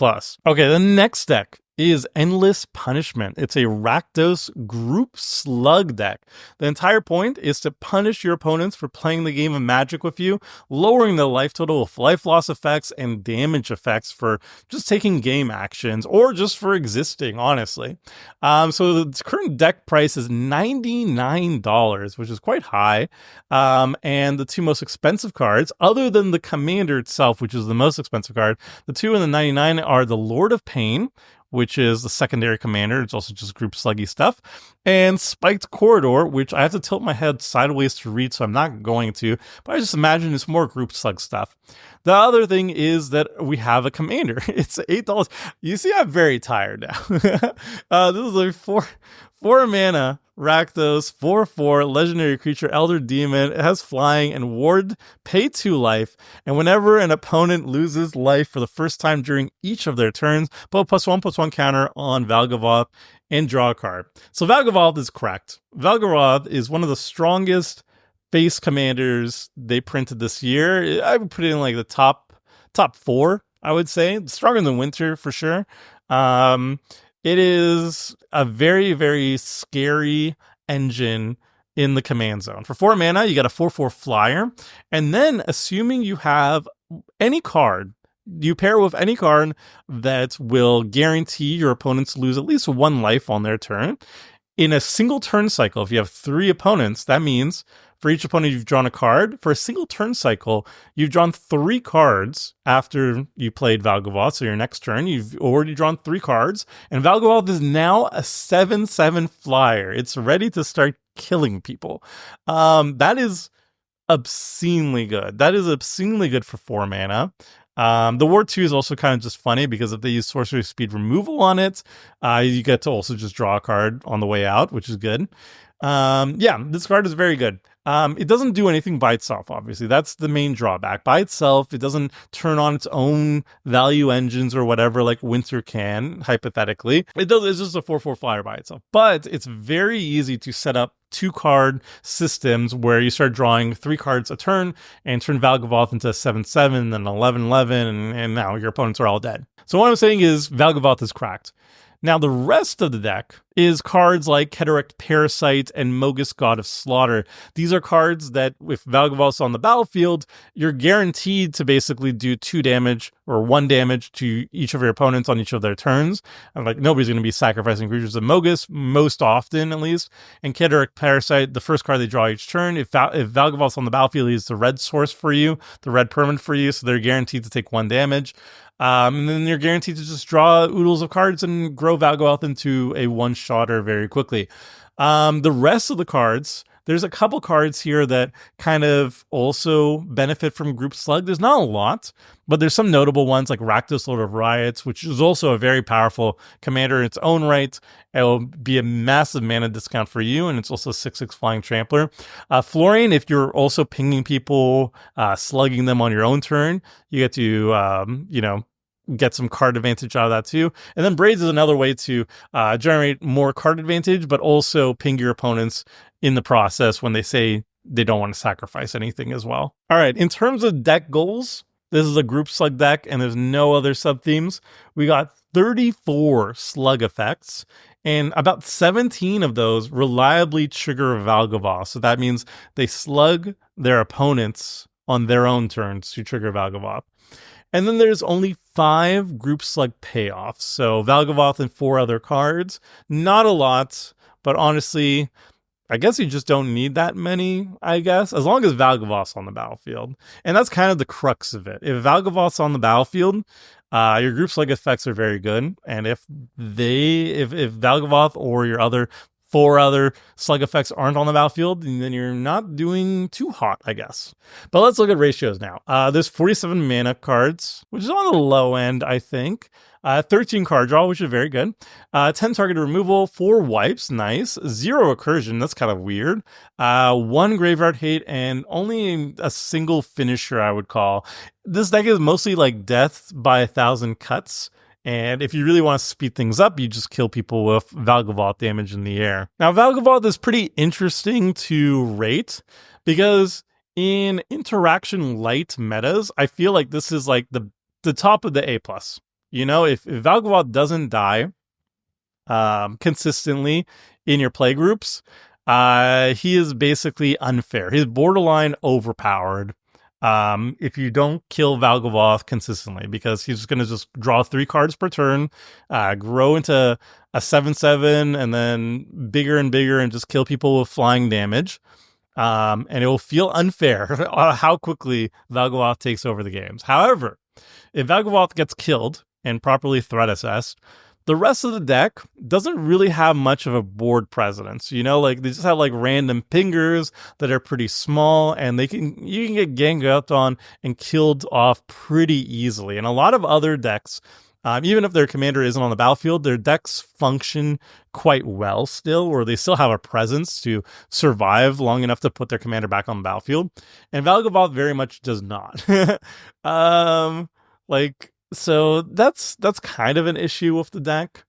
A: Okay, the next deck is Endless Punishment. It's a Rakdos group slug deck. The entire point is to punish your opponents for playing the game of Magic with you, lowering the life total with life loss effects and damage effects for just taking game actions or just for existing, honestly. So the current deck price is $99, which is quite high. And the 2 most expensive cards, other than the Commander itself, which is the most expensive card, the 2 in the 99 are the Lord of Pain, which is the secondary commander. It's also just group sluggy stuff. And Spiked Corridor, which I have to tilt my head sideways to read, so I'm not going to, but I just imagine it's more group slug stuff. The other thing is that we have a commander. It's $8. You see, I'm very tired now. This is a 4 mana Rakdos, 4/4, legendary creature, Elder Demon. It has flying and ward, pay 2 life. And whenever an opponent loses life for the first time during each of their turns, put a +1/+1 counter on Valgavoth and draw a card. So Valgavoth is correct. Valgavoth is one of the strongest base commanders they printed this year. I would put it in like the top 4, I would say. Stronger than Winter for sure. It is a very, very scary engine in the command zone. For 4 mana, you got a 4/4 flyer. And then, assuming you have any card, you pair with any card that will guarantee your opponents lose at least 1 life on their turn. In a single turn cycle, if you have 3 opponents, that means for each opponent you've drawn a card. For a single turn cycle, you've drawn 3 cards after you played Valgavoth. So your next turn, you've already drawn 3 cards. And Valgavoth is now a 7/7 flyer. It's ready to start killing people. That is obscenely good. That is obscenely good for 4 mana. The Ward 2 is also kind of just funny because if they use Sorcery Speed removal on it, you get to also just draw a card on the way out, which is good. This card is very good. It doesn't do anything by itself, obviously. That's the main drawback. By itself, it doesn't turn on its own value engines or whatever like Winter can, hypothetically. It's just a 4/4 flyer by itself. But it's very easy to set up 2-card systems where you start drawing 3 cards a turn and turn Valgavoth into a 7/7, then 11/11, and now your opponents are all dead. So what I'm saying is Valgavoth is cracked. Now, the rest of the deck is cards like Cataract Parasite and Mogus God of Slaughter. These are cards that, if Valgavoth's on the battlefield, you're guaranteed to basically do 2 damage or 1 damage to each of your opponents on each of their turns. And like, nobody's going to be sacrificing creatures of Mogus, most often at least. And Cataract Parasite, the first card they draw each turn, if Valgavoth's on the battlefield, he's the red source for you, the red permanent for you, so they're guaranteed to take 1 damage. And then you're guaranteed to just draw oodles of cards and grow Valgavoth into a one-shotter very quickly. The rest of the cards There's a couple cards here that kind of also benefit from Group Slug. There's not a lot, but there's some notable ones like Rakdos, Lord of Riots, which is also a very powerful commander in its own right. It will be a massive mana discount for you, and it's also 6/6 Flying Trampler. Florian, if you're also pinging people, slugging them on your own turn, you get to, get some card advantage out of that too. And then Braids is another way to generate more card advantage, but also ping your opponents in the process when they say they don't want to sacrifice anything as well. All right, in terms of deck goals, this is a Group Slug deck and there's no other sub-themes. We got 34 slug effects, and about 17 of those reliably trigger Valgavoth. So that means they slug their opponents on their own turns to trigger Valgavoth. And then there's only 5 Group Slug payoffs. So Valgavoth and 4 other cards. Not a lot, but honestly, I guess you just don't need that many, I guess, as long as Valgavoth's on the battlefield. And that's kind of the crux of it. If Valgavoth's on the battlefield, your Group Slug effects are very good. And if Valgavoth or your other 4 other slug effects aren't on the battlefield, then you're not doing too hot, I guess. But let's look at ratios now. There's 47 mana cards, which is on the low end, I think. 13 card draw, which is very good. 10 target removal, 4 wipes, nice. 0 recursion, that's kind of weird. 1 graveyard hate, and only a single finisher, I would call. This deck is mostly like death by 1,000 cuts. And if you really want to speed things up, you just kill people with Valgavoth damage in the air. Now, Valgavoth is pretty interesting to rate because in interaction light metas, I feel like this is like the top of the A+. You know, if Valgavoth doesn't die consistently in your play groups, he is basically unfair. He's borderline overpowered. If you don't kill Valgavoth consistently, because he's going to just draw 3 cards per turn, grow into a 7/7, and then bigger and bigger, and just kill people with flying damage. And it will feel unfair on how quickly Valgavoth takes over the games. However, if Valgavoth gets killed and properly threat assessed, the rest of the deck doesn't really have much of a board presence. You know, like they just have like random pingers that are pretty small, and you can get ganged up on and killed off pretty easily. And a lot of other decks, even if their commander isn't on the battlefield, their decks function quite well still, or they still have a presence to survive long enough to put their commander back on the battlefield. And Valgavoth very much does not. So that's kind of an issue with the deck,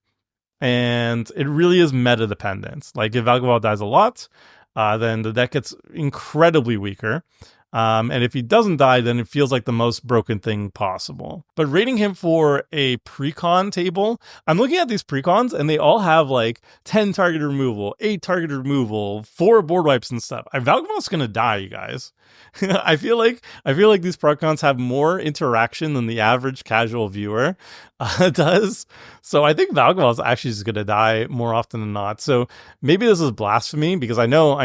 A: and it really is meta dependent. Like if Valgavoth dies a lot, then the deck gets incredibly weaker. And if he doesn't die, then it feels like the most broken thing possible. But rating him for a precon table, I'm looking at these precons and they all have like 10 target removal, 8 target removal, 4 board wipes and stuff. Valgavoth's gonna die, you guys. I feel like these precons have more interaction than the average casual viewer does. So I think Valgavoth's actually just gonna die more often than not. So maybe this is blasphemy, because I know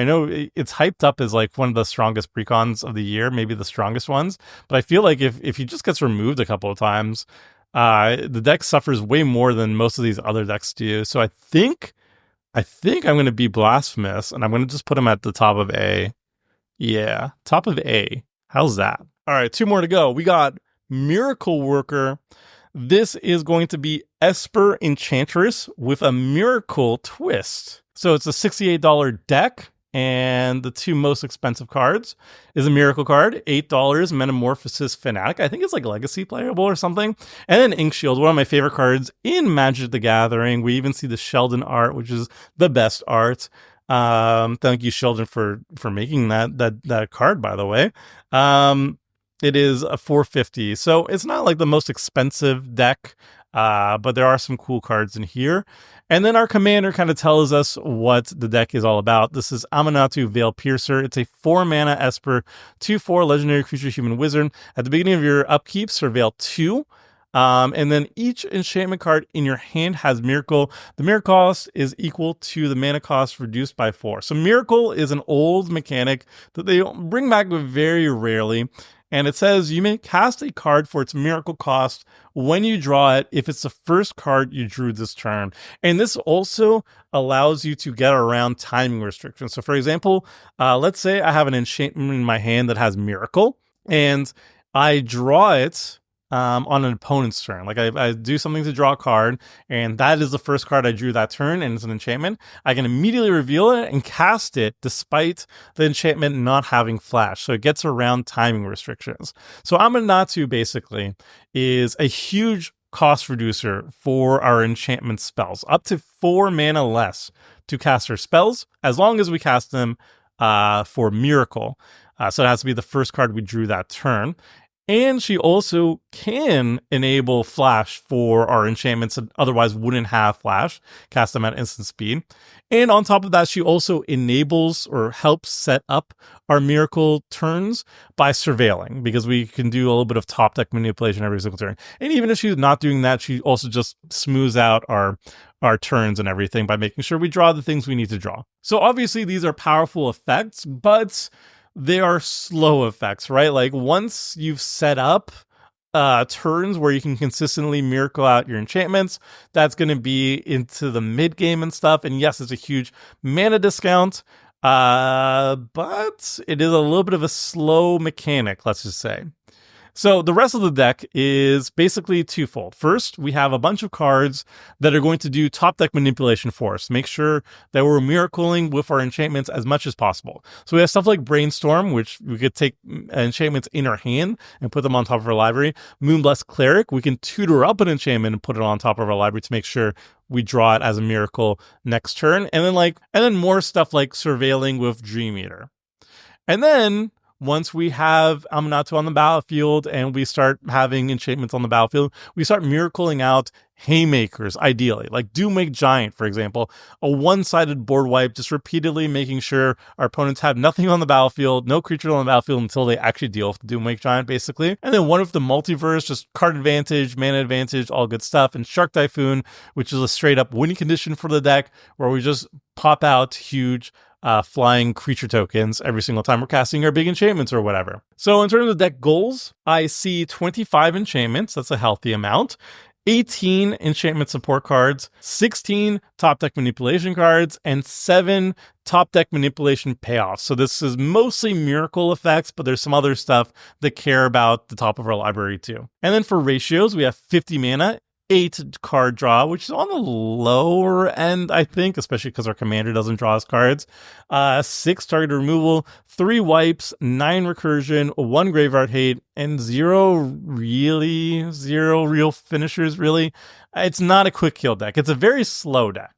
A: it's hyped up as like one of the strongest precons of the year, maybe the strongest ones. But I feel like if he just gets removed a couple of times, the deck suffers way more than most of these other decks do. So I think I'm going to be blasphemous, and I'm going to just put him at the top of A. Yeah, top of A. How's that? All right, 2 more to go. We got Miracle Worker. This is going to be Esper Enchantress with a Miracle twist. So it's a $68 deck, and the 2 most expensive cards is a Miracle card, $8, Metamorphosis Fanatic. I think it's like Legacy playable or something. And then Ink Shield, one of my favorite cards in Magic the Gathering. We even see the Sheldon art, which is the best art. Thank you, Sheldon, for making that card, by the way. It is a $450, so it's not like the most expensive deck, but there are some cool cards in here. And then our commander kind of tells us what the deck is all about. This is Amanatu Veil Piercer. It's a 4 mana Esper, 2/4 legendary creature, human wizard. At the beginning of your upkeep, surveil 2. And then each enchantment card in your hand has Miracle. The Miracle cost is equal to the mana cost reduced by 4. So Miracle is an old mechanic that they bring back very rarely. And it says you may cast a card for its miracle cost when you draw it if it's the first card you drew this turn. And this also allows you to get around timing restrictions. So for example, let's say I have an enchantment in my hand that has miracle, and I draw it on an opponent's turn. Like I do something to draw a card, and that is the first card I drew that turn, and it's an enchantment. I can immediately reveal it and cast it despite the enchantment not having flash. So it gets around timing restrictions. So Amanatu basically is a huge cost reducer for our enchantment spells, up to 4 mana less to cast our spells, as long as we cast them for miracle. So it has to be the first card we drew that turn. And she also can enable flash for our enchantments that otherwise wouldn't have flash, cast them at instant speed. And on top of that, she also enables or helps set up our miracle turns by surveilling, because we can do a little bit of top deck manipulation every single turn. And even if she's not doing that, she also just smooths out our turns and everything by making sure we draw the things we need to draw. So obviously these are powerful effects, but they are slow effects, right? Like once you've set up turns where you can consistently miracle out your enchantments, that's going to be into the mid game and stuff. And yes, it's a huge mana discount, but it is a little bit of a slow mechanic, let's just say. So the rest of the deck is basically twofold. First, we have a bunch of cards that are going to do top deck manipulation for us. Make sure that we're miracling with our enchantments as much as possible. So we have stuff like Brainstorm, which we could take enchantments in our hand and put them on top of our library. Moonblessed Cleric, we can tutor up an enchantment and put it on top of our library to make sure we draw it as a miracle next turn. And then more stuff like Surveilling with Dream Eater. And then once we have Amanatu on the battlefield and we start having enchantments on the battlefield, we start miracling out haymakers, ideally. Like Doomwake Giant, for example, a one-sided board wipe, just repeatedly making sure our opponents have nothing on the battlefield, no creature on the battlefield until they actually deal with the Doomwake Giant, basically. And then one of the multiverse, just card advantage, mana advantage, all good stuff. And Shark Typhoon, which is a straight-up winning condition for the deck, where we just pop out huge flying creature tokens every single time we're casting our big enchantments or whatever. So in terms of deck goals, I see 25 enchantments. That's a healthy amount. 18 enchantment support cards, 16 top deck manipulation cards, and 7 top deck manipulation payoffs. So this is mostly miracle effects, but there's some other stuff that care about the top of our library too. And then for ratios, we have 50 mana, 8 card draw, which is on the lower end, I think, especially because our commander doesn't draw us cards. 6 target removal, 3 wipes, 9 recursion, 1 graveyard hate, and 0 real finishers, really. It's not a quick kill deck. It's a very slow deck.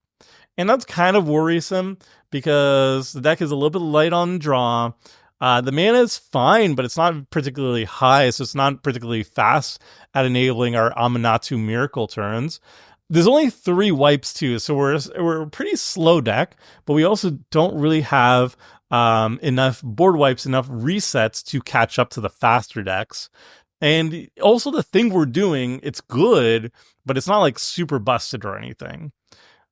A: And that's kind of worrisome because the deck is a little bit light on draw. The mana is fine, but it's not particularly high, so it's not particularly fast at enabling our Amanatu miracle turns. There's only 3 wipes too, so we're a pretty slow deck, but we also don't really have enough board wipes, enough resets to catch up to the faster decks. And also the thing we're doing, it's good, but it's not like super busted or anything.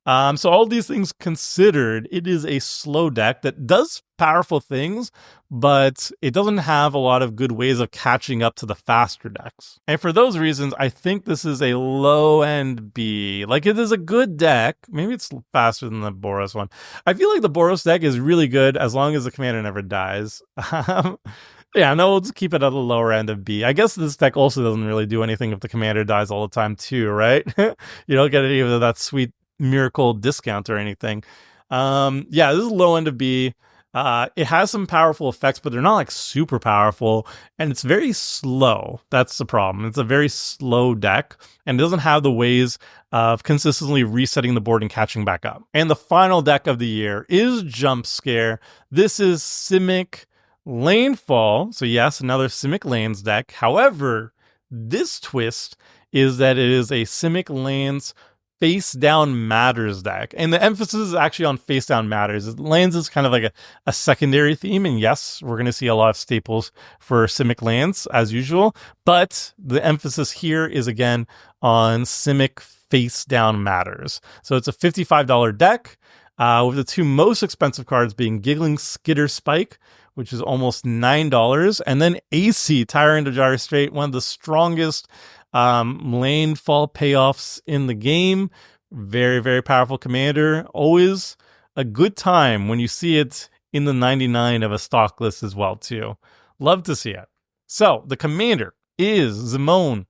A: So all these things considered, it is a slow deck that does powerful things, but it doesn't have a lot of good ways of catching up to the faster decks. And for those reasons, I think this is a low-end B. Like, it is a good deck. Maybe it's faster than the Boros one. I feel like the Boros deck is really good as long as the commander never dies. Yeah, no, we'll just keep it at the lower end of B. I guess this deck also doesn't really do anything if the commander dies all the time too, right? You don't get any of that sweet miracle discount or anything. Yeah, this is low end of B. It has some powerful effects, but they're not like super powerful, and it's very slow. That's the problem. It's a very slow deck, and it doesn't have the ways of consistently resetting the board and catching back up. And the final deck of the year is Jump Scare. This is Simic Landfall. So yes, another Simic Lands deck. However, this twist is that it is a Simic Lands Face Down Matters deck. And the emphasis is actually on Face Down Matters. Lands is kind of like a secondary theme. And yes, we're going to see a lot of staples for Simic Lands as usual. But the emphasis here is again on Simic Face Down Matters. So it's a $55 deck with the 2 most expensive cards being Giggling Skitter Spike, which is almost $9. And then AC, Tyrant of Gyre Strait, one of the strongest landfall payoffs in the game. Very, very powerful commander. Always a good time when you see it in the 99 of a stock list as well, too. Love to see it. So, the commander is Duskmourn,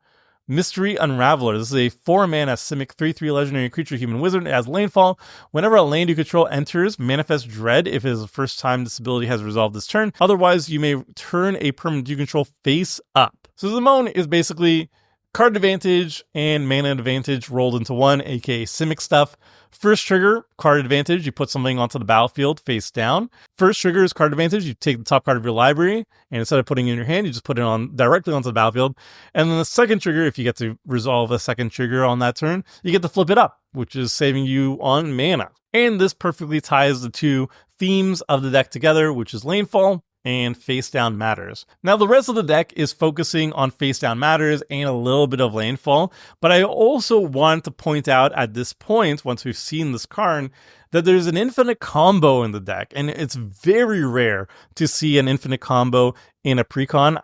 A: Mystery Unraveler. This is a 4-mana Simic 3/3 legendary creature human wizard. It has landfall. Whenever a land you control enters, manifest dread if it is the first time this ability has resolved this turn. Otherwise, you may turn a permanent you control face up. So Duskmourn is basically card advantage and mana advantage rolled into one, aka Simic stuff. First trigger, card advantage, you put something onto the battlefield face down. First trigger is card advantage, you take the top card of your library, and instead of putting it in your hand, you just put it on directly onto the battlefield. And then the second trigger, if you get to resolve a second trigger on that turn, you get to flip it up, which is saving you on mana. And this perfectly ties the two themes of the deck together, which is landfall and face down matters. Now the rest of the deck is focusing on face down matters and a little bit of landfall, but I also want to point out at this point, once we've seen this card, that there's an infinite combo in the deck, and it's very rare to see an infinite combo in a precon.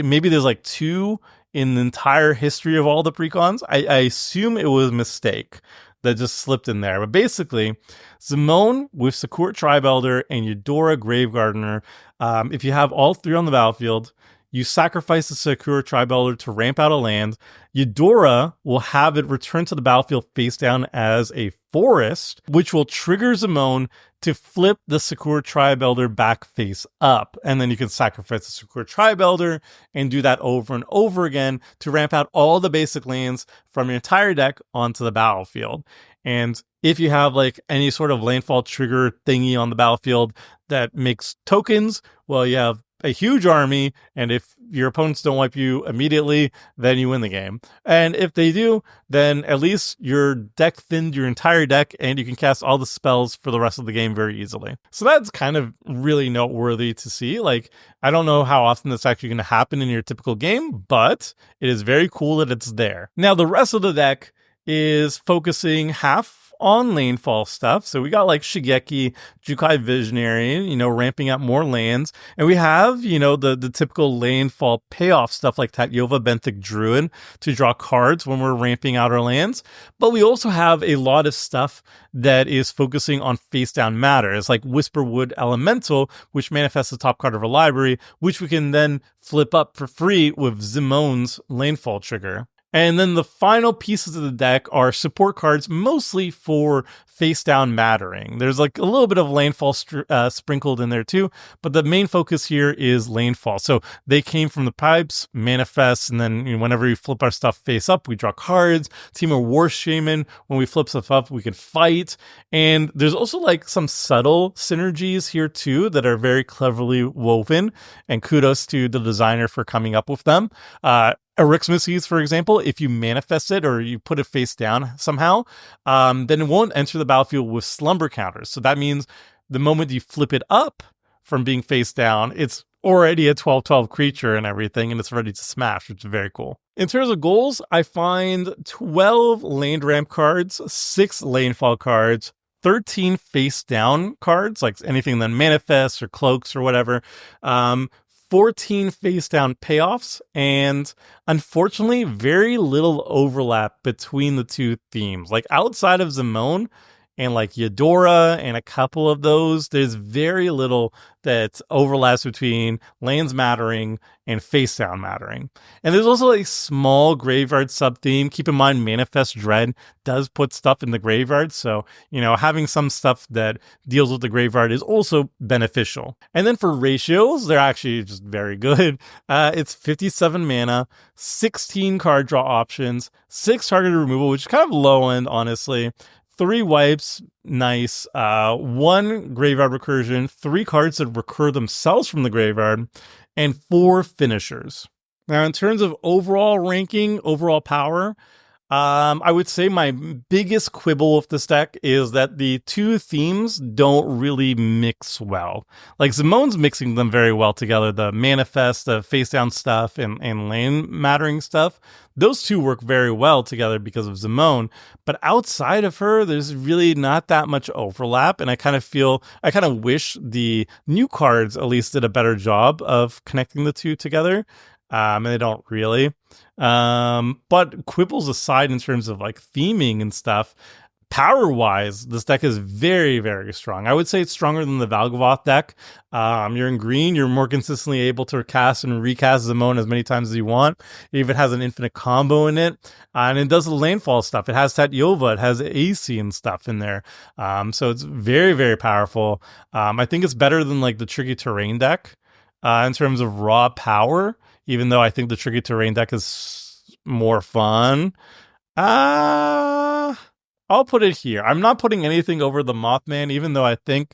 A: Maybe there's like 2 in the entire history of all the precons. I assume it was a mistake that just slipped in there. But basically, Duskmourn with Sakura Tribe Elder and Eudora Gravegardener, if you have all 3 on the battlefield, you sacrifice the Sakura Tribe Elder to ramp out a land. Eudora will have it return to the battlefield face down as a forest, which will trigger Duskmourn to flip the Sakura Tribe Elder back face up. And then you can sacrifice the Sakura Tribe Elder and do that over and over again to ramp out all the basic lands from your entire deck onto the battlefield. And if you have like any sort of landfall trigger thingy on the battlefield that makes tokens, well, you have a huge army, and if your opponents don't wipe you immediately, then you win the game. And if they do, then at least your deck thinned your entire deck, and you can cast all the spells for the rest of the game very easily. So that's kind of really noteworthy to see. Like, I don't know how often that's actually going to happen in your typical game, but it is very cool that it's there. Now, the rest of the deck is focusing half on landfall stuff. So we got like Shigeki, Jukai Visionary, ramping up more lands. And we have, the typical landfall payoff stuff like Tatyova Benthic Druid to draw cards when we're ramping out our lands. But we also have a lot of stuff that is focusing on face down matters, like Whisperwood Elemental, which manifests the top card of our library, which we can then flip up for free with Duskmourn's landfall trigger. And then the final pieces of the deck are support cards, mostly for face down mattering. There's like a little bit of landfall sprinkled in there too, but the main focus here is landfall. So they came from the pipes, manifest, and then whenever we flip our stuff face up, we draw cards. Temur War Shaman, when we flip stuff up, we can fight. And there's also like some subtle synergies here too that are very cleverly woven. And kudos to the designer for coming up with them. Eryximachus, for example, if you manifest it or you put it face down somehow, then it won't enter the battlefield with slumber counters. So that means the moment you flip it up from being face down, it's already a 12/12 creature and everything, and it's ready to smash, which is very cool. In terms of goals, I find 12 land ramp cards, 6 landfall cards, 13 face down cards, like anything that manifests or cloaks or whatever, 14 face down payoffs, and unfortunately, very little overlap between the two themes. Like outside of Duskmourn and like Eudora and a couple of those, there's very little that overlaps between lands mattering and face down mattering. And there's also a small graveyard sub-theme. Keep in mind, Manifest Dread does put stuff in the graveyard, so, having some stuff that deals with the graveyard is also beneficial. And then for ratios, they're actually just very good. It's 57 mana, 16 card draw options, 6 targeted removal, which is kind of low end, honestly. 3 wipes, nice. 1 graveyard recursion, 3 cards that recur themselves from the graveyard, and 4 finishers. Now, in terms of overall ranking, overall power, I would say my biggest quibble with this deck is that the two themes don't really mix well. Like Zimone's mixing them very well together. The manifest, the face down stuff, and lane mattering stuff. Those two work very well together because of Zimone. But outside of her, there's really not that much overlap. And I kind of wish the new cards at least did a better job of connecting the two together. And they don't really. But quibbles aside in terms of like theming and stuff, power wise, this deck is very, very strong. I would say it's stronger than the Valgavoth deck. You're in green, you're more consistently able to cast and recast Zimone as many times as you want. It even has an infinite combo in it. And it does the landfall stuff. It has Tatyova, it has AC and stuff in there. So it's very, very powerful. I think it's better than like the Tricky Terrain deck in terms of raw power. Even though I think the Tricky Terrain deck is more fun. I'll put it here. I'm not putting anything over the Mothman, even though I think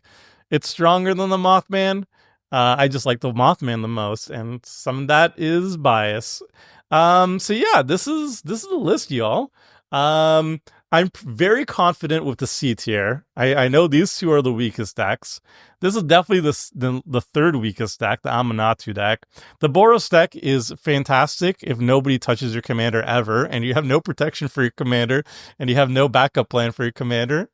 A: it's stronger than the Mothman. I just like the Mothman the most, and some of that is bias. So yeah, this is the list, y'all. I'm very confident with the C tier. I know these two are the weakest decks. This is definitely the third weakest deck, the Amanatu deck. The Boros deck is fantastic if nobody touches your commander ever, and you have no protection for your commander, and you have no backup plan for your commander.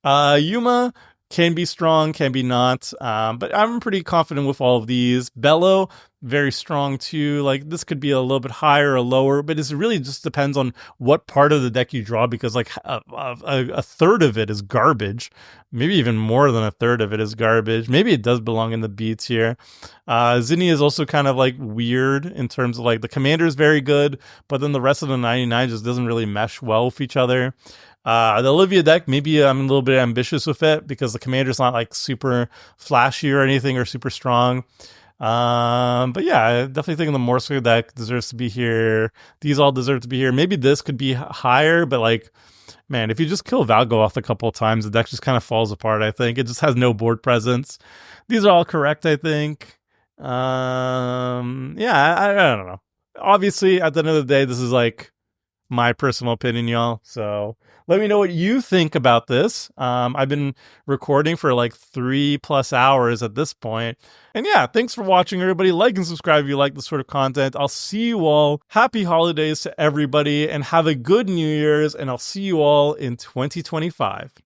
A: Yuma can be strong, can be not, but I'm pretty confident with all of these. Bello, very strong too. Like this could be a little bit higher or lower, but it really just depends on what part of the deck you draw, because like a third of it is garbage, maybe even more than a third of it is garbage. Maybe it does belong in the B tier. Zinni is also kind of like weird in terms of like the commander is very good, but then the rest of the 99 just doesn't really mesh well with each other. The Olivia deck, maybe I'm a little bit ambitious with it because the commander's not like super flashy or anything or super strong. But yeah, I definitely think the Morska deck deserves to be here. These all deserve to be here. Maybe this could be higher, but like, man, if you just kill Valgavoth a couple of times, the deck just kind of falls apart, I think. It just has no board presence. These are all correct, I think. Yeah, I don't know. Obviously, at the end of the day, this is like my personal opinion, y'all. So let me know what you think about this. I've been recording for like 3+ hours at this point. And yeah, thanks for watching, everybody. Like and subscribe if you like this sort of content. I'll see you all. Happy holidays to everybody and have a good New Year's. And I'll see you all in 2025.